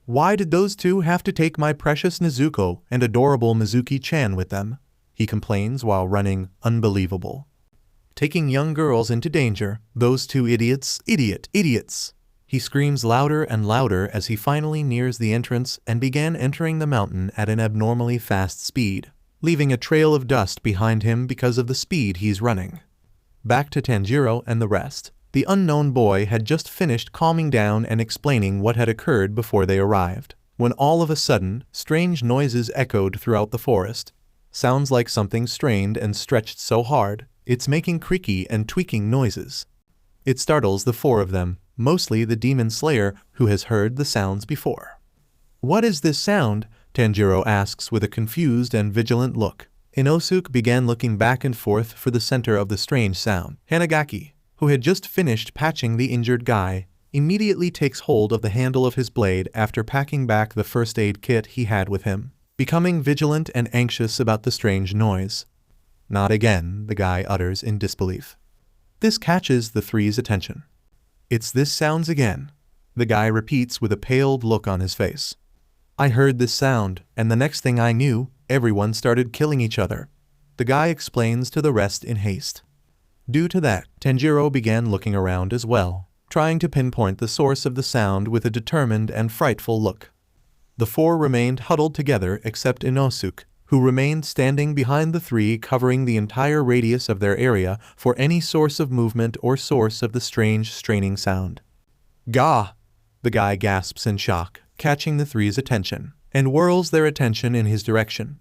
Why did those two have to take my precious Nezuko and adorable Mizuki-chan with them? He complains while running. Unbelievable. Taking young girls into danger, those two idiots, idiots. He screams louder and louder as he finally nears the entrance and began entering the mountain at an abnormally fast speed, leaving a trail of dust behind him because of the speed he's running. Back to Tanjiro and the rest. The unknown boy had just finished calming down and explaining what had occurred before they arrived, when all of a sudden, strange noises echoed throughout the forest. Sounds like something strained and stretched so hard, it's making creaky and tweaking noises. It startles the four of them, mostly the demon slayer who has heard the sounds before. What is this sound? Tanjiro asks with a confused and vigilant look. Inosuke began looking back and forth for the center of the strange sound. Hanagaki, who had just finished patching the injured guy, immediately takes hold of the handle of his blade after packing back the first aid kit he had with him, becoming vigilant and anxious about the strange noise. Not again, the guy utters in disbelief. This catches the three's attention. It's this sounds again, the guy repeats with a paled look on his face. I heard this sound, and the next thing I knew, everyone started killing each other. The guy explains to the rest in haste. Due to that, Tanjiro began looking around as well, trying to pinpoint the source of the sound with a determined and frightful look. The four remained huddled together except Inosuke, who remained standing behind the three, covering the entire radius of their area for any source of movement or source of the strange straining sound. Gah! The guy gasps in shock, catching the three's attention, and whirls their attention in his direction.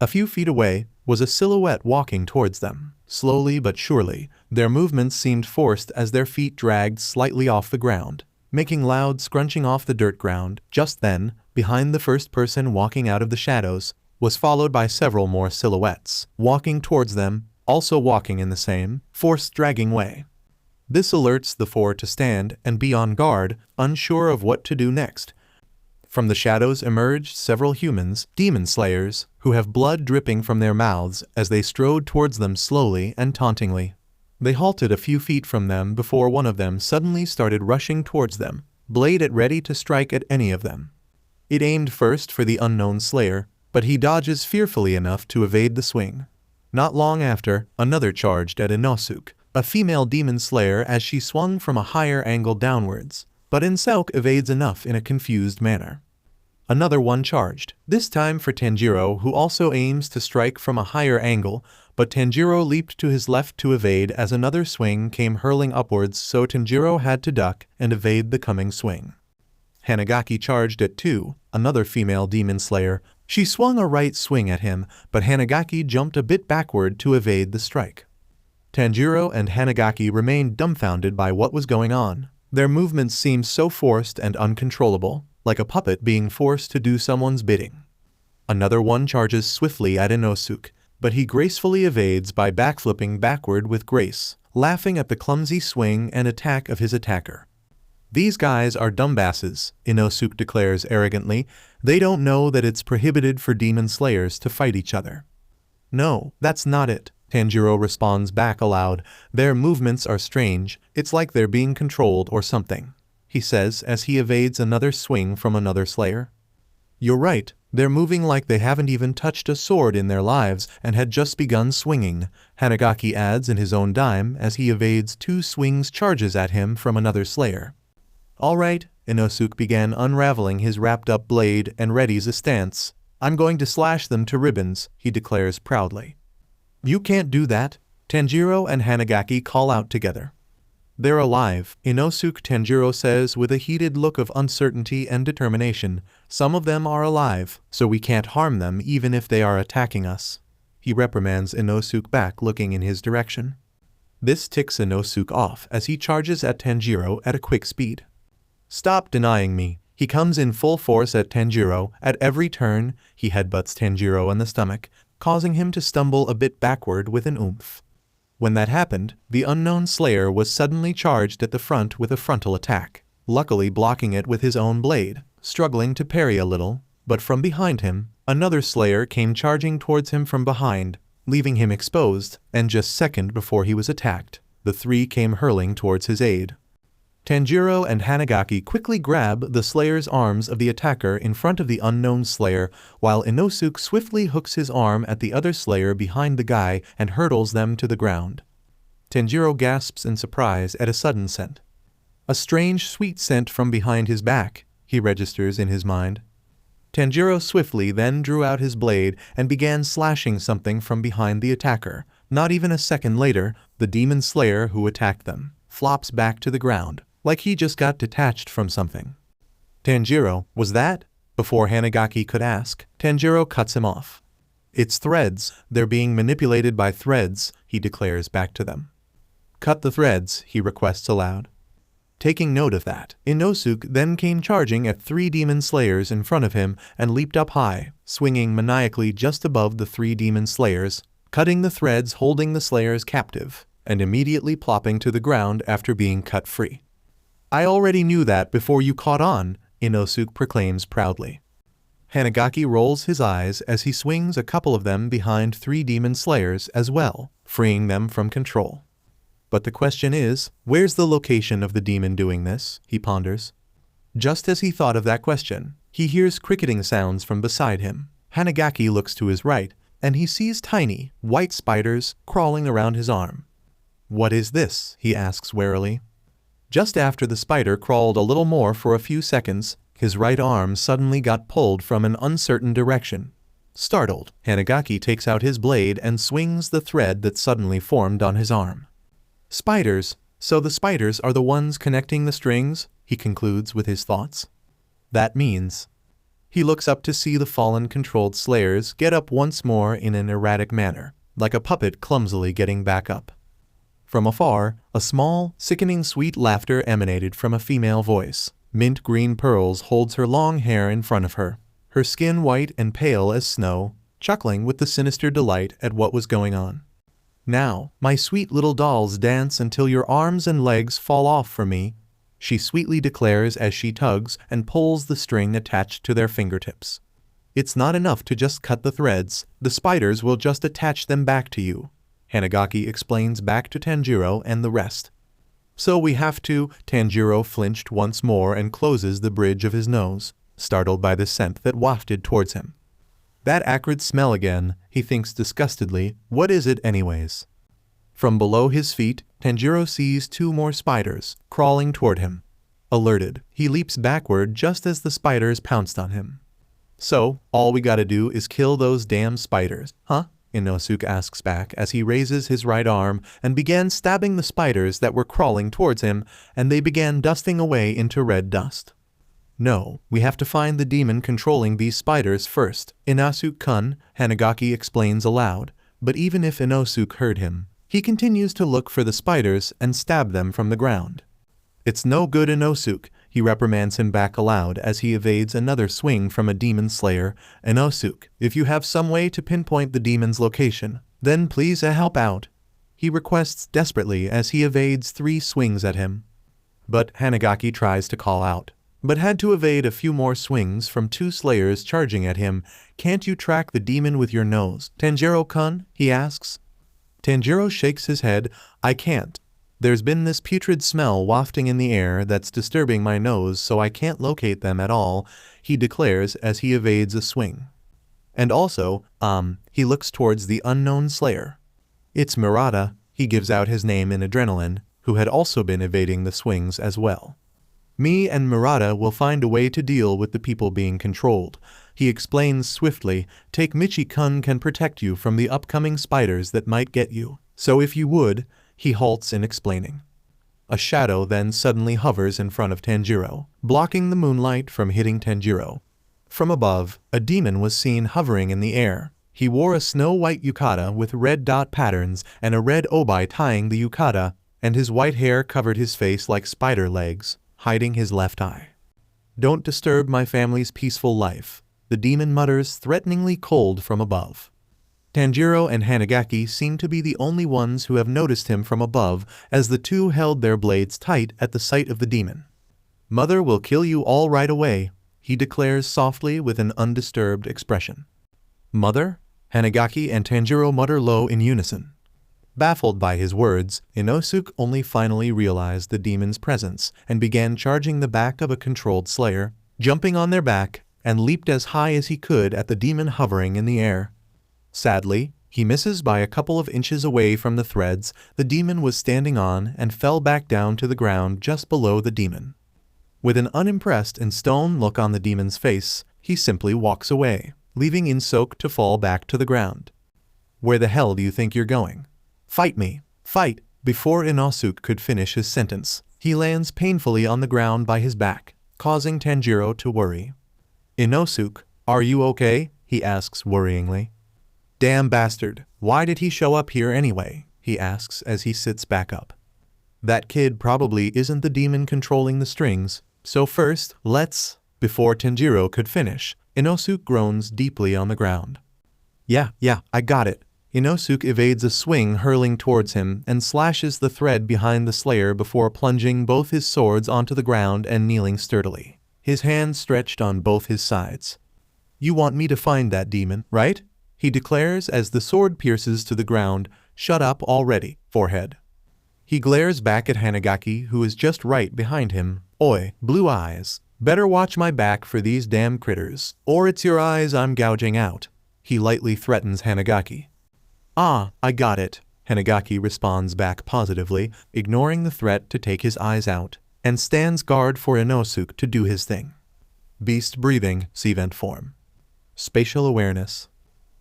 A few feet away was a silhouette walking towards them. Slowly but surely, their movements seemed forced as their feet dragged slightly off the ground, making loud scrunching off the dirt ground. Just then, behind the first person walking out of the shadows, was followed by several more silhouettes, walking towards them, also walking in the same, force-dragging way. This alerts the four to stand and be on guard, unsure of what to do next. From the shadows emerged several humans, demon slayers, who have blood dripping from their mouths as they strode towards them slowly and tauntingly. They halted a few feet from them before one of them suddenly started rushing towards them, blade at ready to strike at any of them. It aimed first for the unknown slayer, but he dodges fearfully enough to evade the swing. Not long after, another charged at Inosuke, a female demon slayer, as she swung from a higher angle downwards, but Inosuke evades enough in a confused manner. Another one charged, this time for Tanjiro, who also aims to strike from a higher angle, but Tanjiro leaped to his left to evade as another swing came hurling upwards, so Tanjiro had to duck and evade the coming swing. Hanagaki charged at 2, another female demon slayer. She swung a right swing at him, but Hanagaki jumped a bit backward to evade the strike. Tanjiro and Hanagaki remained dumbfounded by what was going on. Their movements seemed so forced and uncontrollable, like a puppet being forced to do someone's bidding. Another one charges swiftly at Inosuke, but he gracefully evades by backflipping backward with grace, laughing at the clumsy swing and attack of his attacker. "These guys are dumbasses," Inosuke declares arrogantly. "They don't know that it's prohibited for demon slayers to fight each other." "No, that's not it," Tanjiro responds back aloud. "Their movements are strange, it's like they're being controlled or something," he says as he evades another swing from another slayer. "You're right, they're moving like they haven't even touched a sword in their lives and had just begun swinging," Hanagaki adds in his own dime as he evades 2 swings charges at him from another slayer. "All right," Inosuke began unraveling his wrapped-up blade and readies a stance. "I'm going to slash them to ribbons," he declares proudly. "You can't do that," Tanjiro and Hanagaki call out together. "They're alive," Inosuke Tanjiro says with a heated look of uncertainty and determination. "Some of them are alive, so we can't harm them even if they are attacking us." He reprimands Inosuke back, looking in his direction. This ticks Inosuke off as he charges at Tanjiro at a quick speed. "Stop denying me." He comes in full force at Tanjiro. At every turn, he headbutts Tanjiro in the stomach, causing him to stumble a bit backward with an oomph. When that happened, the unknown slayer was suddenly charged at the front with a frontal attack, luckily blocking it with his own blade, struggling to parry a little, but from behind him, another slayer came charging towards him from behind, leaving him exposed, and just seconds before he was attacked, the 3 came hurling towards his aid. Tanjiro and Hanagaki quickly grab the slayer's arms of the attacker in front of the unknown slayer, while Inosuke swiftly hooks his arm at the other slayer behind the guy and hurtles them to the ground. Tanjiro gasps in surprise at a sudden scent. A strange sweet scent from behind his back, he registers in his mind. Tanjiro swiftly then drew out his blade and began slashing something from behind the attacker. Not even a second later, the demon slayer who attacked them flops back to the ground, like he just got detached from something. "Tanjiro, was that?" Before Hanagaki could ask, Tanjiro cuts him off. "It's threads, they're being manipulated by threads," he declares back to them. "Cut the threads," he requests aloud. Taking note of that, Inosuke then came charging at 3 demon slayers in front of him and leaped up high, swinging maniacally just above the 3 demon slayers, cutting the threads holding the slayers captive, and immediately plopping to the ground after being cut free. "I already knew that before you caught on," Inosuke proclaims proudly. Hanagaki rolls his eyes as he swings a couple of them behind 3 demon slayers as well, freeing them from control. "But the question is, where's the location of the demon doing this?" he ponders. Just as he thought of that question, he hears cricketing sounds from beside him. Hanagaki looks to his right, and he sees tiny, white spiders crawling around his arm. "What is this?" he asks warily. Just after the spider crawled a little more for a few seconds, his right arm suddenly got pulled from an uncertain direction. Startled, Hanagaki takes out his blade and swings the thread that suddenly formed on his arm. "Spiders, so the spiders are the ones connecting the strings," he concludes with his thoughts. "That means..." He looks up to see the fallen controlled slayers get up once more in an erratic manner, like a puppet clumsily getting back up. From afar, a small, sickening sweet laughter emanated from a female voice. Mint green pearls holds her long hair in front of her, her skin white and pale as snow, chuckling with the sinister delight at what was going on. "Now, my sweet little dolls, dance until your arms and legs fall off for me," she sweetly declares as she tugs and pulls the string attached to their fingertips. "It's not enough to just cut the threads, the spiders will just attach them back to you," Hanagaki explains back to Tanjiro and the rest. "So we have to." Tanjiro flinched once more and closes the bridge of his nose, startled by the scent that wafted towards him. That acrid smell again, he thinks disgustedly. What is it anyways? From below his feet, Tanjiro sees 2 more spiders, crawling toward him. Alerted, he leaps backward just as the spiders pounced on him. "So, all we gotta do is kill those damn spiders, huh?" Inosuke asks back as he raises his right arm and began stabbing the spiders that were crawling towards him, and they began dusting away into red dust. "No, we have to find the demon controlling these spiders first, Inosuke-kun," Hanagaki explains aloud, but even if Inosuke heard him, he continues to look for the spiders and stab them from the ground. "It's no good, Inosuke," he reprimands him back aloud as he evades another swing from a demon slayer. "Inosuke, if you have some way to pinpoint the demon's location, then please help out," he requests desperately as he evades 3 swings at him. But Hanagaki tries to call out, but had to evade a few more swings from 2 slayers charging at him. "Can't you track the demon with your nose, Tanjiro-kun?" he asks. Tanjiro shakes his head. "I can't. There's been this putrid smell wafting in the air that's disturbing my nose, so I can't locate them at all," he declares as he evades a swing. And also, he looks towards the unknown slayer. "It's Murata," he gives out his name in adrenaline, who had also been evading the swings as well. "Me and Murata will find a way to deal with the people being controlled," he explains swiftly. "Takemichi-kun can protect you from the upcoming spiders that might get you. So if you would," he halts in explaining. A shadow then suddenly hovers in front of Tanjiro, blocking the moonlight from hitting Tanjiro. From above, a demon was seen hovering in the air. He wore a snow-white yukata with red dot patterns and a red obi tying the yukata, and his white hair covered his face like spider legs, hiding his left eye. "Don't disturb my family's peaceful life," the demon mutters threateningly cold from above. Tanjiro and Hanagaki seem to be the only ones who have noticed him from above as the 2 held their blades tight at the sight of the demon. "Mother will kill you all right away," he declares softly with an undisturbed expression. "Mother?" Hanagaki and Tanjiro mutter low in unison. Baffled by his words, Inosuke only finally realized the demon's presence and began charging the back of a controlled slayer, jumping on their back, and leaped as high as he could at the demon hovering in the air. Sadly, he misses by a couple of inches away from the threads the demon was standing on and fell back down to the ground just below the demon. With an unimpressed and stone look on the demon's face, he simply walks away, leaving Inosuke to fall back to the ground. "Where the hell do you think you're going? Fight me! Fight!" Before Inosuke could finish his sentence, he lands painfully on the ground by his back, causing Tanjiro to worry. "Inosuke, are you okay?" he asks worryingly. "Damn bastard, why did he show up here anyway?" he asks as he sits back up. "That kid probably isn't the demon controlling the strings, so first, let's..." Before Tanjiro could finish, Inosuke groans deeply on the ground. Yeah, I got it." Inosuke evades a swing hurling towards him and slashes the thread behind the slayer before plunging both his swords onto the ground and kneeling sturdily, his hands stretched on both his sides. "You want me to find that demon, right?" he declares as the sword pierces to the ground. "Shut up already, forehead." He glares back at Hanagaki, who is just right behind him. "Oi, blue eyes, better watch my back for these damn critters, or it's your eyes I'm gouging out," he lightly threatens Hanagaki. "Ah, I got it," Hanagaki responds back positively, ignoring the threat to take his eyes out, and stands guard for Inosuke to do his thing. Beast breathing, Sevent form. Spatial awareness.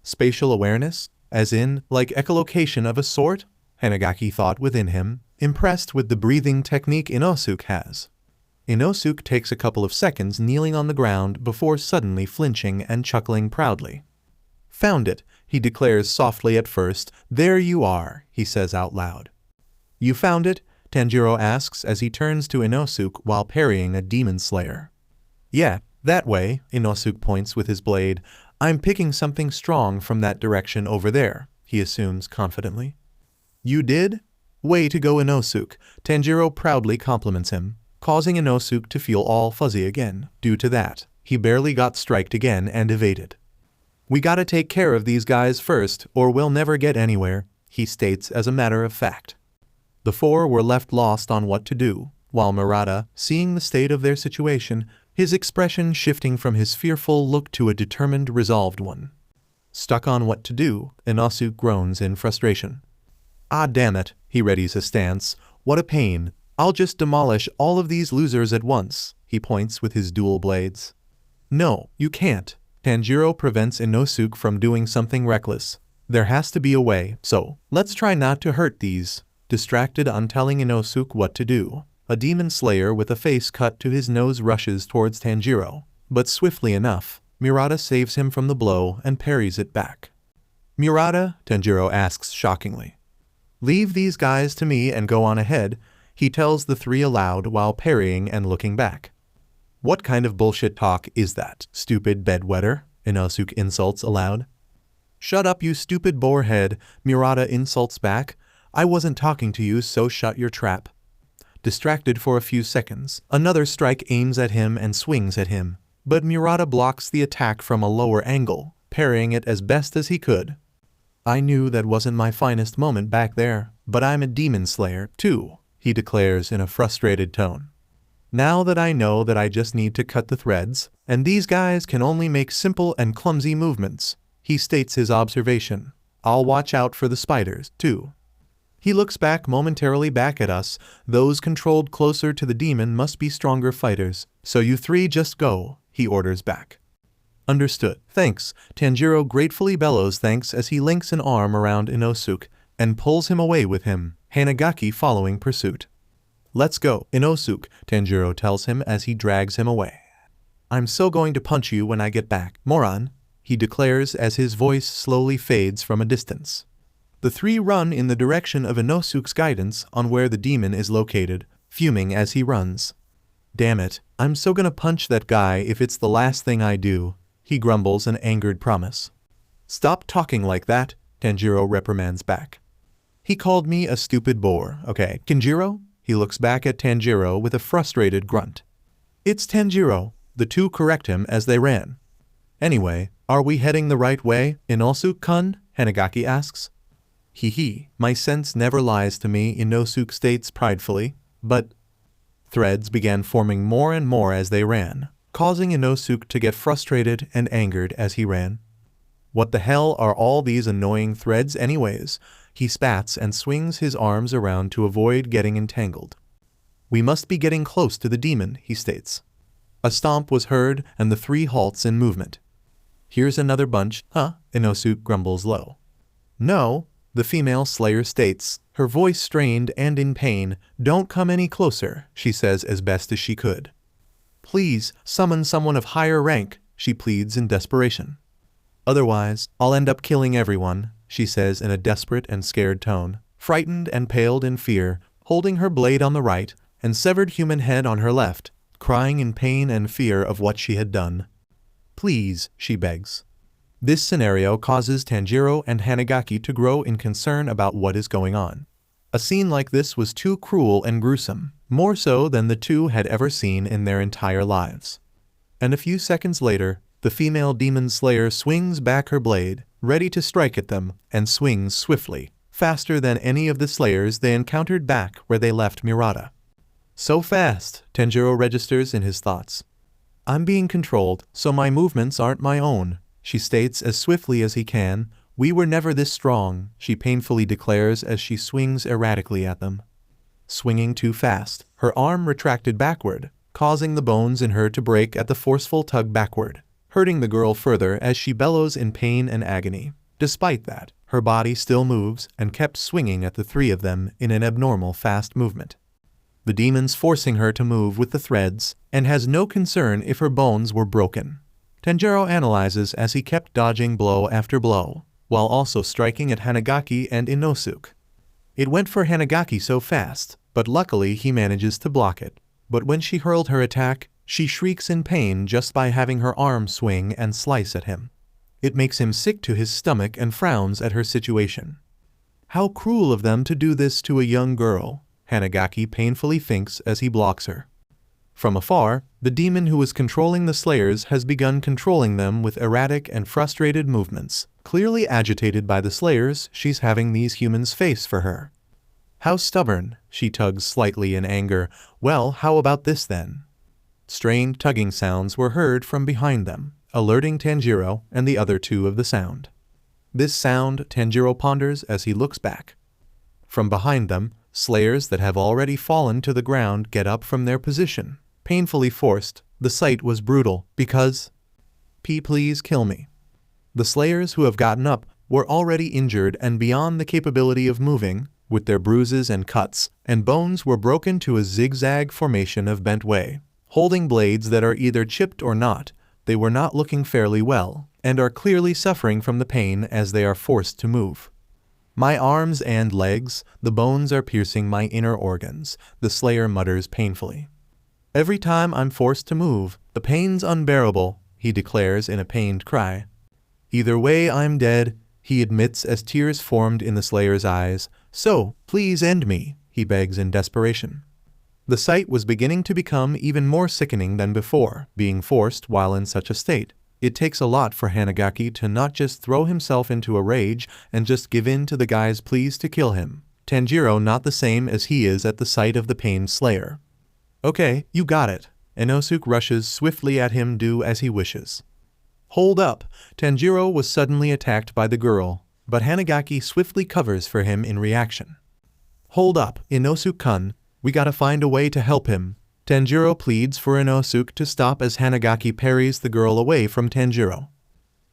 Spatial awareness? As in, like echolocation of a sort? Hanagaki thought within him, impressed with the breathing technique Inosuke has. Inosuke takes a couple of seconds kneeling on the ground before suddenly flinching and chuckling proudly. "Found it," he declares softly at first. "There you are," he says out loud. You found it? Tanjiro asks as he turns to Inosuke while parrying a demon slayer. Yeah, that way, Inosuke points with his blade. I'm picking something strong from that direction over there, he assumes confidently. You did? Way to go, Inosuke. Tanjiro proudly compliments him, causing Inosuke to feel all fuzzy again. Due to that, he barely got striked again and evaded. We gotta take care of these guys first, or we'll never get anywhere, he states as a matter of fact. The four were left lost on what to do, while Murata, seeing the state of their situation, his expression shifting from his fearful look to a determined, resolved one. Stuck on what to do, Inosuke groans in frustration. Ah, damn it, he readies a stance. What a pain. I'll just demolish all of these losers at once, he points with his dual blades. No, you can't. Tanjiro prevents Inosuke from doing something reckless. There has to be a way, so let's try not to hurt these. Distracted on telling Inosuke what to do, a demon slayer with a face cut to his nose rushes towards Tanjiro, but swiftly enough, Murata saves him from the blow and parries it back. Murata? Tanjiro asks shockingly. Leave these guys to me and go on ahead, he tells the three aloud while parrying and looking back. What kind of bullshit talk is that, stupid bedwetter? Inosuke insults aloud. Shut up, you stupid boarhead, Murata insults back. I wasn't talking to you, so shut your trap. Distracted for a few seconds, another strike aims at him and swings at him, but Murata blocks the attack from a lower angle, parrying it as best as he could. I knew that wasn't my finest moment back there, but I'm a demon slayer, too, he declares in a frustrated tone. Now that I know that I just need to cut the threads, and these guys can only make simple and clumsy movements, he states his observation. I'll watch out for the spiders, too. He looks momentarily back at us. Those controlled closer to the demon must be stronger fighters, so you three just go, he orders back. Understood. Thanks. Tanjiro gratefully bellows thanks as he links an arm around Inosuke and pulls him away with him, Hanagaki following pursuit. Let's go, Inosuke, Tanjiro tells him as he drags him away. I'm so going to punch you when I get back, moron, he declares as his voice slowly fades from a distance. The three run in the direction of Inosuke's guidance on where the demon is located, fuming as he runs. Damn it, I'm so gonna punch that guy if it's the last thing I do, he grumbles an angered promise. Stop talking like that, Tanjiro reprimands back. He called me a stupid boar, okay, Tanjiro? He looks back at Tanjiro with a frustrated grunt. It's Tanjiro, the two correct him as they ran. Anyway, are we heading the right way, Inosuke-kun? Hanagaki asks. Hee, my sense never lies to me, Inosuke states pridefully, but... Threads began forming more and more as they ran, causing Inosuke to get frustrated and angered as he ran. What the hell are all these annoying threads anyways? He spats and swings his arms around to avoid getting entangled. We must be getting close to the demon, he states. A stomp was heard and the three halts in movement. Here's another bunch, huh? Inosuke grumbles low. No, the female slayer states, her voice strained and in pain. Don't come any closer, she says as best as she could. Please, summon someone of higher rank, she pleads in desperation. Otherwise, I'll end up killing everyone, she says in a desperate and scared tone, frightened and paled in fear, holding her blade on the right and severed human head on her left, crying in pain and fear of what she had done. Please, she begs. This scenario causes Tanjiro and Hanagaki to grow in concern about what is going on. A scene like this was too cruel and gruesome, more so than the two had ever seen in their entire lives. And a few seconds later, the female demon slayer swings back her blade, ready to strike at them, and swings swiftly, faster than any of the slayers they encountered back where they left Murata. So fast, Tanjiro registers in his thoughts. I'm being controlled, so my movements aren't my own, she states as swiftly as he can. We were never this strong, she painfully declares as she swings erratically at them. Swinging too fast, her arm retracted backward, causing the bones in her to break at the forceful tug backward, hurting the girl further as she bellows in pain and agony. Despite that, her body still moves and kept swinging at the three of them in an abnormal fast movement. The demon's forcing her to move with the threads and has no concern if her bones were broken. Tanjiro analyzes as he kept dodging blow after blow, while also striking at Hanagaki and Inosuke. It went for Hanagaki so fast, but luckily he manages to block it. But when she hurled her attack, she shrieks in pain just by having her arm swing and slice at him. It makes him sick to his stomach and frowns at her situation. How cruel of them to do this to a young girl, Hanagaki painfully thinks as he blocks her. From afar, the demon who was controlling the Slayers has begun controlling them with erratic and frustrated movements. Clearly agitated by the Slayers, she's having these humans face for her. How stubborn, she tugs slightly in anger. Well, how about this then? Strained tugging sounds were heard from behind them, alerting Tanjiro and the other two of the sound. This sound, Tanjiro ponders as he looks back. From behind them, Slayers that have already fallen to the ground get up from their position. Painfully forced, the sight was brutal, because... Please kill me. The Slayers who have gotten up were already injured and beyond the capability of moving, with their bruises and cuts, and bones were broken to a zigzag formation of bent way. Holding blades that are either chipped or not, they were not looking fairly well, and are clearly suffering from the pain as they are forced to move. My arms and legs, the bones are piercing my inner organs, the Slayer mutters painfully. Every time I'm forced to move, the pain's unbearable, he declares in a pained cry. Either way I'm dead, he admits as tears formed in the Slayer's eyes. So, please end me, he begs in desperation. The sight was beginning to become even more sickening than before, being forced while in such a state. It takes a lot for Hanagaki to not just throw himself into a rage and just give in to the guy's pleas to kill him. Tanjiro not the same as he is at the sight of the pained Slayer. Okay, you got it. Inosuke rushes swiftly at him, do as he wishes. Hold up, Tanjiro was suddenly attacked by the girl, but Hanagaki swiftly covers for him in reaction. Hold up, Inosuke-kun, we gotta find a way to help him. Tanjiro pleads for Inosuke to stop as Hanagaki parries the girl away from Tanjiro.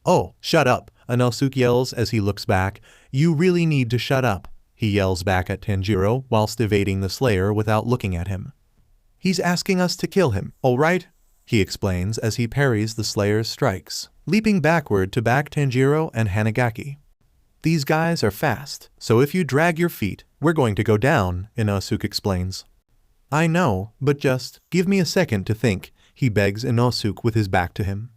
Oh, shut up, Inosuke yells as he looks back. You really need to shut up, he yells back at Tanjiro whilst evading the Slayer without looking at him. He's asking us to kill him, all right? He explains as he parries the Slayer's strikes, leaping backward to back Tanjiro and Hanagaki. These guys are fast, so if you drag your feet, we're going to go down, Inosuke explains. I know, but just give me a second to think, he begs Inosuke with his back to him.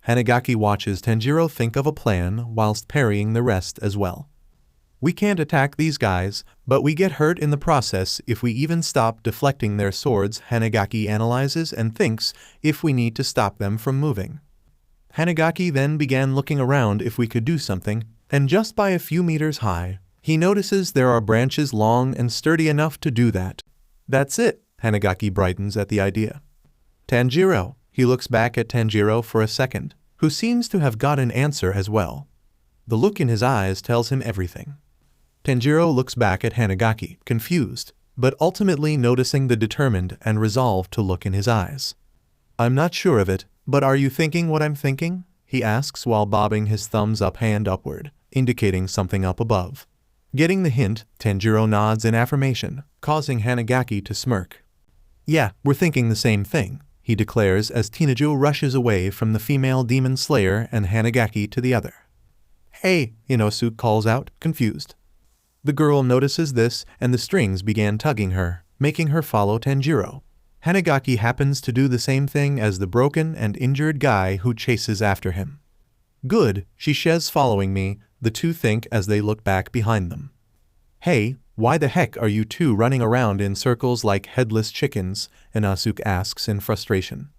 Hanagaki watches Tanjiro think of a plan whilst parrying the rest as well. We can't attack these guys, but we get hurt in the process if we even stop deflecting their swords, Hanagaki analyzes and thinks if we need to stop them from moving. Hanagaki then began looking around if we could do something, and just by a few meters high, he notices there are branches long and sturdy enough to do that. That's it, Hanagaki brightens at the idea. Tanjiro, he looks back at Tanjiro for a second, who seems to have got an answer as well. The look in his eyes tells him everything. Tanjiro looks back at Hanagaki, confused, but ultimately noticing the determined and resolved to look in his eyes. I'm not sure of it, but are you thinking what I'm thinking? He asks while bobbing his thumbs up hand upward, indicating something up above. Getting the hint, Tanjiro nods in affirmation, causing Hanagaki to smirk. Yeah, we're thinking the same thing, he declares as Tinajo rushes away from the female demon slayer and Hanagaki to the other. Hey, Inosuke calls out, confused. The girl notices this and the strings began tugging her, making her follow Tanjiro. Hanagaki happens to do the same thing as the broken and injured guy who chases after him. Good, she says following me, the two think as they look back behind them. Hey, why the heck are you two running around in circles like headless chickens? Inosuke asks in frustration.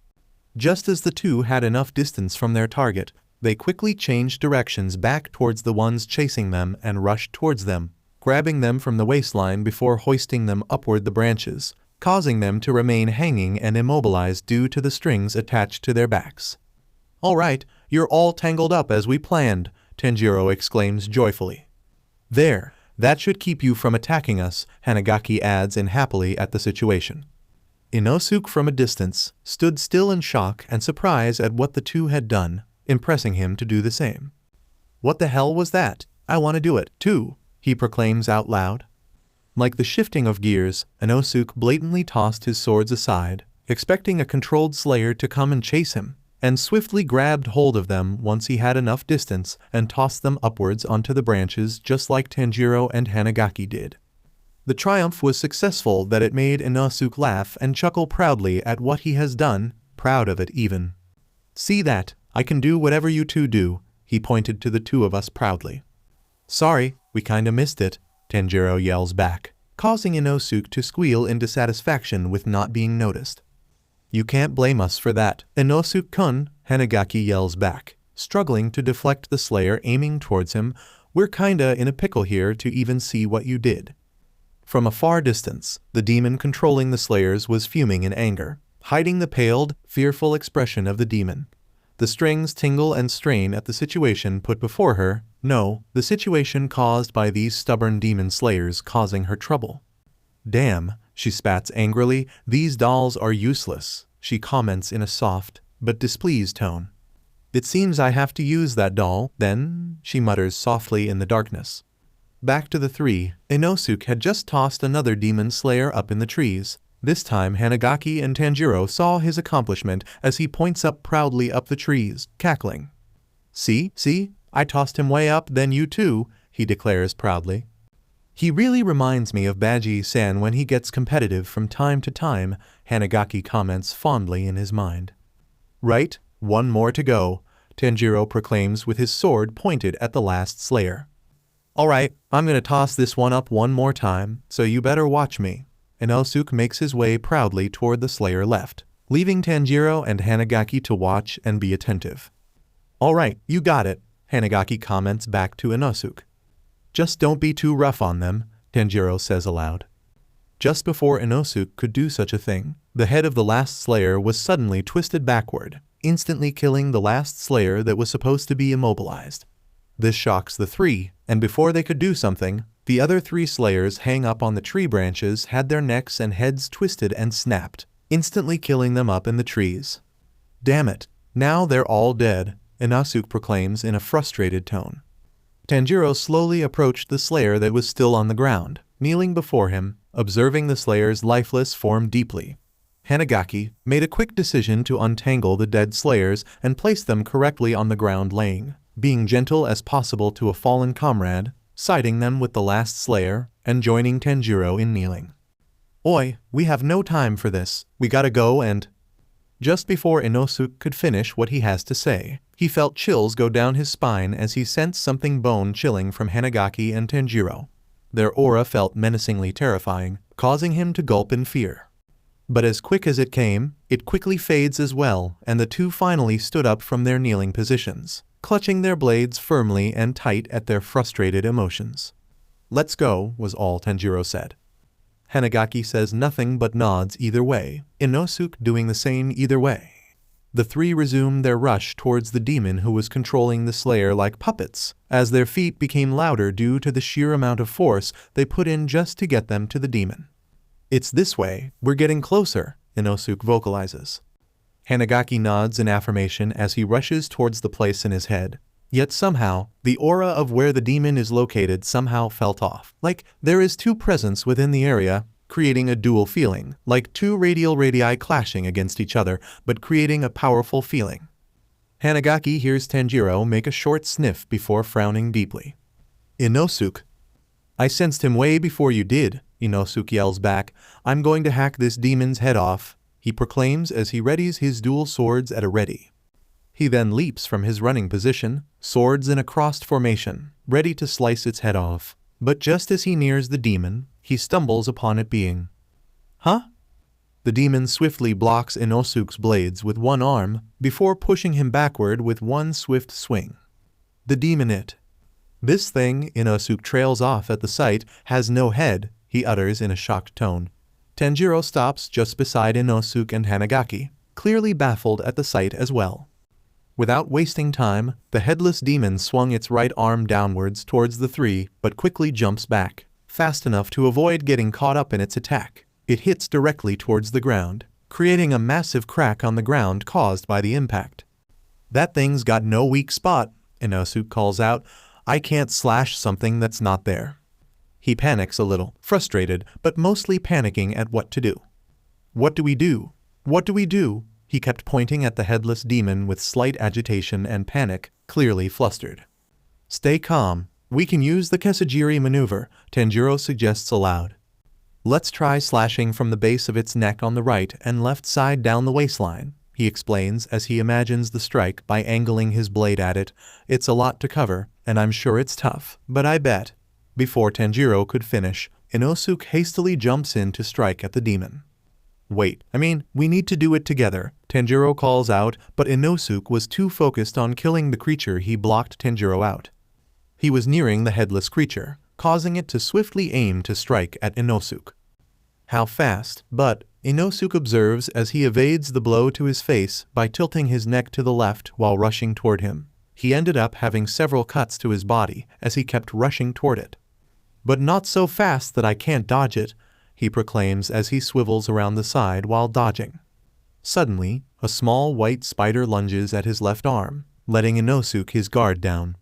Just as the two had enough distance from their target, they quickly changed directions back towards the ones chasing them and rushed towards them, grabbing them from the waistline before hoisting them upward the branches, causing them to remain hanging and immobilized due to the strings attached to their backs. All right, you're all tangled up as we planned, Tanjiro exclaims joyfully. There, that should keep you from attacking us, Hanagaki adds unhappily at the situation. Inosuke from a distance stood still in shock and surprise at what the two had done, impressing him to do the same. What the hell was that? I want to do it, too, he proclaims out loud. Like the shifting of gears, Inosuke blatantly tossed his swords aside, expecting a controlled slayer to come and chase him, and swiftly grabbed hold of them once he had enough distance and tossed them upwards onto the branches just like Tanjiro and Hanagaki did. The triumph was successful that it made Inosuke laugh and chuckle proudly at what he has done, proud of it even. See that, I can do whatever you two do, he pointed to the two of us proudly. Sorry, we kinda missed it, Tanjiro yells back, causing Inosuke to squeal in dissatisfaction with not being noticed. You can't blame us for that, Inosuke-kun, Hanagaki yells back, struggling to deflect the Slayer aiming towards him. We're kinda in a pickle here to even see what you did. From a far distance, the demon controlling the Slayers was fuming in anger, hiding the paled, fearful expression of the demon. The strings tingle and strain at the situation put before her, no, the situation caused by these stubborn demon slayers causing her trouble. Damn, she spats angrily, these dolls are useless, she comments in a soft, but displeased tone. It seems I have to use that doll, then, she mutters softly in the darkness. Back to the three, Inosuke had just tossed another demon slayer up in the trees. This time Hanagaki and Tanjiro saw his accomplishment as he points up proudly up the trees, cackling. See, I tossed him way up then you too, he declares proudly. He really reminds me of Baji-san when he gets competitive from time to time, Hanagaki comments fondly in his mind. Right, one more to go, Tanjiro proclaims with his sword pointed at the last slayer. Alright, I'm gonna toss this one up one more time, so you better watch me. Inosuke makes his way proudly toward the slayer left, leaving Tanjiro and Hanagaki to watch and be attentive. Alright, you got it, Hanagaki comments back to Inosuke. Just don't be too rough on them, Tanjiro says aloud. Just before Inosuke could do such a thing, the head of the last slayer was suddenly twisted backward, instantly killing the last slayer that was supposed to be immobilized. This shocks the three, and before they could do something, the other three slayers hang up on the tree branches had their necks and heads twisted and snapped, instantly killing them up in the trees. Damn it, now they're all dead, Inosuke proclaims in a frustrated tone. Tanjiro slowly approached the slayer that was still on the ground, kneeling before him, observing the slayer's lifeless form deeply. Hanagaki made a quick decision to untangle the dead slayers and place them correctly on the ground laying, being gentle as possible to a fallen comrade, siding them with the last slayer, and joining Tanjiro in kneeling. Oi, we have no time for this, we gotta go and… Just before Inosuke could finish what he has to say, he felt chills go down his spine as he sensed something bone-chilling from Hanagaki and Tanjiro. Their aura felt menacingly terrifying, causing him to gulp in fear. But as quick as it came, it quickly fades as well, and the two finally stood up from their kneeling positions, clutching their blades firmly and tight at their frustrated emotions. Let's go, was all Tanjiro said. Hanagaki says nothing but nods either way, Inosuke doing the same either way. The three resumed their rush towards the demon who was controlling the slayer like puppets, as their feet became louder due to the sheer amount of force they put in just to get them to the demon. It's this way, we're getting closer, Inosuke vocalizes. Hanagaki nods in affirmation as he rushes towards the place in his head. Yet somehow, the aura of where the demon is located somehow felt off, like there is two presence within the area, creating a dual feeling, like two radial radii clashing against each other, but creating a powerful feeling. Hanagaki hears Tanjiro make a short sniff before frowning deeply. Inosuke. I sensed him way before you did, Inosuke yells back. I'm going to hack this demon's head off, he proclaims as he readies his dual swords at a ready. He then leaps from his running position, swords in a crossed formation, ready to slice its head off. But just as he nears the demon, he stumbles upon it being. Huh? The demon swiftly blocks Inosuke's blades with one arm, before pushing him backward with one swift swing. The demon it. This thing, Inosuke trails off at the sight, has no head, he utters in a shocked tone. Tanjiro stops just beside Inosuke and Hanagaki, clearly baffled at the sight as well. Without wasting time, the headless demon swung its right arm downwards towards the three, but quickly jumps back, fast enough to avoid getting caught up in its attack. It hits directly towards the ground, creating a massive crack on the ground caused by the impact. That thing's got no weak spot, Inosuke calls out. I can't slash something that's not there. He panics a little, frustrated, but mostly panicking at what to do. What do we do? What do we do? He kept pointing at the headless demon with slight agitation and panic, clearly flustered. Stay calm. We can use the Sagiri maneuver, Tanjiro suggests aloud. Let's try slashing from the base of its neck on the right and left side down the waistline, he explains as he imagines the strike by angling his blade at it. It's a lot to cover, and I'm sure it's tough, but I bet. Before Tanjiro could finish, Inosuke hastily jumps in to strike at the demon. Wait, we need to do it together, Tanjiro calls out, but Inosuke was too focused on killing the creature he blocked Tanjiro out. He was nearing the headless creature, causing it to swiftly aim to strike at Inosuke. How fast, but, Inosuke observes as he evades the blow to his face by tilting his neck to the left while rushing toward him. He ended up having several cuts to his body as he kept rushing toward it. But not so fast that I can't dodge it, he proclaims as he swivels around the side while dodging. Suddenly, a small white spider lunges at his left arm, letting Inosuke his guard down.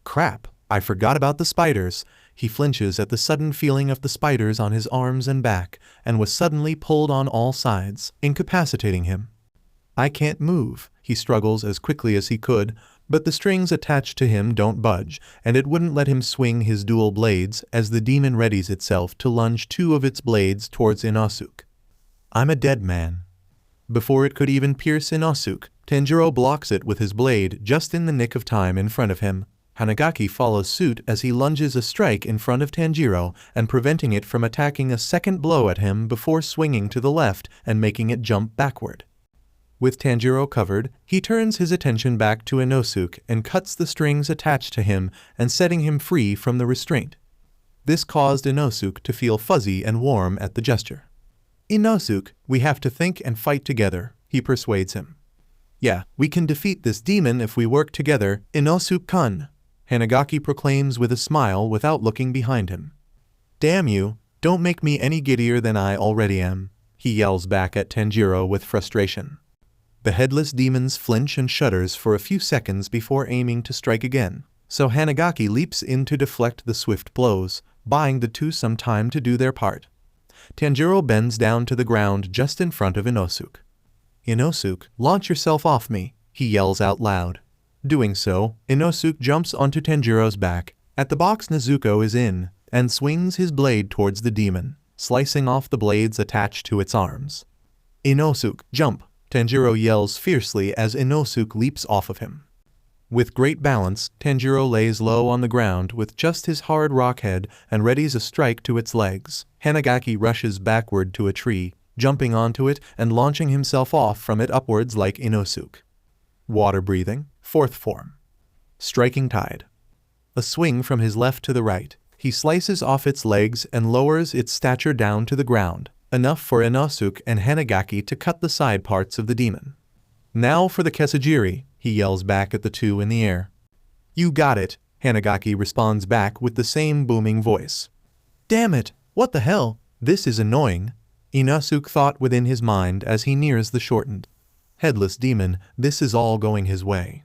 Crap, I forgot about the spiders. He flinches at the sudden feeling of the spiders on his arms and back, and was suddenly pulled on all sides, incapacitating him. I can't move, he struggles as quickly as he could, but the strings attached to him don't budge, and it wouldn't let him swing his dual blades as the demon readies itself to lunge two of its blades towards Inosuke. I'm a dead man. Before it could even pierce Inosuke, Tanjiro blocks it with his blade just in the nick of time in front of him. Hanagaki follows suit as he lunges a strike in front of Tanjiro and preventing it from attacking a second blow at him before swinging to the left and making it jump backward. With Tanjiro covered, he turns his attention back to Inosuke and cuts the strings attached to him and setting him free from the restraint. This caused Inosuke to feel fuzzy and warm at the gesture. Inosuke, we have to think and fight together, he persuades him. Yeah, we can defeat this demon if we work together, Inosuke-kun, Hanagaki proclaims with a smile without looking behind him. Damn you, don't make me any giddier than I already am, he yells back at Tanjiro with frustration. The headless demons flinch and shudders for a few seconds before aiming to strike again, so Hanagaki leaps in to deflect the swift blows, buying the two some time to do their part. Tanjiro bends down to the ground just in front of Inosuke. Inosuke, launch yourself off me, he yells out loud. Doing so, Inosuke jumps onto Tanjiro's back, at the box Nezuko is in, and swings his blade towards the demon, slicing off the blades attached to its arms. Inosuke, jump! Tanjiro yells fiercely as Inosuke leaps off of him. With great balance, Tanjiro lays low on the ground with just his hard rock head and readies a strike to its legs. Hanagaki rushes backward to a tree, jumping onto it and launching himself off from it upwards like Inosuke. Water breathing, fourth form. Striking tide. A swing from his left to the right. He slices off its legs and lowers its stature down to the ground, enough for Inosuke and Hanagaki to cut the side parts of the demon. Now for the Sagiri, he yells back at the two in the air. You got it, Hanagaki responds back with the same booming voice. Damn it, what the hell, this is annoying, Inosuke thought within his mind as he nears the shortened, headless demon. This is all going his way.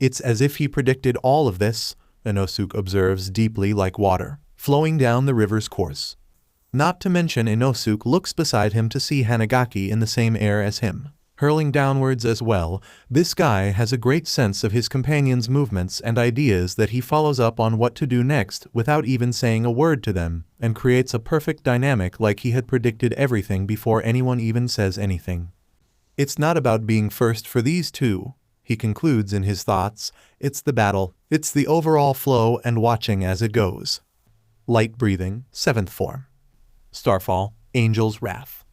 It's as if he predicted all of this, Inosuke observes deeply like water, flowing down the river's course. Not to mention Inosuke looks beside him to see Hanagaki in the same air as him, hurling downwards as well. This guy has a great sense of his companion's movements and ideas that he follows up on what to do next without even saying a word to them, and creates a perfect dynamic like he had predicted everything before anyone even says anything. It's not about being first for these two, he concludes in his thoughts, it's the battle, it's the overall flow and watching as it goes. Light breathing, seventh form. Starfall, Angel's Wrath.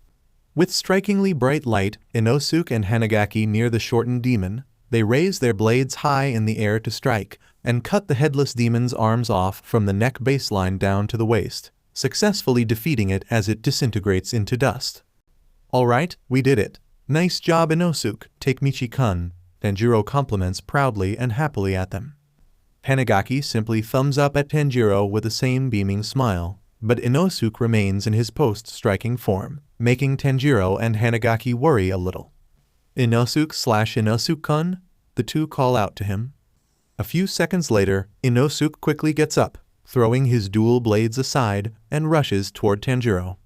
With strikingly bright light, Inosuke and Hanagaki near the shortened demon, they raise their blades high in the air to strike, and cut the headless demon's arms off from the neck baseline down to the waist, successfully defeating it as it disintegrates into dust. Alright, we did it. Nice job Inosuke, Takemichi-kun, Tanjiro compliments proudly and happily at them. Hanagaki simply thumbs up at Tanjiro with the same beaming smile, but Inosuke remains in his post-striking form, making Tanjiro and Hanagaki worry a little. Inosuke/Inosuke-kun, the two call out to him. A few seconds later, Inosuke quickly gets up, throwing his dual blades aside, and rushes toward Tanjiro.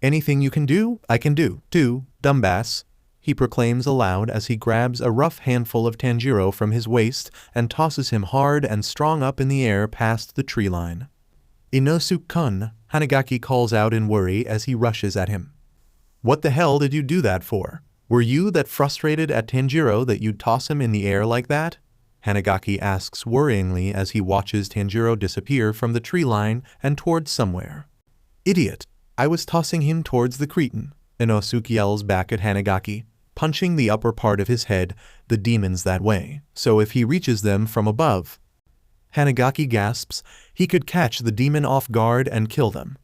Anything you can do, I can do, too, dumbass, he proclaims aloud as he grabs a rough handful of Tanjiro from his waist and tosses him hard and strong up in the air past the tree line. Inosuke-kun, Hanagaki calls out in worry as he rushes at him. What the hell did you do that for? Were you that frustrated at Tanjiro that you'd toss him in the air like that? Hanagaki asks worryingly as he watches Tanjiro disappear from the tree line and towards somewhere. Idiot! I was tossing him towards the cretin, Inosuke yells back at Hanagaki, punching the upper part of his head, the demons that way, so if he reaches them from above. Hanagaki gasps, he could catch the demon off guard and kill them.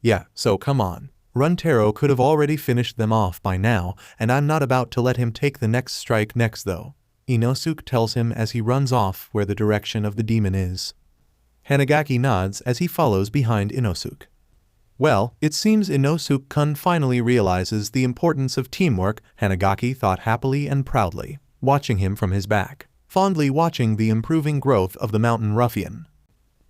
Yeah, so come on. Runtaro could have already finished them off by now, and I'm not about to let him take the next strike next though, Inosuke tells him as he runs off where the direction of the demon is. Hanagaki nods as he follows behind Inosuke. Well, it seems Inosuke-kun finally realizes the importance of teamwork, Hanagaki thought happily and proudly, watching him from his back, fondly watching the improving growth of the mountain ruffian.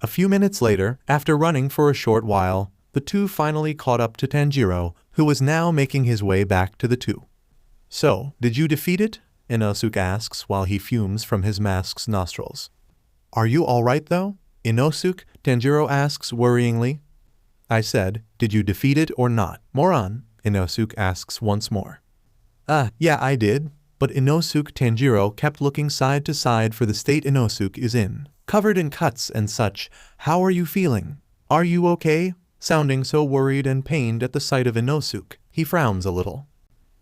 A few minutes later, after running for a short while, the two finally caught up to Tanjiro, who was now making his way back to the two. So, did you defeat it? Inosuke asks while he fumes from his mask's nostrils. Are you alright though? Inosuke, Tanjiro asks worryingly. I said, did you defeat it or not? Moron, Inosuke asks once more. Yeah I did, but Inosuke Tanjiro kept looking side to side for the state Inosuke is in, covered in cuts and such. How are you feeling? Are you okay? Sounding so worried and pained at the sight of Inosuke, he frowns a little.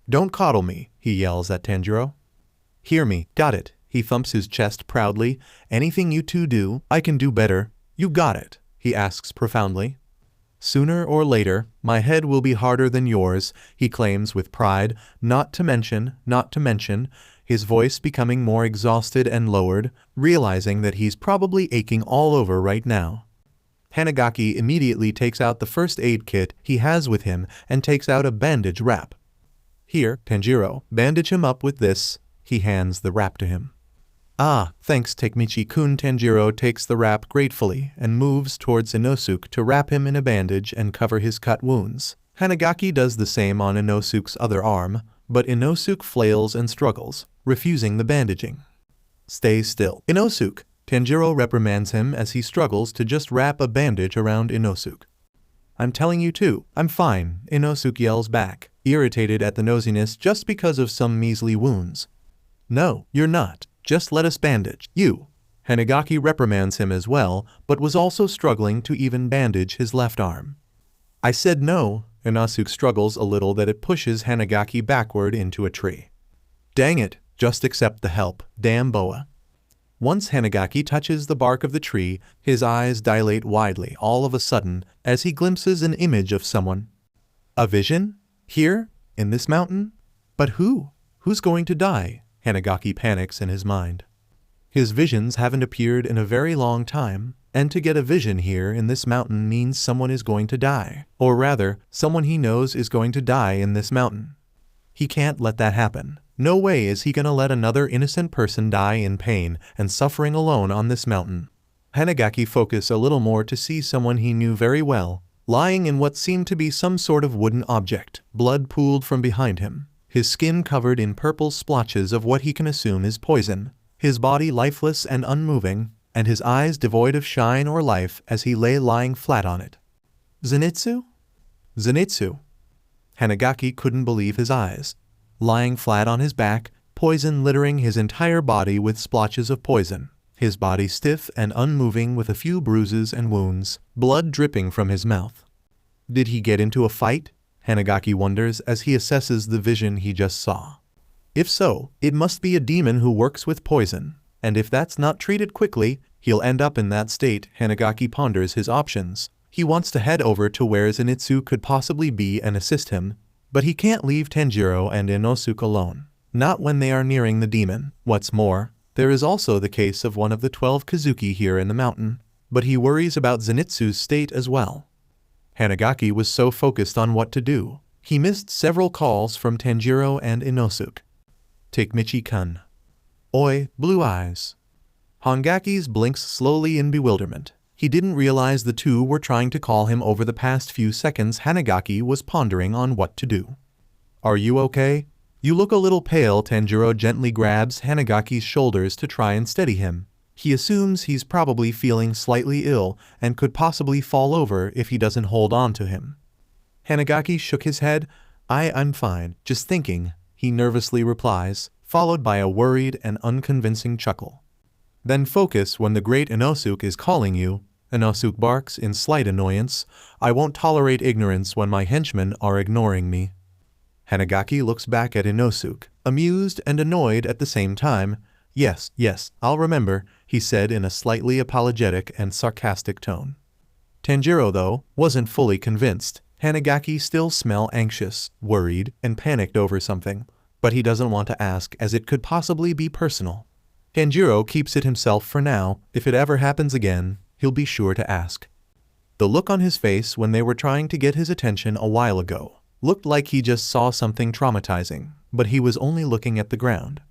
Don't coddle me, he yells at Tanjiro. Hear me, got it, he thumps his chest proudly. Anything you two do, I can do better. You got it, he asks profoundly. Sooner or later, my head will be harder than yours, he claims with pride, not to mention, his voice becoming more exhausted and lowered, realizing that he's probably aching all over right now. Hanagaki immediately takes out the first aid kit he has with him and takes out a bandage wrap. Here, Tanjiro, bandage him up with this, he hands the wrap to him. Ah, thanks Takemichi-kun. Tanjiro takes the wrap gratefully and moves towards Inosuke to wrap him in a bandage and cover his cut wounds. Hanagaki does the same on Inosuke's other arm, but Inosuke flails and struggles, refusing the bandaging. Stay still, Inosuke, Tanjiro reprimands him as he struggles to just wrap a bandage around Inosuke. I'm telling you too, I'm fine, Inosuke yells back, irritated at the nosiness just because of some measly wounds. No, you're not. Just let us bandage you. Hanagaki reprimands him as well, but was also struggling to even bandage his left arm. I said no, Inosuke struggles a little that it pushes Hanagaki backward into a tree. Dang it, just accept the help, damn boa. Once Hanagaki touches the bark of the tree, his eyes dilate widely all of a sudden as he glimpses an image of someone. A vision? Here? In this mountain? But who? Who's going to die? Hanagaki panics in his mind. His visions haven't appeared in a very long time, and to get a vision here in this mountain means someone is going to die. Or rather, someone he knows is going to die in this mountain. He can't let that happen. No way is he gonna let another innocent person die in pain and suffering alone on this mountain. Hanagaki focused a little more to see someone he knew very well, lying in what seemed to be some sort of wooden object, blood pooled from behind him. His skin covered in purple splotches of what he can assume is poison, his body lifeless and unmoving, and his eyes devoid of shine or life as he lay lying flat on it. Zenitsu? Zenitsu. Hanagaki couldn't believe his eyes. Lying flat on his back, poison littering his entire body with splotches of poison, his body stiff and unmoving with a few bruises and wounds, blood dripping from his mouth. Did he get into a fight? Hanagaki wonders as he assesses the vision he just saw. If so, it must be a demon who works with poison, and if that's not treated quickly, he'll end up in that state. Hanagaki ponders his options. He wants to head over to where Zenitsu could possibly be and assist him, but he can't leave Tanjiro and Inosuke alone, not when they are nearing the demon. What's more, there is also the case of one of the 12 Kazuki here in the mountain, but he worries about Zenitsu's state as well. Hanagaki was so focused on what to do, he missed several calls from Tanjiro and Inosuke. Takemichi-kun. Oi, blue eyes. Hangaki's blinks slowly in bewilderment. He didn't realize the two were trying to call him over the past few seconds. Hanagaki was pondering on what to do. Are you okay? You look a little pale. Tanjiro gently grabs Hanagaki's shoulders to try and steady him. He assumes he's probably feeling slightly ill and could possibly fall over if he doesn't hold on to him. Hanagaki shook his head. I'm fine, just thinking, he nervously replies, followed by a worried and unconvincing chuckle. Then focus when the great Inosuke is calling you. Inosuke barks in slight annoyance. I won't tolerate ignorance when my henchmen are ignoring me. Hanagaki looks back at Inosuke, amused and annoyed at the same time. Yes, I'll remember, he said in a slightly apologetic and sarcastic tone. Tanjiro, though, wasn't fully convinced. Hanagaki still smelled anxious, worried, and panicked over something, but he doesn't want to ask as it could possibly be personal. Tanjiro keeps it himself for now. If it ever happens again, he'll be sure to ask. The look on his face when they were trying to get his attention a while ago looked like he just saw something traumatizing, but he was only looking at the ground.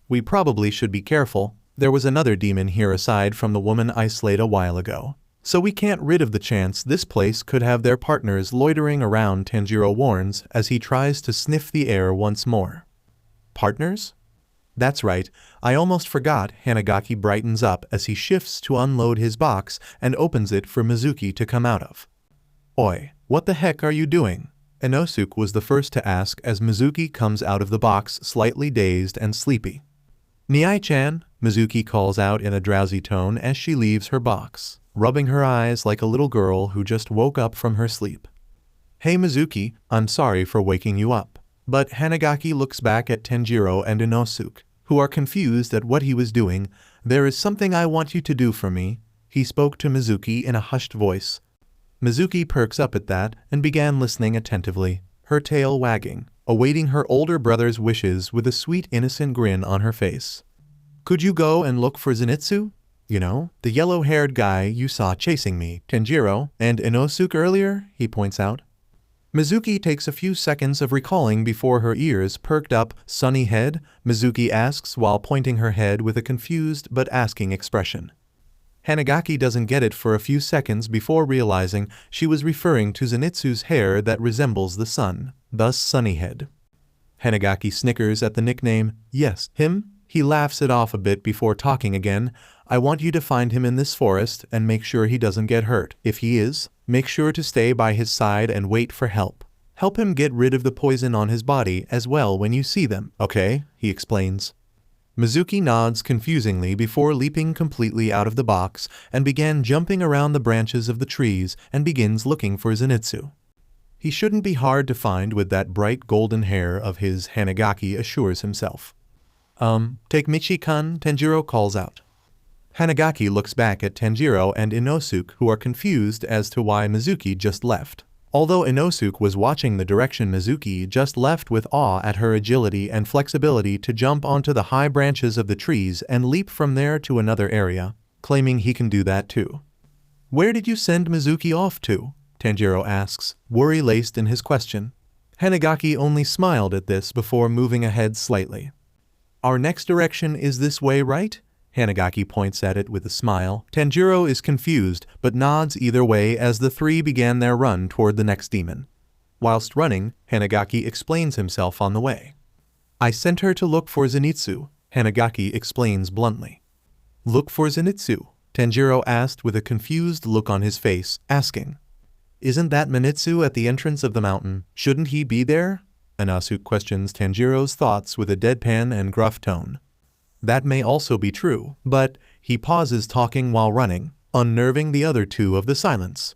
We probably should be careful. There was another demon here aside from the woman I slayed a while ago, so we can't rid of the chance this place could have their partners loitering around, Tanjiro warns as he tries to sniff the air once more. Partners? That's right, I almost forgot. Hanagaki brightens up as he shifts to unload his box and opens it for Mizuki to come out of. Oi, what the heck are you doing? Inosuke was the first to ask as Mizuki comes out of the box slightly dazed and sleepy. Niai-chan, Mizuki calls out in a drowsy tone as she leaves her box, rubbing her eyes like a little girl who just woke up from her sleep. Hey Mizuki, I'm sorry for waking you up. But Hanagaki looks back at Tanjiro and Inosuke, who are confused at what he was doing. There is something I want you to do for me, he spoke to Mizuki in a hushed voice. Mizuki perks up at that and began listening attentively, her tail wagging, awaiting her older brother's wishes with a sweet innocent grin on her face. Could you go and look for Zenitsu? You know, the yellow-haired guy you saw chasing me, Tanjiro, and Inosuke earlier, he points out. Mizuki takes a few seconds of recalling before her ears perked up. Sunny head? Mizuki asks while pointing her head with a confused but asking expression. Hanagaki doesn't get it for a few seconds before realizing she was referring to Zenitsu's hair that resembles the sun, thus Sunnyhead. Hanagaki snickers at the nickname. Yes, him? He laughs it off a bit before talking again. I want you to find him in this forest and make sure he doesn't get hurt. If he is, make sure to stay by his side and wait for help. Help him get rid of the poison on his body as well when you see them, okay? He explains. Mizuki nods confusingly before leaping completely out of the box and began jumping around the branches of the trees and begins looking for Zenitsu. He shouldn't be hard to find with that bright golden hair of his, Hanagaki assures himself. Takemichi-kun, Tanjiro calls out. Hanagaki looks back at Tanjiro and Inosuke, who are confused as to why Mizuki just left. Although Inosuke was watching the direction Mizuki just left with awe at her agility and flexibility to jump onto the high branches of the trees and leap from there to another area, claiming he can do that too. Where did you send Mizuki off to? Tanjiro asks, worry-laced in his question. Hanagaki only smiled at this before moving ahead slightly. Our next direction is this way, right? Hanagaki points at it with a smile. Tanjiro is confused, but nods either way as the three began their run toward the next demon. Whilst running, Hanagaki explains himself on the way. I sent her to look for Zenitsu, Hanagaki explains bluntly. Look for Zenitsu? Tanjiro asked with a confused look on his face, asking. Isn't that Manitsu at the entrance of the mountain? Shouldn't he be there? Inosuke questions Tanjiro's thoughts with a deadpan and gruff tone. That may also be true, but he pauses talking while running, unnerving the other two of the silence.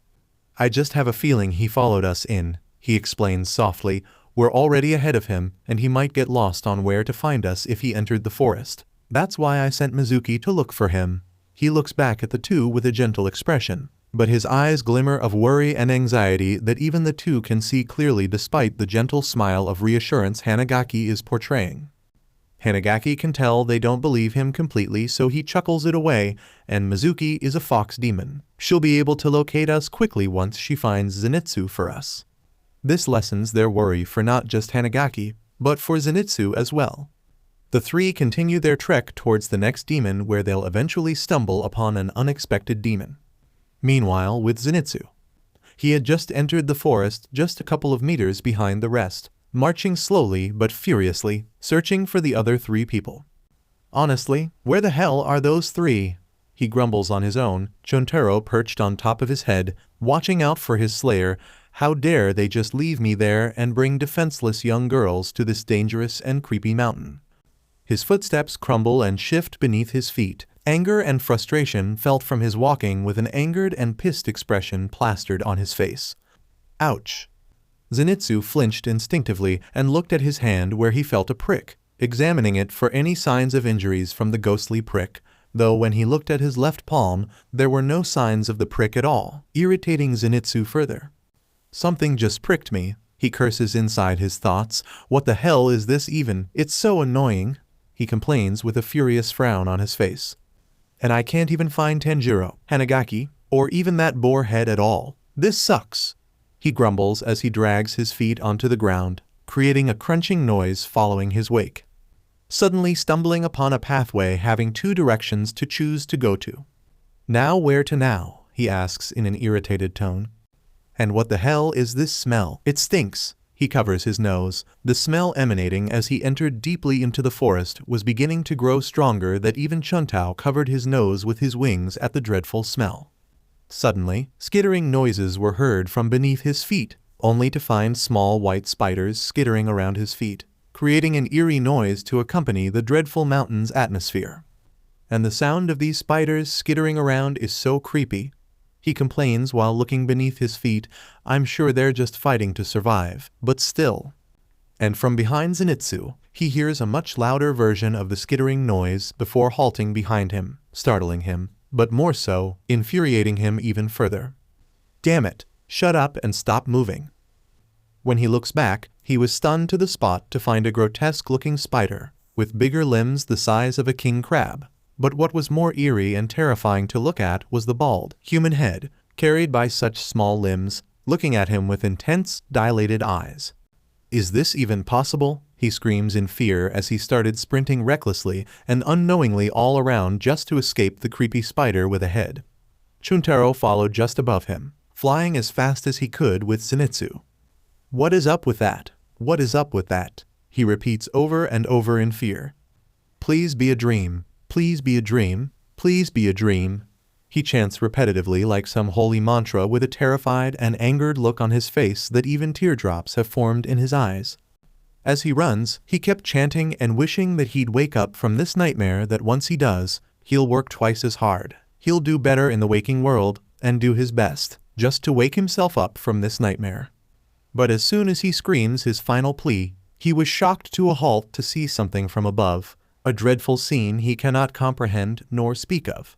I just have a feeling he followed us in, he explains softly. We're already ahead of him, and he might get lost on where to find us if he entered the forest. That's why I sent Mizuki to look for him. He looks back at the two with a gentle expression, but his eyes glimmer of worry and anxiety that even the two can see clearly despite the gentle smile of reassurance Hanagaki is portraying. Hanagaki can tell they don't believe him completely, so he chuckles it away, and Mizuki is a fox demon. She'll be able to locate us quickly once she finds Zenitsu for us. This lessens their worry for not just Hanagaki, but for Zenitsu as well. The three continue their trek towards the next demon where they'll eventually stumble upon an unexpected demon. Meanwhile, with Zenitsu. He had just entered the forest just a couple of meters behind the rest, marching slowly but furiously, searching for the other three people. Honestly, where the hell are those three? he grumbles on his own, Chuntaro perched on top of his head, watching out for his slayer. How dare they just leave me there and bring defenseless young girls to this dangerous and creepy mountain. His footsteps crumble and shift beneath his feet. Anger and frustration felt from his walking with an angered and pissed expression plastered on his face. Ouch. Zenitsu flinched instinctively and looked at his hand where he felt a prick, examining it for any signs of injuries from the ghostly prick, though when he looked at his left palm, there were no signs of the prick at all, irritating Zenitsu further. Something just pricked me, he curses inside his thoughts. What the hell is this even? It's so annoying, he complains with a furious frown on his face. And I can't even find Tanjiro, Hanagaki, or even that boar head at all. This sucks, he grumbles as he drags his feet onto the ground, creating a crunching noise following his wake. Suddenly stumbling upon a pathway having two directions to choose to go to. Now where to now? He asks in an irritated tone. And what the hell is this smell? It stinks. He covers his nose. The smell emanating as he entered deeply into the forest was beginning to grow stronger that even Chuntao covered his nose with his wings at the dreadful smell. Suddenly, skittering noises were heard from beneath his feet, only to find small white spiders skittering around his feet, creating an eerie noise to accompany the dreadful mountain's atmosphere. And the sound of these spiders skittering around is so creepy, he complains while looking beneath his feet. I'm sure they're just fighting to survive, but still. And from behind Zenitsu, he hears a much louder version of the skittering noise before halting behind him, startling him, but more so, infuriating him even further. Damn it, shut up and stop moving. When he looks back, he was stunned to the spot to find a grotesque-looking spider, with bigger limbs the size of a king crab. But what was more eerie and terrifying to look at was the bald, human head, carried by such small limbs, looking at him with intense, dilated eyes. Is this even possible? He screams in fear as he started sprinting recklessly and unknowingly all around just to escape the creepy spider with a head. Chuntaro followed just above him, flying as fast as he could with Zenitsu. What is up with that? What is up with that? He repeats over and over in fear. Please be a dream. Please be a dream. Please be a dream. He chants repetitively like some holy mantra with a terrified and angered look on his face that even teardrops have formed in his eyes. As he runs, he kept chanting and wishing that he'd wake up from this nightmare, that once he does, he'll work twice as hard. He'll do better in the waking world and do his best, just to wake himself up from this nightmare. But as soon as he screams his final plea, he was shocked to a halt to see something from above, a dreadful scene he cannot comprehend nor speak of.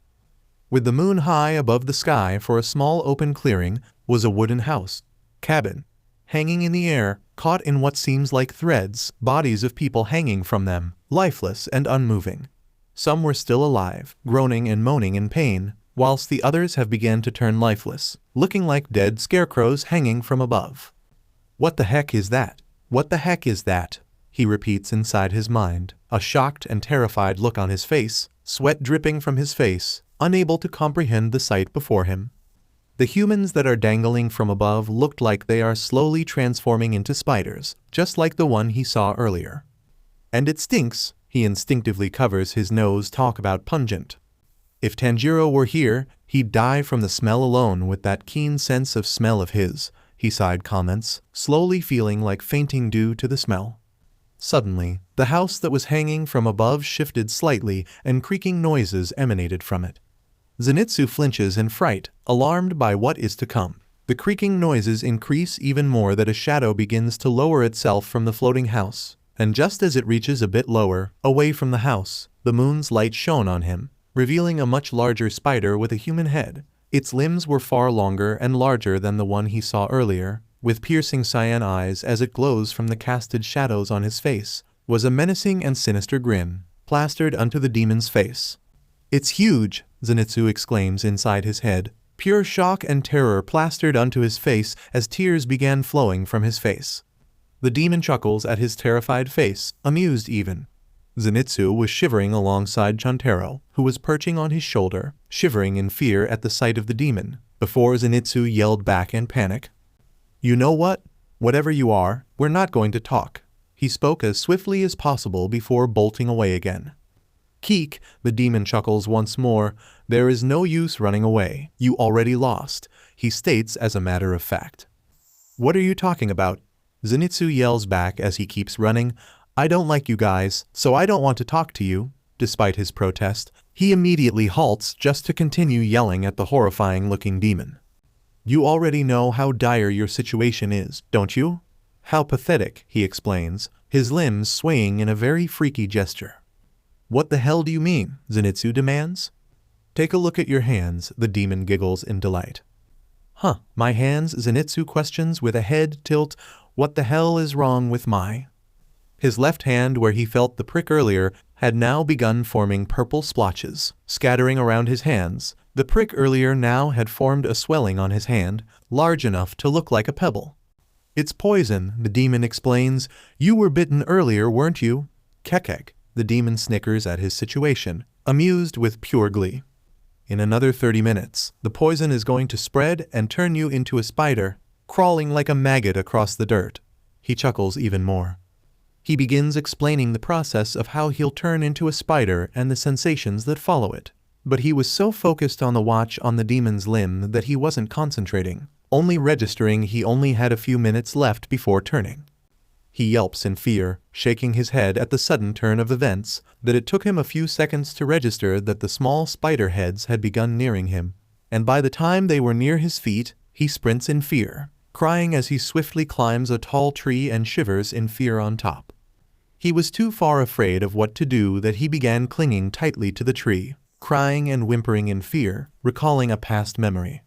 With the moon high above the sky for a small open clearing was a wooden house, cabin. Hanging in the air, caught in what seems like threads, bodies of people hanging from them, lifeless and unmoving. Some were still alive, groaning and moaning in pain, whilst the others have begun to turn lifeless, looking like dead scarecrows hanging from above. What the heck is that? What the heck is that? He repeats inside his mind, a shocked and terrified look on his face, sweat dripping from his face, unable to comprehend the sight before him. The humans that are dangling from above looked like they are slowly transforming into spiders, just like the one he saw earlier. And it stinks, he instinctively covers his nose. Talk about pungent. If Tanjiro were here, he'd die from the smell alone with that keen sense of smell of his, he sighed comments, slowly feeling like fainting due to the smell. Suddenly, the house that was hanging from above shifted slightly and creaking noises emanated from it. Zenitsu flinches in fright, alarmed by what is to come. The creaking noises increase even more that a shadow begins to lower itself from the floating house, and just as it reaches a bit lower, away from the house, the moon's light shone on him, revealing a much larger spider with a human head. Its limbs were far longer and larger than the one he saw earlier, with piercing cyan eyes as it glows from the casted shadows on his face, was a menacing and sinister grin, plastered onto the demon's face. It's huge, Zenitsu exclaims inside his head, pure shock and terror plastered onto his face as tears began flowing from his face. The demon chuckles at his terrified face, amused even. Zenitsu was shivering alongside Chuntaro, who was perching on his shoulder, shivering in fear at the sight of the demon, before Zenitsu yelled back in panic. You know what? Whatever you are, we're not going to talk. He spoke as swiftly as possible before bolting away again. Keek, the demon chuckles once more. There is no use running away. You already lost, he states as a matter of fact. What are you talking about? Zenitsu yells back as he keeps running. I don't like you guys, so I don't want to talk to you. Despite his protest, he immediately halts just to continue yelling at the horrifying-looking demon. You already know how dire your situation is, don't you? How pathetic, he explains, his limbs swaying in a very freaky gesture. What the hell do you mean? Zenitsu demands. Take a look at your hands, the demon giggles in delight. Huh, my hands? Zenitsu questions with a head tilt. What the hell is wrong with my... His left hand, where he felt the prick earlier, had now begun forming purple splotches, scattering around his hands. The prick earlier now had formed a swelling on his hand, large enough to look like a pebble. It's poison, the demon explains. You were bitten earlier, weren't you? Kekek. The demon snickers at his situation, amused with pure glee. In another 30 minutes, the poison is going to spread and turn you into a spider, crawling like a maggot across the dirt. He chuckles even more. He begins explaining the process of how he'll turn into a spider and the sensations that follow it. But he was so focused on the watch on the demon's limb that he wasn't concentrating, only registering he only had a few minutes left before turning. He yelps in fear, shaking his head at the sudden turn of events, that it took him a few seconds to register that the small spider heads had begun nearing him, and by the time they were near his feet, he sprints in fear, crying as he swiftly climbs a tall tree and shivers in fear on top. He was too far afraid of what to do that he began clinging tightly to the tree, crying and whimpering in fear, recalling a past memory.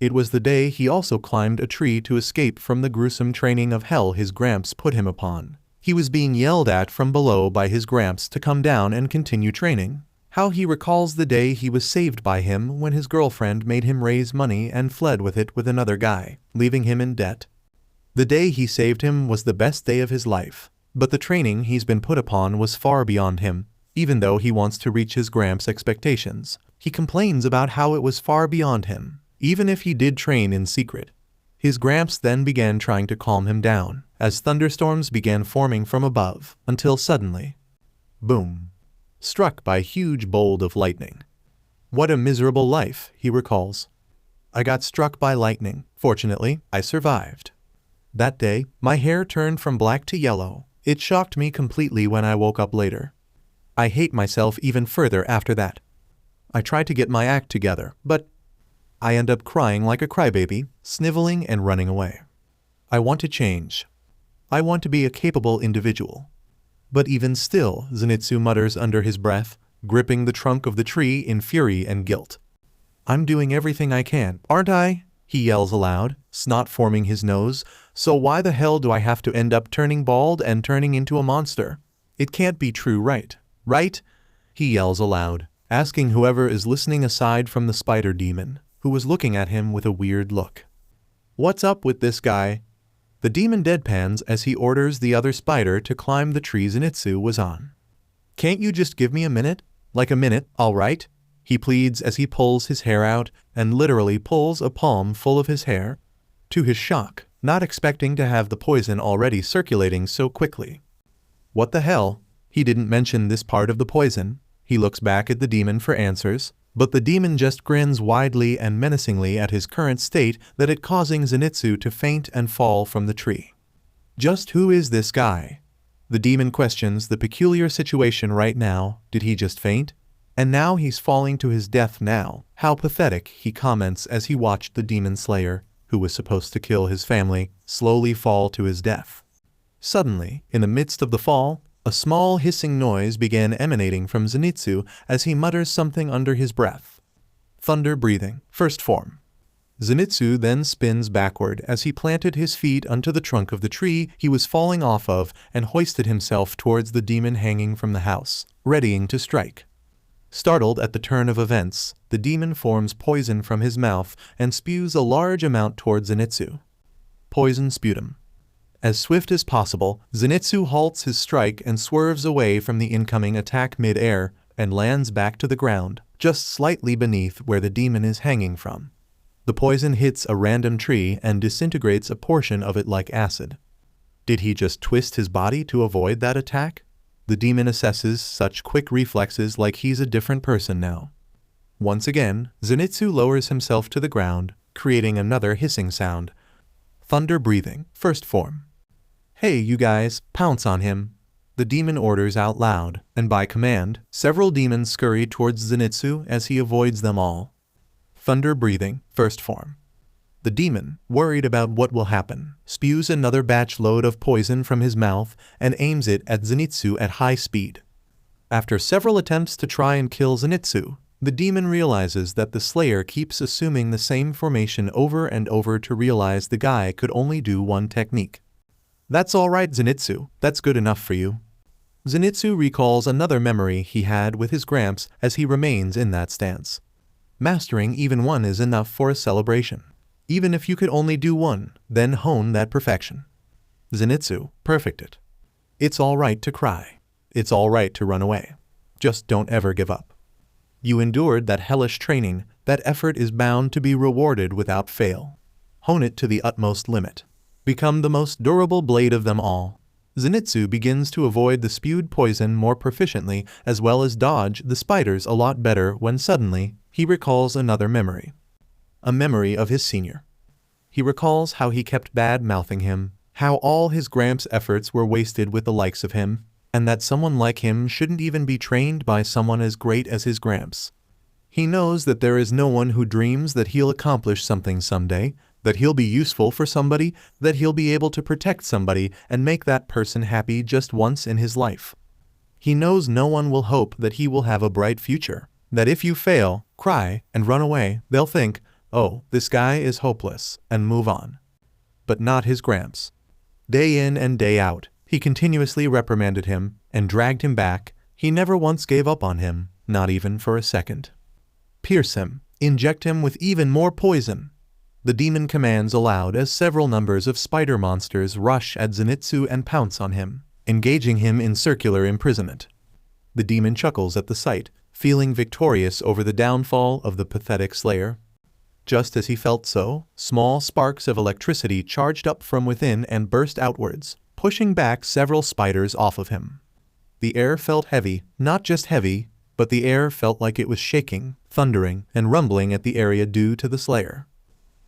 It was the day he also climbed a tree to escape from the gruesome training of hell his gramps put him upon. He was being yelled at from below by his gramps to come down and continue training. How he recalls the day he was saved by him when his girlfriend made him raise money and fled with it with another guy, leaving him in debt. The day he saved him was the best day of his life, but the training he's been put upon was far beyond him. Even though he wants to reach his gramps' expectations, he complains about how it was far beyond him. Even if he did train in secret. His gramps then began trying to calm him down, as thunderstorms began forming from above, until suddenly, boom, struck by a huge bolt of lightning. What a miserable life, he recalls. I got struck by lightning. Fortunately, I survived. That day, my hair turned from black to yellow. It shocked me completely when I woke up later. I hate myself even further after that. I tried to get my act together, but I end up crying like a crybaby, sniveling and running away. I want to change. I want to be a capable individual. But even still, Zenitsu mutters under his breath, gripping the trunk of the tree in fury and guilt. I'm doing everything I can, aren't I? He yells aloud, snot forming his nose. So why the hell do I have to end up turning bald and turning into a monster? It can't be true, right? Right? He yells aloud, asking whoever is listening aside from the spider demon, who was looking at him with a weird look. What's up with this guy? The demon deadpans as he orders the other spider to climb the tree Zenitsu was on. Can't you just give me a minute? Like a minute, all right? He pleads as he pulls his hair out and literally pulls a palm full of his hair. To his shock, not expecting to have the poison already circulating so quickly. What the hell? He didn't mention this part of the poison. He looks back at the demon for answers. But the demon just grins widely and menacingly at his current state that it causing Zenitsu to faint and fall from the tree. Just who is this guy? The demon questions the peculiar situation right now. Did he just faint? And now he's falling to his death now. How pathetic, he comments as he watched the demon slayer, who was supposed to kill his family, slowly fall to his death. Suddenly, in the midst of the fall, a small hissing noise began emanating from Zenitsu as he mutters something under his breath. Thunder breathing, first form. Zenitsu then spins backward as he planted his feet onto the trunk of the tree he was falling off of and hoisted himself towards the demon hanging from the house, readying to strike. Startled at the turn of events, the demon forms poison from his mouth and spews a large amount towards Zenitsu. Poison sputum. As swift as possible, Zenitsu halts his strike and swerves away from the incoming attack mid-air and lands back to the ground, just slightly beneath where the demon is hanging from. The poison hits a random tree and disintegrates a portion of it like acid. Did he just twist his body to avoid that attack? The demon assesses such quick reflexes like he's a different person now. Once again, Zenitsu lowers himself to the ground, creating another hissing sound. Thunder breathing, first form. Hey, you guys, pounce on him. The demon orders out loud, and by command, several demons scurry towards Zenitsu as he avoids them all. Thunder breathing, first form. The demon, worried about what will happen, spews another batch load of poison from his mouth and aims it at Zenitsu at high speed. After several attempts to try and kill Zenitsu, the demon realizes that the Slayer keeps assuming the same formation over and over to realize the guy could only do one technique. That's alright, Zenitsu, that's good enough for you. Zenitsu recalls another memory he had with his Gramps as he remains in that stance. Mastering even one is enough for a celebration. Even if you could only do one, then hone that perfection. Zenitsu, perfect it. It's alright to cry. It's alright to run away. Just don't ever give up. You endured that hellish training, that effort is bound to be rewarded without fail. Hone it to the utmost limit. Become the most durable blade of them all. Zenitsu begins to avoid the spewed poison more proficiently as well as dodge the spiders a lot better when suddenly, he recalls another memory. A memory of his senior. He recalls how he kept bad-mouthing him, how all his Gramps' efforts were wasted with the likes of him, and that someone like him shouldn't even be trained by someone as great as his Gramps. He knows that there is no one who dreams that he'll accomplish something someday, that he'll be useful for somebody, that he'll be able to protect somebody and make that person happy just once in his life. He knows no one will hope that he will have a bright future, that if you fail, cry, and run away, they'll think, oh, this guy is hopeless, and move on. But not his Gramps. Day in and day out, he continuously reprimanded him and dragged him back. He never once gave up on him, not even for a second. Pierce him, inject him with even more poison. The demon commands aloud as several numbers of spider monsters rush at Zenitsu and pounce on him, engaging him in circular imprisonment. The demon chuckles at the sight, feeling victorious over the downfall of the pathetic Slayer. Just as he felt so, small sparks of electricity charged up from within and burst outwards, pushing back several spiders off of him. The air felt heavy, not just heavy, but the air felt like it was shaking, thundering, and rumbling at the area due to the Slayer.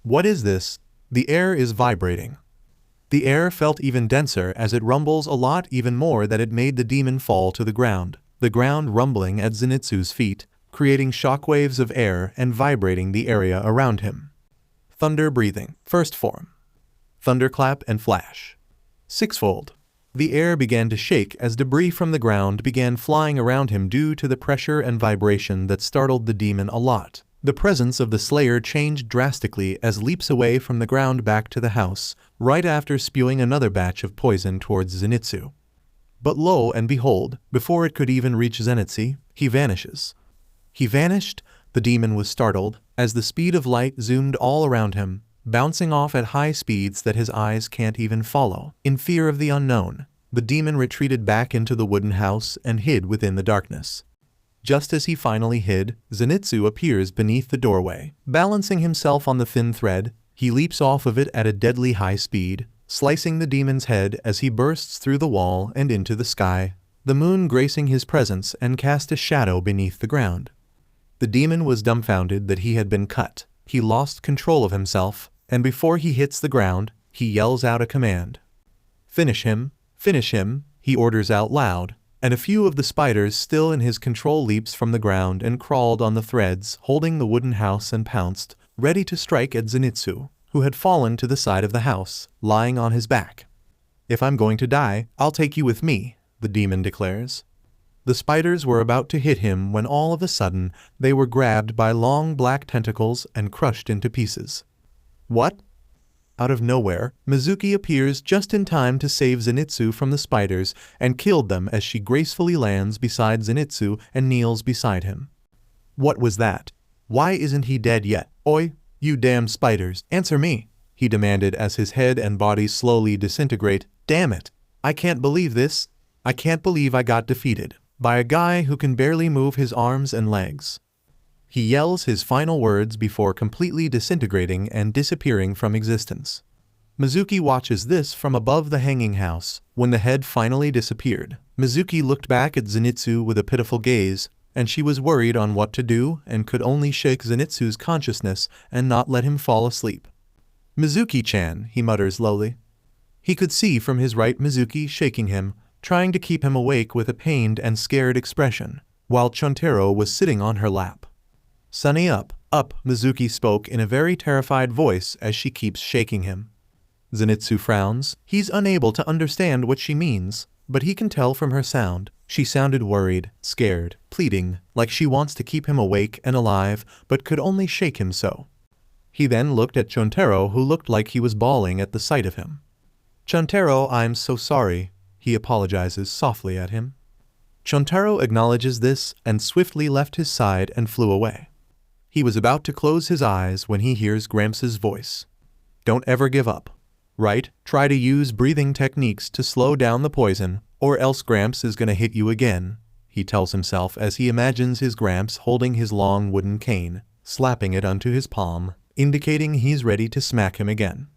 What is this? The air is vibrating. The air felt even denser as it rumbles a lot even more that it made the demon fall to the ground rumbling at Zenitsu's feet, creating shockwaves of air and vibrating the area around him. Thunder breathing, first form. Thunderclap and flash. Sixfold. The air began to shake as debris from the ground began flying around him due to the pressure and vibration that startled the demon a lot. The presence of the Slayer changed drastically as leaps away from the ground back to the house, right after spewing another batch of poison towards Zenitsu. But lo and behold, before it could even reach Zenitsu, he vanishes. He vanished, the demon was startled, as the speed of light zoomed all around him, bouncing off at high speeds that his eyes can't even follow. In fear of the unknown, the demon retreated back into the wooden house and hid within the darkness. Just as he finally hid, Zenitsu appears beneath the doorway. Balancing himself on the thin thread, he leaps off of it at a deadly high speed, slicing the demon's head as he bursts through the wall and into the sky, the moon gracing his presence and cast a shadow beneath the ground. The demon was dumbfounded that he had been cut. He lost control of himself, and before he hits the ground, he yells out a command. Finish him, he orders out loud, and a few of the spiders still in his control leaps from the ground and crawled on the threads holding the wooden house and pounced, ready to strike at Zenitsu, who had fallen to the side of the house, lying on his back. If I'm going to die, I'll take you with me, the demon declares. The spiders were about to hit him when all of a sudden they were grabbed by long black tentacles and crushed into pieces. What? Out of nowhere, Mizuki appears just in time to save Zenitsu from the spiders and killed them as she gracefully lands beside Zenitsu and kneels beside him. What was that? Why isn't he dead yet? Oi, you damn spiders, answer me, he demanded as his head and body slowly disintegrate. Damn it! I can't believe this. I can't believe I got defeated by a guy who can barely move his arms and legs. He yells his final words before completely disintegrating and disappearing from existence. Mizuki watches this from above the hanging house. When the head finally disappeared, Mizuki looked back at Zenitsu with a pitiful gaze, and she was worried on what to do and could only shake Zenitsu's consciousness and not let him fall asleep. "Mizuki-chan," he mutters lowly. He could see from his right Mizuki shaking him, trying to keep him awake with a pained and scared expression, while Chontaro was sitting on her lap. "Sunny up, up," Mizuki spoke in a very terrified voice as she keeps shaking him. Zenitsu frowns. He's unable to understand what she means, but he can tell from her sound. She sounded worried, scared, pleading, like she wants to keep him awake and alive, but could only shake him so. He then looked at Chontaro, who looked like he was bawling at the sight of him. "Chontaro, I'm so sorry," he apologizes softly at him. Chontaro acknowledges this and swiftly left his side and flew away. He was about to close his eyes when he hears Gramps' voice. "Don't ever give up. Right? Try to use breathing techniques to slow down the poison, or else Gramps is gonna hit you again," he tells himself as he imagines his Gramps holding his long wooden cane, slapping it onto his palm, indicating he's ready to smack him again.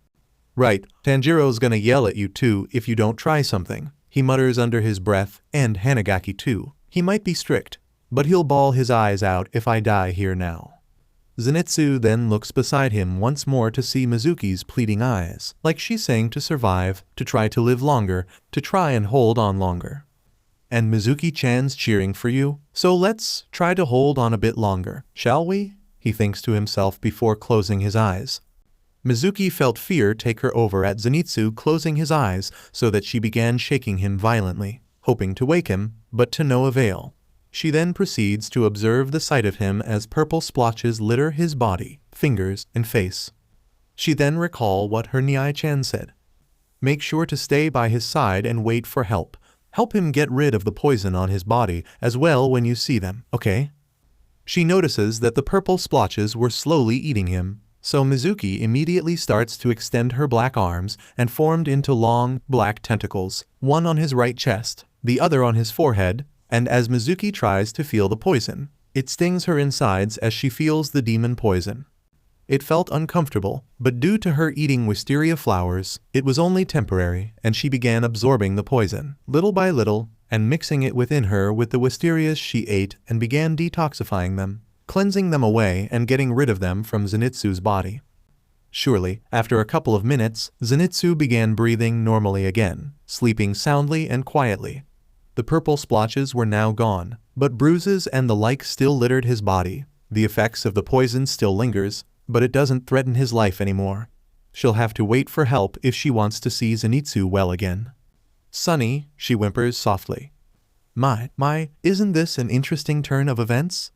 "Right, Tanjiro's gonna yell at you too if you don't try something," he mutters under his breath, "and Hanagaki too. He might be strict, but he'll bawl his eyes out if I die here now." Zenitsu then looks beside him once more to see Mizuki's pleading eyes, like she's saying to survive, to try to live longer, to try and hold on longer. "And Mizuki-chan's cheering for you, so let's try to hold on a bit longer, shall we?" he thinks to himself before closing his eyes. Mizuki felt fear take her over at Zenitsu closing his eyes so that she began shaking him violently, hoping to wake him, but to no avail. She then proceeds to observe the sight of him as purple splotches litter his body, fingers, and face. She then recall what her Nyai-chan said. "Make sure to stay by his side and wait for help. Help him get rid of the poison on his body as well when you see them, okay?" She notices that the purple splotches were slowly eating him, so Mizuki immediately starts to extend her black arms and formed into long, black tentacles, one on his right chest, the other on his forehead, and as Mizuki tries to feel the poison, it stings her insides as she feels the demon poison. It felt uncomfortable, but due to her eating wisteria flowers, it was only temporary, and she began absorbing the poison, little by little, and mixing it within her with the wisterias she ate and began detoxifying them, cleansing them away and getting rid of them from Zenitsu's body. Surely, after a couple of minutes, Zenitsu began breathing normally again, sleeping soundly and quietly. The purple splotches were now gone, but bruises and the like still littered his body. The effects of the poison still lingers, but it doesn't threaten his life anymore. She'll have to wait for help if she wants to see Zenitsu well again. "Sonny," she whimpers softly. My, isn't this an interesting turn of events?"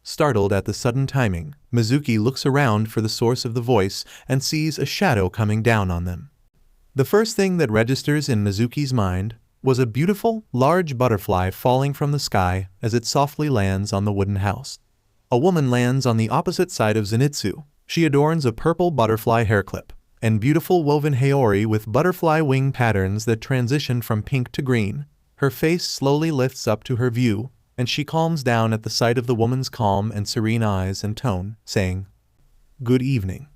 Startled at the sudden timing, Mizuki looks around for the source of the voice and sees a shadow coming down on them. The first thing that registers in Mizuki's mind was a beautiful, large butterfly falling from the sky as it softly lands on the wooden house. A woman lands on the opposite side of Zenitsu. She adorns a purple butterfly hairclip and beautiful woven haori with butterfly wing patterns that transition from pink to green. Her face slowly lifts up to her view, and she calms down at the sight of the woman's calm and serene eyes and tone, saying, "Good evening."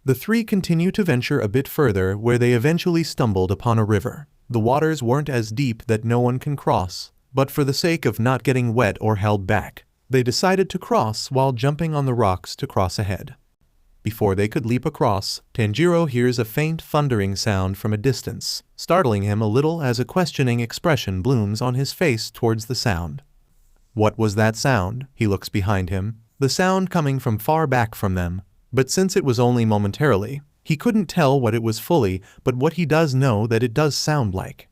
The three continue to venture a bit further where they eventually stumbled upon a river. The waters weren't as deep that no one can cross, but for the sake of not getting wet or held back, they decided to cross while jumping on the rocks to cross ahead. Before they could leap across, Tanjiro hears a faint thundering sound from a distance, startling him a little as a questioning expression blooms on his face towards the sound. What was that sound? He looks behind him, the sound coming from far back from them, but since it was only momentarily, he couldn't tell what it was fully, but what he does know that it does sound like.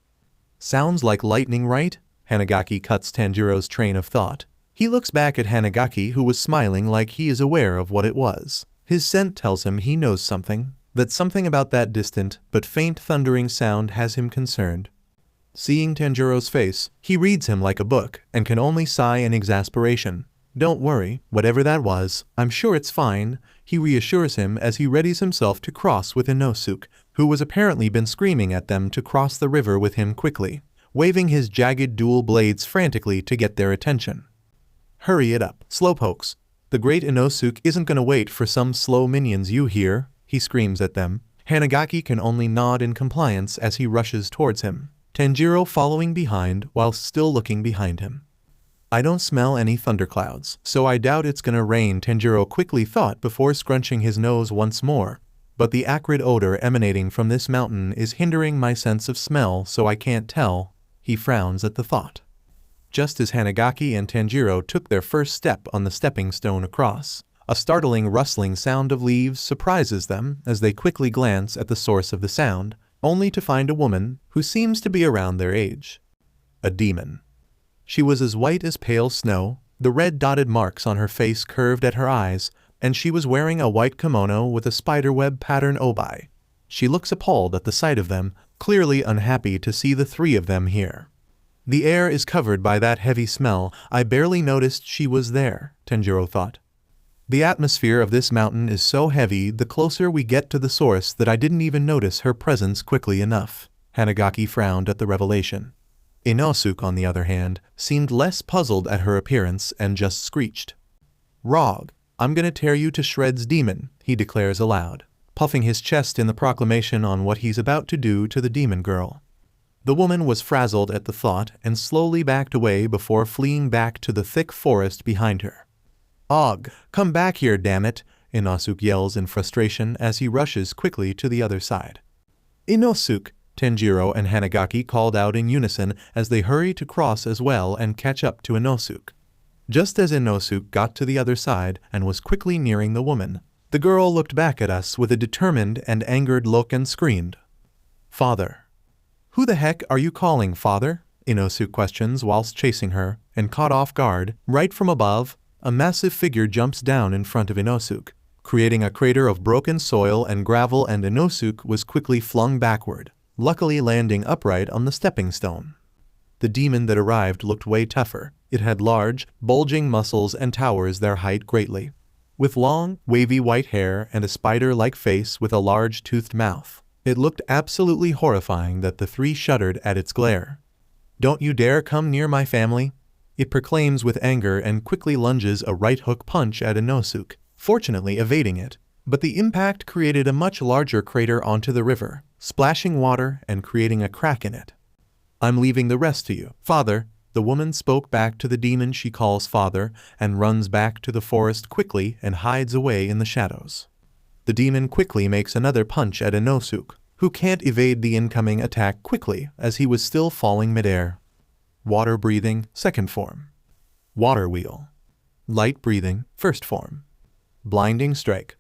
"Sounds like lightning, right?" Hanagaki cuts Tanjiro's train of thought. He looks back at Hanagaki, who was smiling like he is aware of what it was. His scent tells him he knows something, that something about that distant but faint thundering sound has him concerned. Seeing Tanjiro's face, he reads him like a book and can only sigh in exasperation. "Don't worry, whatever that was, I'm sure it's fine," he reassures him as he readies himself to cross with Inosuke, who was apparently been screaming at them to cross the river with him quickly, waving his jagged dual blades frantically to get their attention. "Hurry it up, slowpokes. The great Inosuke isn't gonna wait for some slow minions, you hear?" he screams at them. Hanagaki can only nod in compliance as he rushes towards him, Tanjiro following behind whilst still looking behind him. I don't smell any thunderclouds, so I doubt it's gonna rain, Tanjiro quickly thought before scrunching his nose once more. But the acrid odor emanating from this mountain is hindering my sense of smell, so I can't tell. He frowns at the thought. Just as Hanagaki and Tanjiro took their first step on the stepping stone across, a startling rustling sound of leaves surprises them as they quickly glance at the source of the sound, only to find a woman who seems to be around their age. A demon. She was as white as pale snow, the red dotted marks on her face curved at her eyes, and she was wearing a white kimono with a spiderweb pattern obi. She looks appalled at the sight of them, clearly unhappy to see the three of them here. The air is covered by that heavy smell. I barely noticed she was there, Tanjiro thought. The atmosphere of this mountain is so heavy the closer we get to the source that I didn't even notice her presence quickly enough. Hanagaki frowned at the revelation. Inosuke, on the other hand, seemed less puzzled at her appearance and just screeched. "Rog, I'm gonna tear you to shreds, demon," he declares aloud, puffing his chest in the proclamation on what he's about to do to the demon girl. The woman was frazzled at the thought and slowly backed away before fleeing back to the thick forest behind her. "Og, come back here, damn it!" Inosuke yells in frustration as he rushes quickly to the other side. "Inosuke!" Tanjiro and Hanagaki called out in unison as they hurry to cross as well and catch up to Inosuke. Just as Inosuke got to the other side and was quickly nearing the woman, the girl looked back at us with a determined and angered look and screamed. "Father!" "Who the heck are you calling father?" Inosuke questions whilst chasing her, and caught off guard, right from above, a massive figure jumps down in front of Inosuke, creating a crater of broken soil and gravel, and Inosuke was quickly flung backward, luckily landing upright on the stepping stone. The demon that arrived looked way tougher. It had large, bulging muscles and towers their height greatly, with long, wavy white hair and a spider-like face with a large toothed mouth. It looked absolutely horrifying that the three shuddered at its glare. "Don't you dare come near my family," it proclaims with anger and quickly lunges a right hook punch at Inosuke, fortunately evading it, but the impact created a much larger crater onto the river, splashing water and creating a crack in it. "I'm leaving the rest to you, father," the woman spoke back to the demon she calls father and runs back to the forest quickly and hides away in the shadows. The demon quickly makes another punch at Inosuke, who can't evade the incoming attack quickly as he was still falling midair. Water breathing, second form. Water wheel. Light breathing, first form. Blinding strike.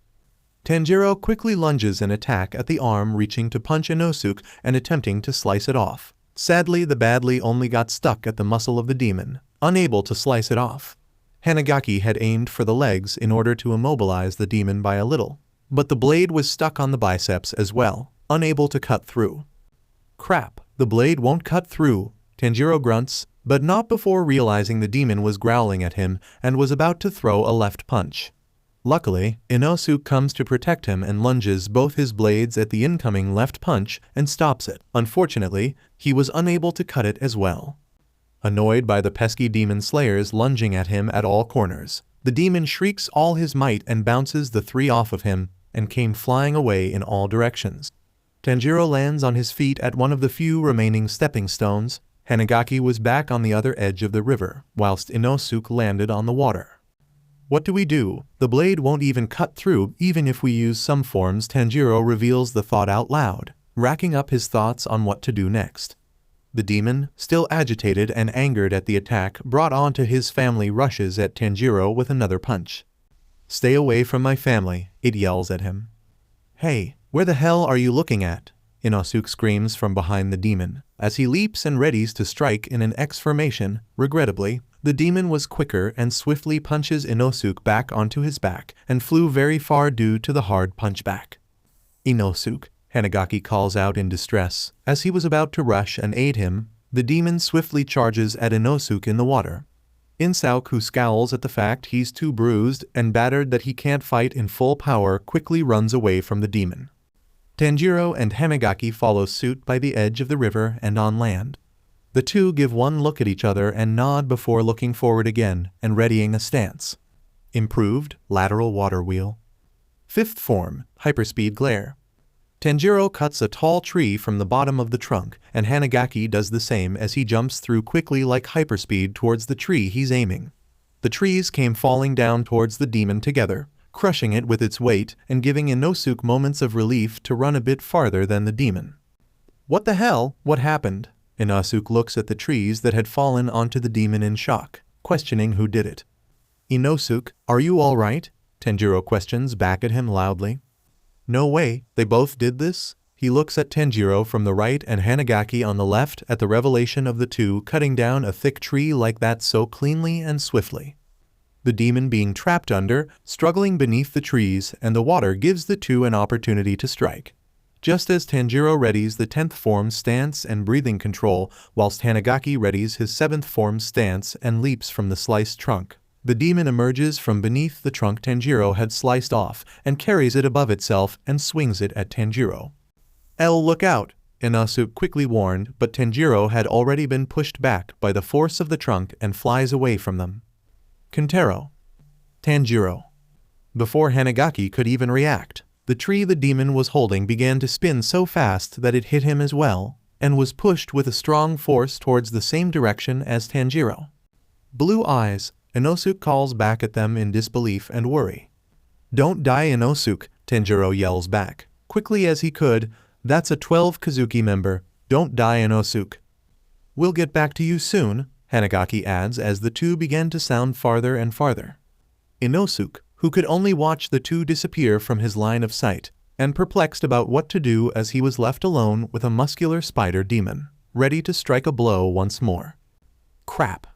Tanjiro quickly lunges an attack at the arm, reaching to punch Inosuke and attempting to slice it off. Sadly, the badly only got stuck at the muscle of the demon, unable to slice it off. Hanagaki had aimed for the legs in order to immobilize the demon by a little, but the blade was stuck on the biceps as well, unable to cut through. "Crap, the blade won't cut through," Tanjiro grunts, but not before realizing the demon was growling at him and was about to throw a left punch. Luckily, Inosuke comes to protect him and lunges both his blades at the incoming left punch and stops it. Unfortunately, he was unable to cut it as well. Annoyed by the pesky demon slayers lunging at him at all corners, the demon shrieks all his might and bounces the three off of him and came flying away in all directions. Tanjiro lands on his feet at one of the few remaining stepping stones. Hanagaki was back on the other edge of the river, whilst Inosuke landed on the water. "What do we do? The blade won't even cut through even if we use some forms." Tanjiro reveals the thought out loud, racking up his thoughts on what to do next. The demon, still agitated and angered at the attack brought on to his family, rushes at Tanjiro with another punch. "Stay away from my family," it yells at him. "Hey, where the hell are you looking at?" Inosuke screams from behind the demon, as he leaps and readies to strike in an X formation. Regrettably, the demon was quicker and swiftly punches Inosuke back onto his back and flew very far due to the hard punchback. "Inosuke," Hanagaki calls out in distress. As he was about to rush and aid him, the demon swiftly charges at Inosuke in the water. Inosuke, who scowls at the fact he's too bruised and battered that he can't fight in full power, quickly runs away from the demon. Tanjiro and Hanagaki follow suit by the edge of the river and on land. The two give one look at each other and nod before looking forward again and readying a stance. Improved lateral water wheel. Fifth form, hyperspeed glare. Tanjiro cuts a tall tree from the bottom of the trunk, and Hanagaki does the same as he jumps through quickly like hyperspeed towards the tree he's aiming. The trees came falling down towards the demon together, crushing it with its weight and giving Inosuke moments of relief to run a bit farther than the demon. What the hell? What happened? Inosuke looks at the trees that had fallen onto the demon in shock, questioning who did it. Inosuke, are you all right? Tanjiro questions back at him loudly. No way, they both did this? He looks at Tanjiro from the right and Hanagaki on the left at the revelation of the two cutting down a thick tree like that so cleanly and swiftly. The demon being trapped under, struggling beneath the trees, and the water gives the two an opportunity to strike. Just as Tanjiro readies the 10th form stance and breathing control, whilst Hanagaki readies his 7th form stance and leaps from the sliced trunk, the demon emerges from beneath the trunk Tanjiro had sliced off and carries it above itself and swings it at Tanjiro. Look out! Inosuke quickly warned, but Tanjiro had already been pushed back by the force of the trunk and flies away from them. Kentaro. Tanjiro. Before Hanagaki could even react, the tree the demon was holding began to spin so fast that it hit him as well, and was pushed with a strong force towards the same direction as Tanjiro. Blue eyes, Inosuke calls back at them in disbelief and worry. Don't die, Inosuke, Tanjiro yells back, quickly as he could. That's a 12 Kazuki member, don't die, Inosuke. We'll get back to you soon, Hanagaki adds as the two began to sound farther and farther. Inosuke, who could only watch the two disappear from his line of sight, and perplexed about what to do as he was left alone with a muscular spider demon, ready to strike a blow once more. Crap.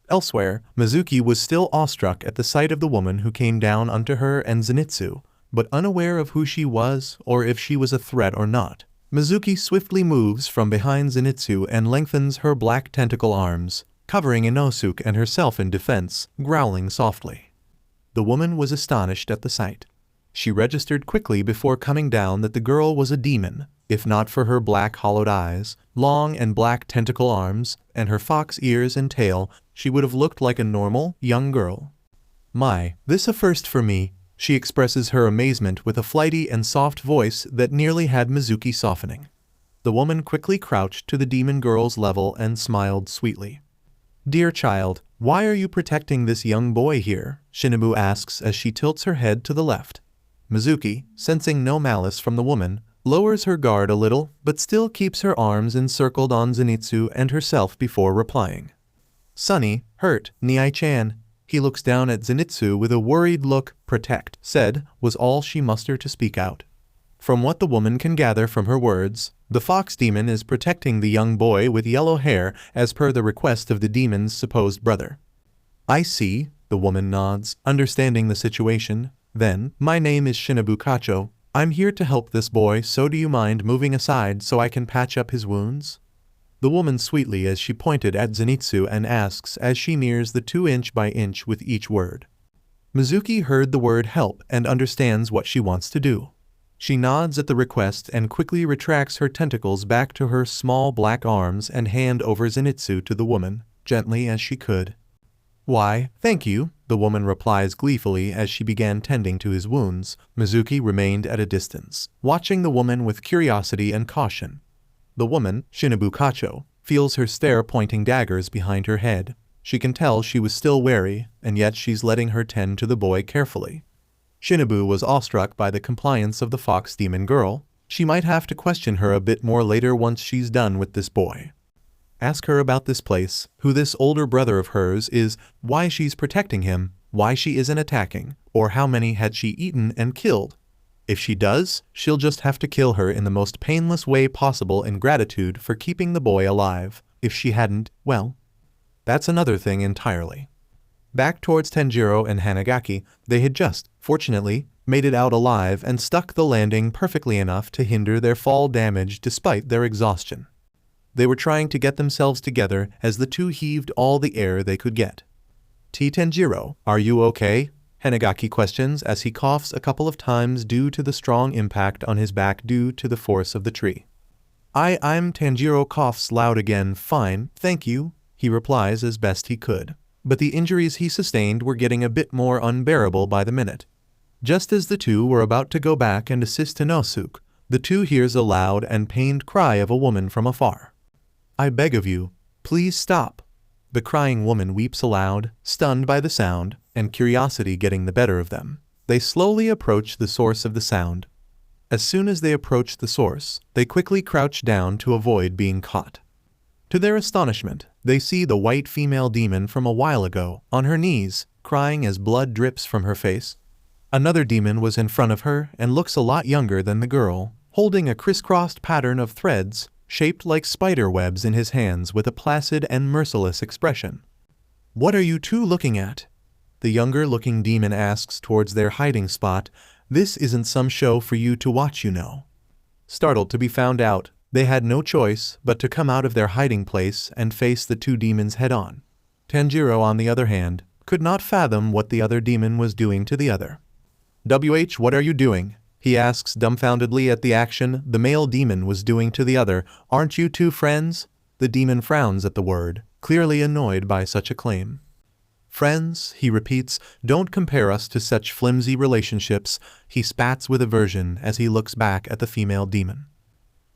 Elsewhere, Mizuki was still awestruck at the sight of the woman who came down onto her and Zenitsu, but unaware of who she was or if she was a threat or not. Mizuki swiftly moves from behind Zenitsu and lengthens her black tentacle arms, covering Inosuke and herself in defense, growling softly. The woman was astonished at the sight. She registered quickly before coming down that the girl was a demon, if not for her black hollowed eyes, long and black tentacle arms, and her fox ears and tail, she would have looked like a normal, young girl. My, this a first for me, she expresses her amazement with a flighty and soft voice that nearly had Mizuki softening. The woman quickly crouched to the demon girl's level and smiled sweetly. Dear child, why are you protecting this young boy here? Shinobu asks as she tilts her head to the left. Mizuki, sensing no malice from the woman, lowers her guard a little but still keeps her arms encircled on Zenitsu and herself before replying. Sonny, hurt, Niai-chan. He looks down at Zenitsu with a worried look. Protect, said, was all she mustered to speak out. From what the woman can gather from her words, the fox demon is protecting the young boy with yellow hair as per the request of the demon's supposed brother. I see, the woman nods, understanding the situation. Then, my name is Shinobu Kacho. I'm here to help this boy, so do you mind moving aside so I can patch up his wounds? The woman sweetly as she pointed at Zenitsu and asks as she nears the 2-inch by inch with each word. Mizuki heard the word help and understands what she wants to do. She nods at the request and quickly retracts her tentacles back to her small black arms and hand over Zenitsu to the woman, gently as she could. Why, thank you, the woman replies gleefully as she began tending to his wounds. Mizuki remained at a distance, watching the woman with curiosity and caution. The woman, Shinobu Kacho, feels her stare pointing daggers behind her head. She can tell she was still wary, and yet she's letting her tend to the boy carefully. Shinobu was awestruck by the compliance of the fox demon girl. She might have to question her a bit more later once she's done with this boy. Ask her about this place, who this older brother of hers is, why she's protecting him, why she isn't attacking, or how many had she eaten and killed. If she does, she'll just have to kill her in the most painless way possible in gratitude for keeping the boy alive. If she hadn't, well, that's another thing entirely. Back towards Tanjiro and Hanagaki, they had just, fortunately, made it out alive and stuck the landing perfectly enough to hinder their fall damage despite their exhaustion. They were trying to get themselves together as the two heaved all the air they could get. Tanjiro, are you okay? Hanagaki questions as he coughs a couple of times due to the strong impact on his back due to the force of the tree. I'm Tanjiro coughs loud again. Fine, thank you, he replies as best he could. But the injuries he sustained were getting a bit more unbearable by the minute. Just as the two were about to go back and assist Inosuke, The two hears a loud and pained cry of a woman from afar. "I beg of you, please stop." The crying woman weeps aloud, stunned by the sound, and curiosity getting the better of them. They slowly approach the source of the sound. As soon as they approach the source, they quickly crouch down to avoid being caught. To their astonishment, they see the white female demon from a while ago, on her knees, crying as blood drips from her face. Another demon was in front of her and looks a lot younger than the girl, holding a crisscrossed pattern of threads, shaped like spider webs in his hands with a placid and merciless expression. "What are you two looking at?" The younger-looking demon asks towards their hiding spot. "This isn't some show for you to watch, you know." Startled to be found out, they had no choice but to come out of their hiding place and face the two demons head-on. Tanjiro, on the other hand, could not fathom what the other demon was doing to the other. What are you doing?" he asks dumbfoundedly at the action the male demon was doing to the other. "Aren't you two friends?" The demon frowns at the word, clearly annoyed by such a claim. "Friends," he repeats, "don't compare us to such flimsy relationships." He spats with aversion as he looks back at the female demon.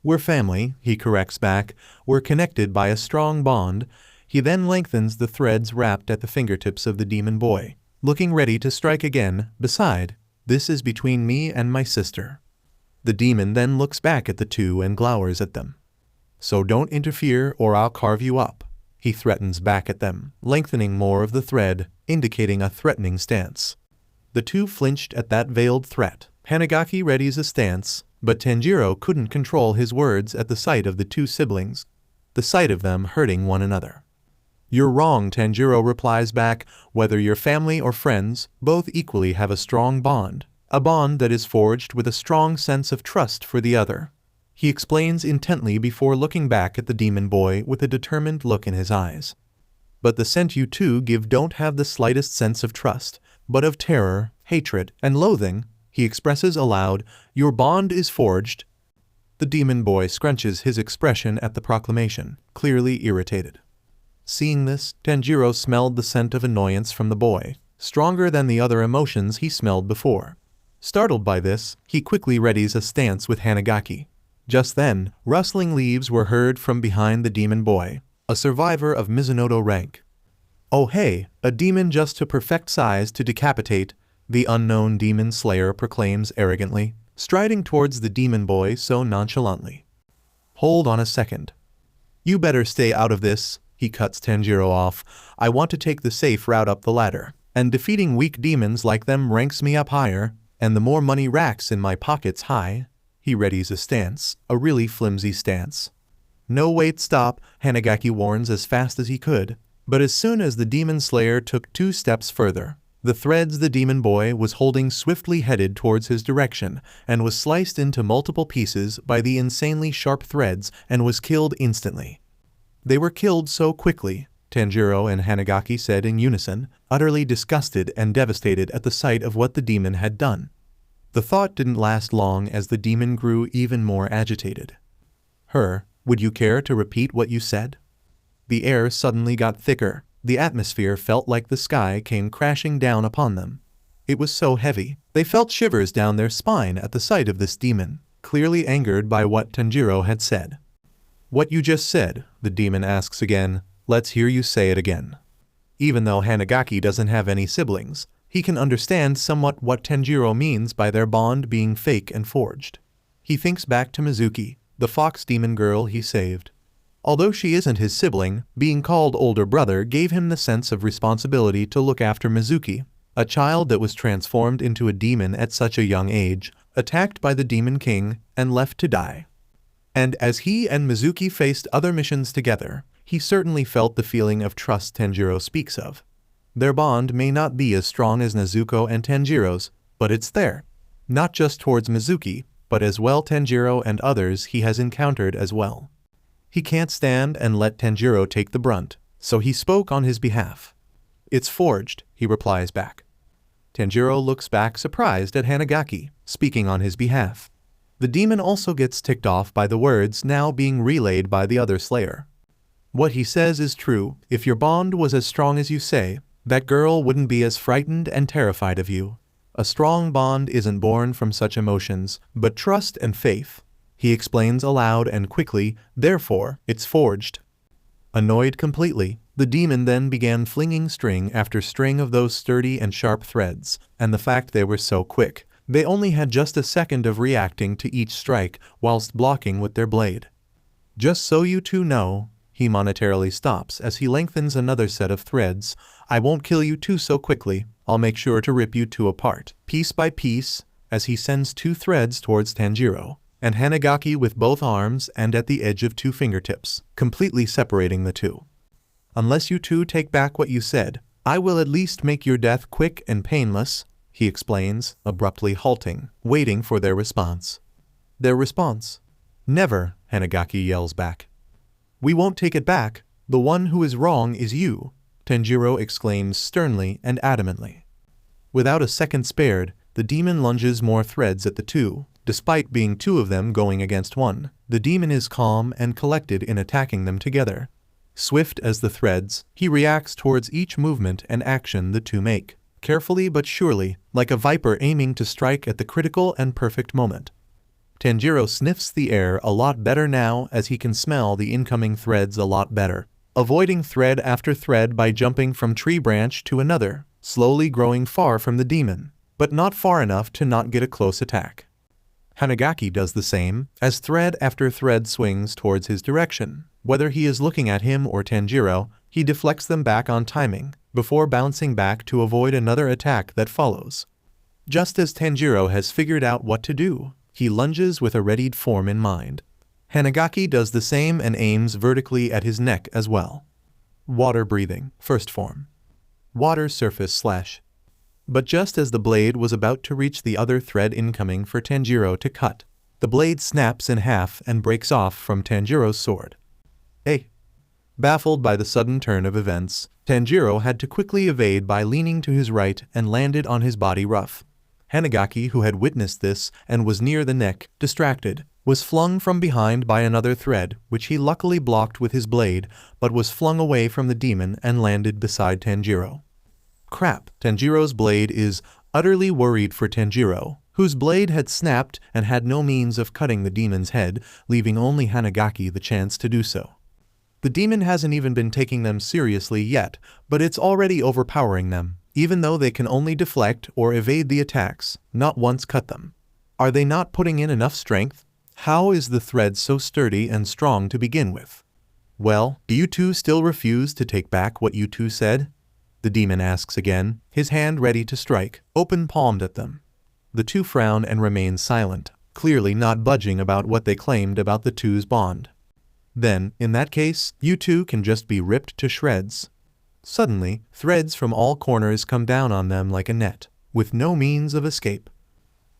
"We're family," he corrects back. "We're connected by a strong bond." He then lengthens the threads wrapped at the fingertips of the demon boy, looking ready to strike again. "Beside, this is between me and my sister." The demon then looks back at the two and glowers at them. "So don't interfere or I'll carve you up," he threatens back at them, lengthening more of the thread, indicating a threatening stance. The two flinched at that veiled threat. Hanagaki readies a stance, but Tanjiro couldn't control his words at the sight of the two siblings, the sight of them hurting one another. "You're wrong," Tanjiro replies back. "Whether you're family or friends, both equally have a strong bond. A bond that is forged with a strong sense of trust for the other." He explains intently before looking back at the demon boy with a determined look in his eyes. "But the scent you two give don't have the slightest sense of trust, but of terror, hatred, and loathing," he expresses aloud. "Your bond is forged." The demon boy scrunches his expression at the proclamation, clearly irritated. Seeing this, Tanjiro smelled the scent of annoyance from the boy, stronger than the other emotions he smelled before. Startled by this, he quickly readies a stance with Hanagaki. Just then, rustling leaves were heard from behind the demon boy, a survivor of Mizunoto rank. "Oh hey, a demon just to perfect size to decapitate," the unknown demon slayer proclaims arrogantly, striding towards the demon boy so nonchalantly. "Hold on a second. You better stay out of this," he cuts Tanjiro off. "I want to take the safe route up the ladder, and defeating weak demons like them ranks me up higher, and the more money racks in my pockets high." He readies a stance, a really flimsy stance. "No, wait, stop," Hanagaki warns as fast as he could, but as soon as the demon slayer took 2 steps further, the threads the demon boy was holding swiftly headed towards his direction and was sliced into multiple pieces by the insanely sharp threads and was killed instantly. "They were killed so quickly," Tanjiro and Hanagaki said in unison, utterly disgusted and devastated at the sight of what the demon had done. The thought didn't last long as the demon grew even more agitated. Would you care to repeat what you said?" The air suddenly got thicker. The atmosphere felt like the sky came crashing down upon them. It was so heavy, they felt shivers down their spine at the sight of this demon, clearly angered by what Tanjiro had said. "What you just said," the demon asks again. "Let's hear you say it again." Even though Hanagaki doesn't have any siblings, he can understand somewhat what Tanjiro means by their bond being fake and forged. He thinks back to Mizuki, the fox demon girl he saved. Although she isn't his sibling, being called older brother gave him the sense of responsibility to look after Mizuki, a child that was transformed into a demon at such a young age, attacked by the Demon King, and left to die. And as he and Mizuki faced other missions together, he certainly felt the feeling of trust Tanjiro speaks of. Their bond may not be as strong as Nezuko and Tanjiro's, but it's there. Not just towards Mizuki, but as well Tanjiro and others he has encountered as well. He can't stand and let Tanjiro take the brunt, so he spoke on his behalf. "It's forged," he replies back. Tanjiro looks back surprised at Hanagaki, speaking on his behalf. The demon also gets ticked off by the words now being relayed by the other slayer. "What he says is true. If your bond was as strong as you say, that girl wouldn't be as frightened and terrified of you. A strong bond isn't born from such emotions, but trust and faith. he explains aloud and quickly, therefore, it's forged. Annoyed completely, the demon then began flinging string after string of those sturdy and sharp threads, and the fact they were so quick, they only had just a second of reacting to each strike whilst blocking with their blade. Just so you two know, he monetarily stops as he lengthens another set of threads, I won't kill you two so quickly, I'll make sure to rip you two apart, piece by piece, as he sends two threads towards Tanjiro and Hanagaki with both arms and at the edge of two fingertips, completely separating the two. Unless you two take back what you said, I will at least make your death quick and painless, he explains, abruptly halting, waiting for their response. Their response? Never, Hanagaki yells back. We won't take it back. The one who is wrong is you, Tanjiro exclaims sternly and adamantly. Without a second spared, the demon lunges more threads at the two. Despite being two of them going against one, the demon is calm and collected in attacking them together. Swift as the threads, he reacts towards each movement and action the two make, carefully but surely, like a viper aiming to strike at the critical and perfect moment. Tanjiro sniffs the air a lot better now as he can smell the incoming threads a lot better, avoiding thread after thread by jumping from tree branch to another, slowly growing far from the demon, but not far enough to not get a close attack. Hanagaki does the same, as thread after thread swings towards his direction. Whether he is looking at him or Tanjiro, he deflects them back on timing, before bouncing back to avoid another attack that follows. Just as Tanjiro has figured out what to do, he lunges with a readied form in mind. Hanagaki does the same and aims vertically at his neck as well. Water breathing, first form. Water surface slash. But just as the blade was about to reach the other thread incoming for Tanjiro to cut, the blade snaps in half and breaks off from Tanjiro's sword. Hey! Baffled by the sudden turn of events, Tanjiro had to quickly evade by leaning to his right and landed on his body rough. Hanagaki, who had witnessed this and was near the neck, distracted, was flung from behind by another thread, which he luckily blocked with his blade, but was flung away from the demon and landed beside Tanjiro. Crap, Tanjiro's blade is utterly worried for Tanjiro, whose blade had snapped and had no means of cutting the demon's head, leaving only Hanagaki the chance to do so. The demon hasn't even been taking them seriously yet, but it's already overpowering them, even though they can only deflect or evade the attacks, not once cut them. Are they not putting in enough strength? How is the thread so sturdy and strong to begin with? Well, do you two still refuse to take back what you two said? The demon asks again, his hand ready to strike, open-palmed at them. The two frown and remain silent, clearly not budging about what they claimed about the two's bond. Then, in that case, you two can just be ripped to shreds. Suddenly, threads from all corners come down on them like a net, with no means of escape.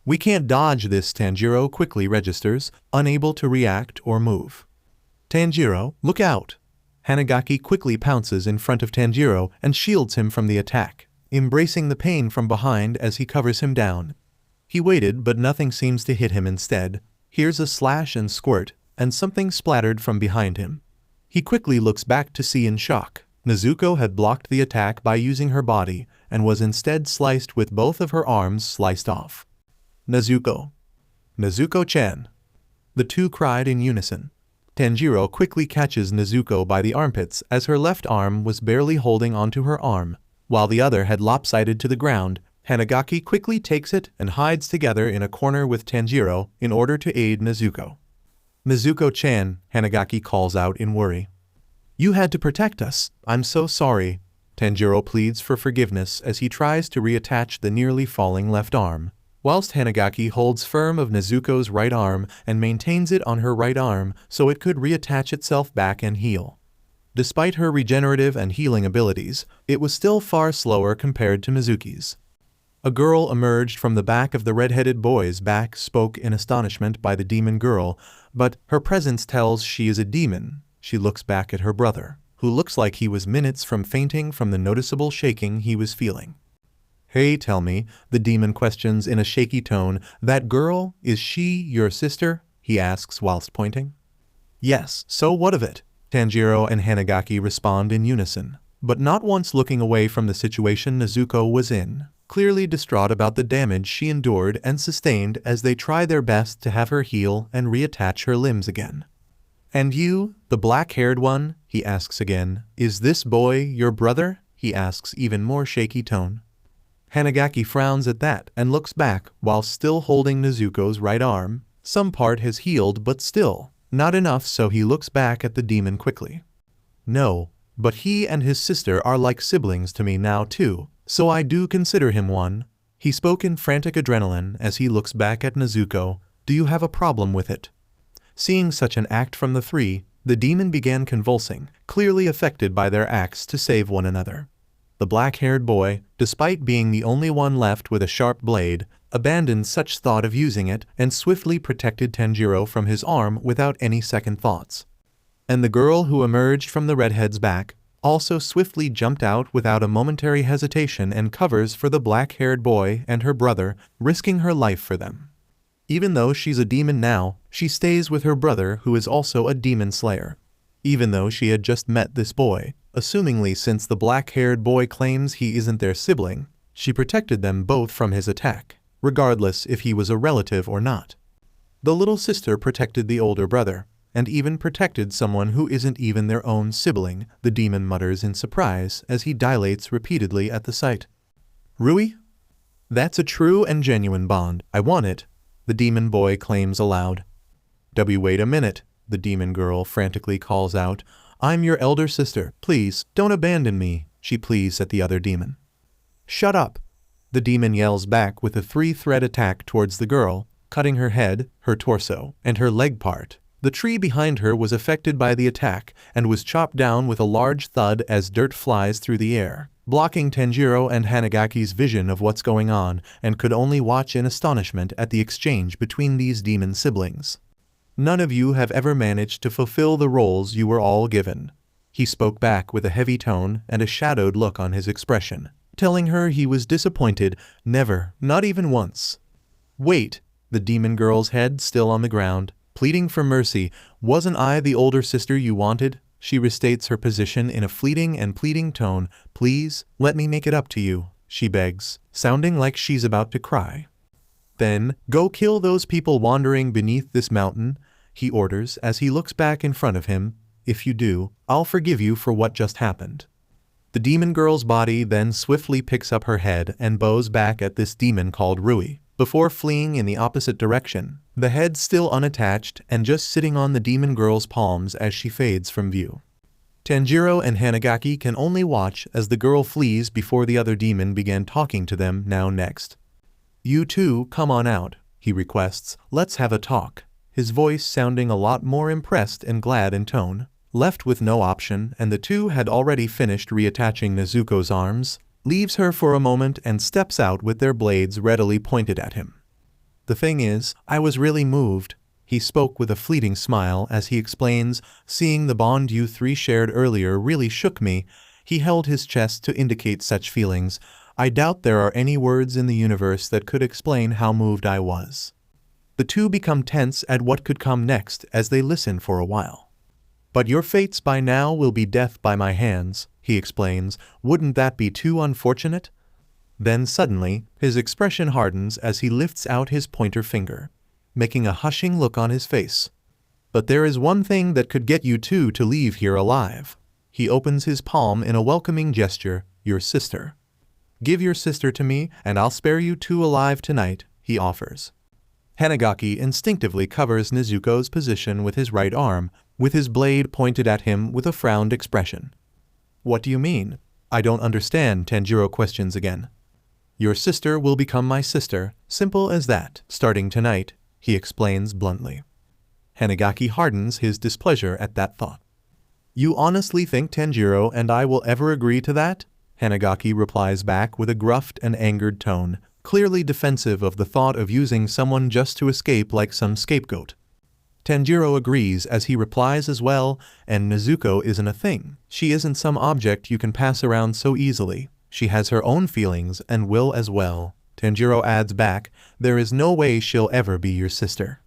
We can't dodge this, Tanjiro quickly registers, unable to react or move. Tanjiro, look out! Hanagaki quickly pounces in front of Tanjiro and shields him from the attack, embracing the pain from behind as he covers him down. He waited, but nothing seems to hit him instead. Here's a slash and squirt, and something splattered from behind him. He quickly looks back to see in shock. Nezuko had blocked the attack by using her body, and was instead sliced with both of her arms sliced off. Nezuko. Nezuko-chan. The two cried in unison. Tanjiro quickly catches Nezuko by the armpits as her left arm was barely holding onto her arm, while the other had lopsided to the ground. Hanagaki quickly takes it and hides together in a corner with Tanjiro in order to aid Nezuko. Nezuko-chan, Hanagaki calls out in worry. You had to protect us. I'm so sorry. Tanjiro pleads for forgiveness as he tries to reattach the nearly falling left arm, whilst Hanagaki holds firm of Nezuko's right arm and maintains it on her right arm so it could reattach itself back and heal. Despite her regenerative and healing abilities, it was still far slower compared to Mizuki's. A girl emerged from the back of the red-headed boy's back, spoke in astonishment by the demon girl, but her presence tells she is a demon. She looks back at her brother, who looks like he was minutes from fainting from the noticeable shaking he was feeling. Hey, tell me, the demon questions in a shaky tone, that girl, is she your sister? He asks whilst pointing. Yes, so what of it? Tanjiro and Hanagaki respond in unison, but not once looking away from the situation Nezuko was in. clearly distraught about the damage she endured and sustained as they try their best to have her heal and reattach her limbs again. "And you, the black-haired one?" he asks again. "Is this boy your brother?" he asks, even more shaky tone. Hanagaki frowns at that and looks back while still holding Nezuko's right arm. Some part has healed, but still not enough, so he looks back at the demon quickly. "No, but he and his sister are like siblings to me now too, so I do consider him one." He spoke in frantic adrenaline as he looks back at Nezuko. "Do you have a problem with it?" Seeing such an act from the three, the demon began convulsing, clearly affected by their acts to save one another. The black-haired boy, despite being the only one left with a sharp blade, abandoned such thought of using it and swiftly protected Tanjiro from his arm without any second thoughts. And the girl who emerged from the redhead's back also swiftly jumped out without a momentary hesitation and covers for the black-haired boy and her brother, risking her life for them. Even though she's a demon now, she stays with her brother, who is also a demon slayer. Even though she had just met this boy, assumingly since the black-haired boy claims he isn't their sibling, she protected them both from his attack, regardless if he was a relative or not. The little sister protected the older brother, and even protected someone who isn't even their own sibling, the demon mutters in surprise as he dilates repeatedly at the sight. "Rui? That's a true and genuine bond. I want it," the demon boy claims aloud. "Wait a minute," the demon girl frantically calls out. "I'm your elder sister. Please, don't abandon me," she pleads at the other demon. "Shut up," the demon yells back with a three-thread attack towards the girl, cutting her head, her torso, and her leg part. The tree behind her was affected by the attack and was chopped down with a large thud as dirt flies through the air, blocking Tanjiro and Hanagaki's vision of what's going on, and could only watch in astonishment at the exchange between these demon siblings. "None of you have ever managed to fulfill the roles you were all given," he spoke back with a heavy tone and a shadowed look on his expression, telling her he was disappointed. "Never, not even once." "Wait," the demon girl's head still on the ground, pleading for mercy. "Wasn't I the older sister you wanted?" She restates her position in a fleeting and pleading tone. "Please, let me make it up to you," she begs, sounding like she's about to cry. "Then, go kill those people wandering beneath this mountain," he orders as he looks back in front of him. "If you do, I'll forgive you for what just happened." The demon girl's body then swiftly picks up her head and bows back at this demon called Rui, before fleeing in the opposite direction, the head still unattached and just sitting on the demon girl's palms as she fades from view. Tanjiro and Hanagaki can only watch as the girl flees before the other demon began talking to them now next. "You two, come on out," he requests. "Let's have a talk," his voice sounding a lot more impressed and glad in tone. Left with no option, and the two had already finished reattaching Nezuko's arms, leaves her for a moment and steps out with their blades readily pointed at him. "The thing is, I was really moved," he spoke with a fleeting smile as he explains. "Seeing the bond you three shared earlier really shook me." He held his chest to indicate such feelings. "I doubt there are any words in the universe that could explain how moved I was." The two become tense at what could come next as they listen for a while. "But your fates by now will be death by my hands," he explains. "Wouldn't that be too unfortunate?" Then suddenly, his expression hardens as he lifts out his pointer finger, making a hushing look on his face. "But there is one thing that could get you two to leave here alive." He opens his palm in a welcoming gesture. "Your sister. Give your sister to me, and I'll spare you two alive tonight," he offers. Hanagaki instinctively covers Nezuko's position with his right arm, with his blade pointed at him with a frowned expression. "What do you mean? I don't understand," Tanjiro questions again. "Your sister will become my sister, simple as that, starting tonight," he explains bluntly. Hanagaki hardens his displeasure at that thought. "You honestly think Tanjiro and I will ever agree to that?" Hanagaki replies back with a gruff and angered tone, clearly defensive of the thought of using someone just to escape like some scapegoat. Tanjiro agrees as he replies as well, "And Nezuko isn't a thing. She isn't some object you can pass around so easily. She has her own feelings and will as well." Tanjiro adds back, "There is no way she'll ever be your sister."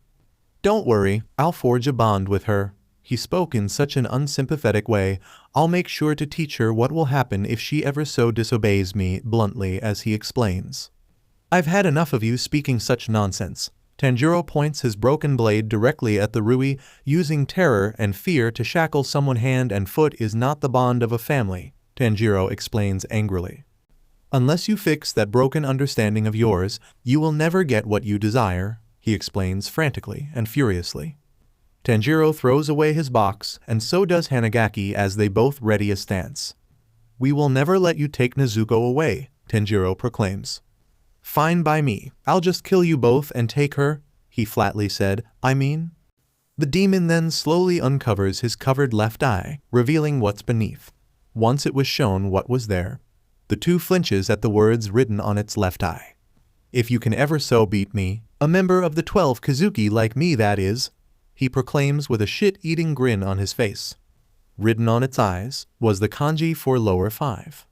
"Don't worry, I'll forge a bond with her," He spoke in such an unsympathetic way. I'll make sure to teach her what will happen if she ever so disobeys me, bluntly, as he explains. I've had enough of you speaking such nonsense. Tanjiro points his broken blade directly at the Rui. Using terror and fear to shackle someone hand and foot is not the bond of a family, Tanjiro explains angrily. Unless you fix that broken understanding of yours, you will never get what you desire, he explains frantically and furiously. Tanjiro throws away his box, and so does Hanagaki as they both ready a stance. We will never let you take Nezuko away, Tanjiro proclaims. Fine by me, I'll just kill you both and take her, he flatly said. I mean? The demon then slowly uncovers his covered left eye, revealing what's beneath. Once it was shown what was there, the two flinches at the words written on its left eye. If you can ever so beat me, a member of the 12 Kazuki like me that is, he proclaims with a shit-eating grin on his face. Written on its eyes was the kanji for lower 5.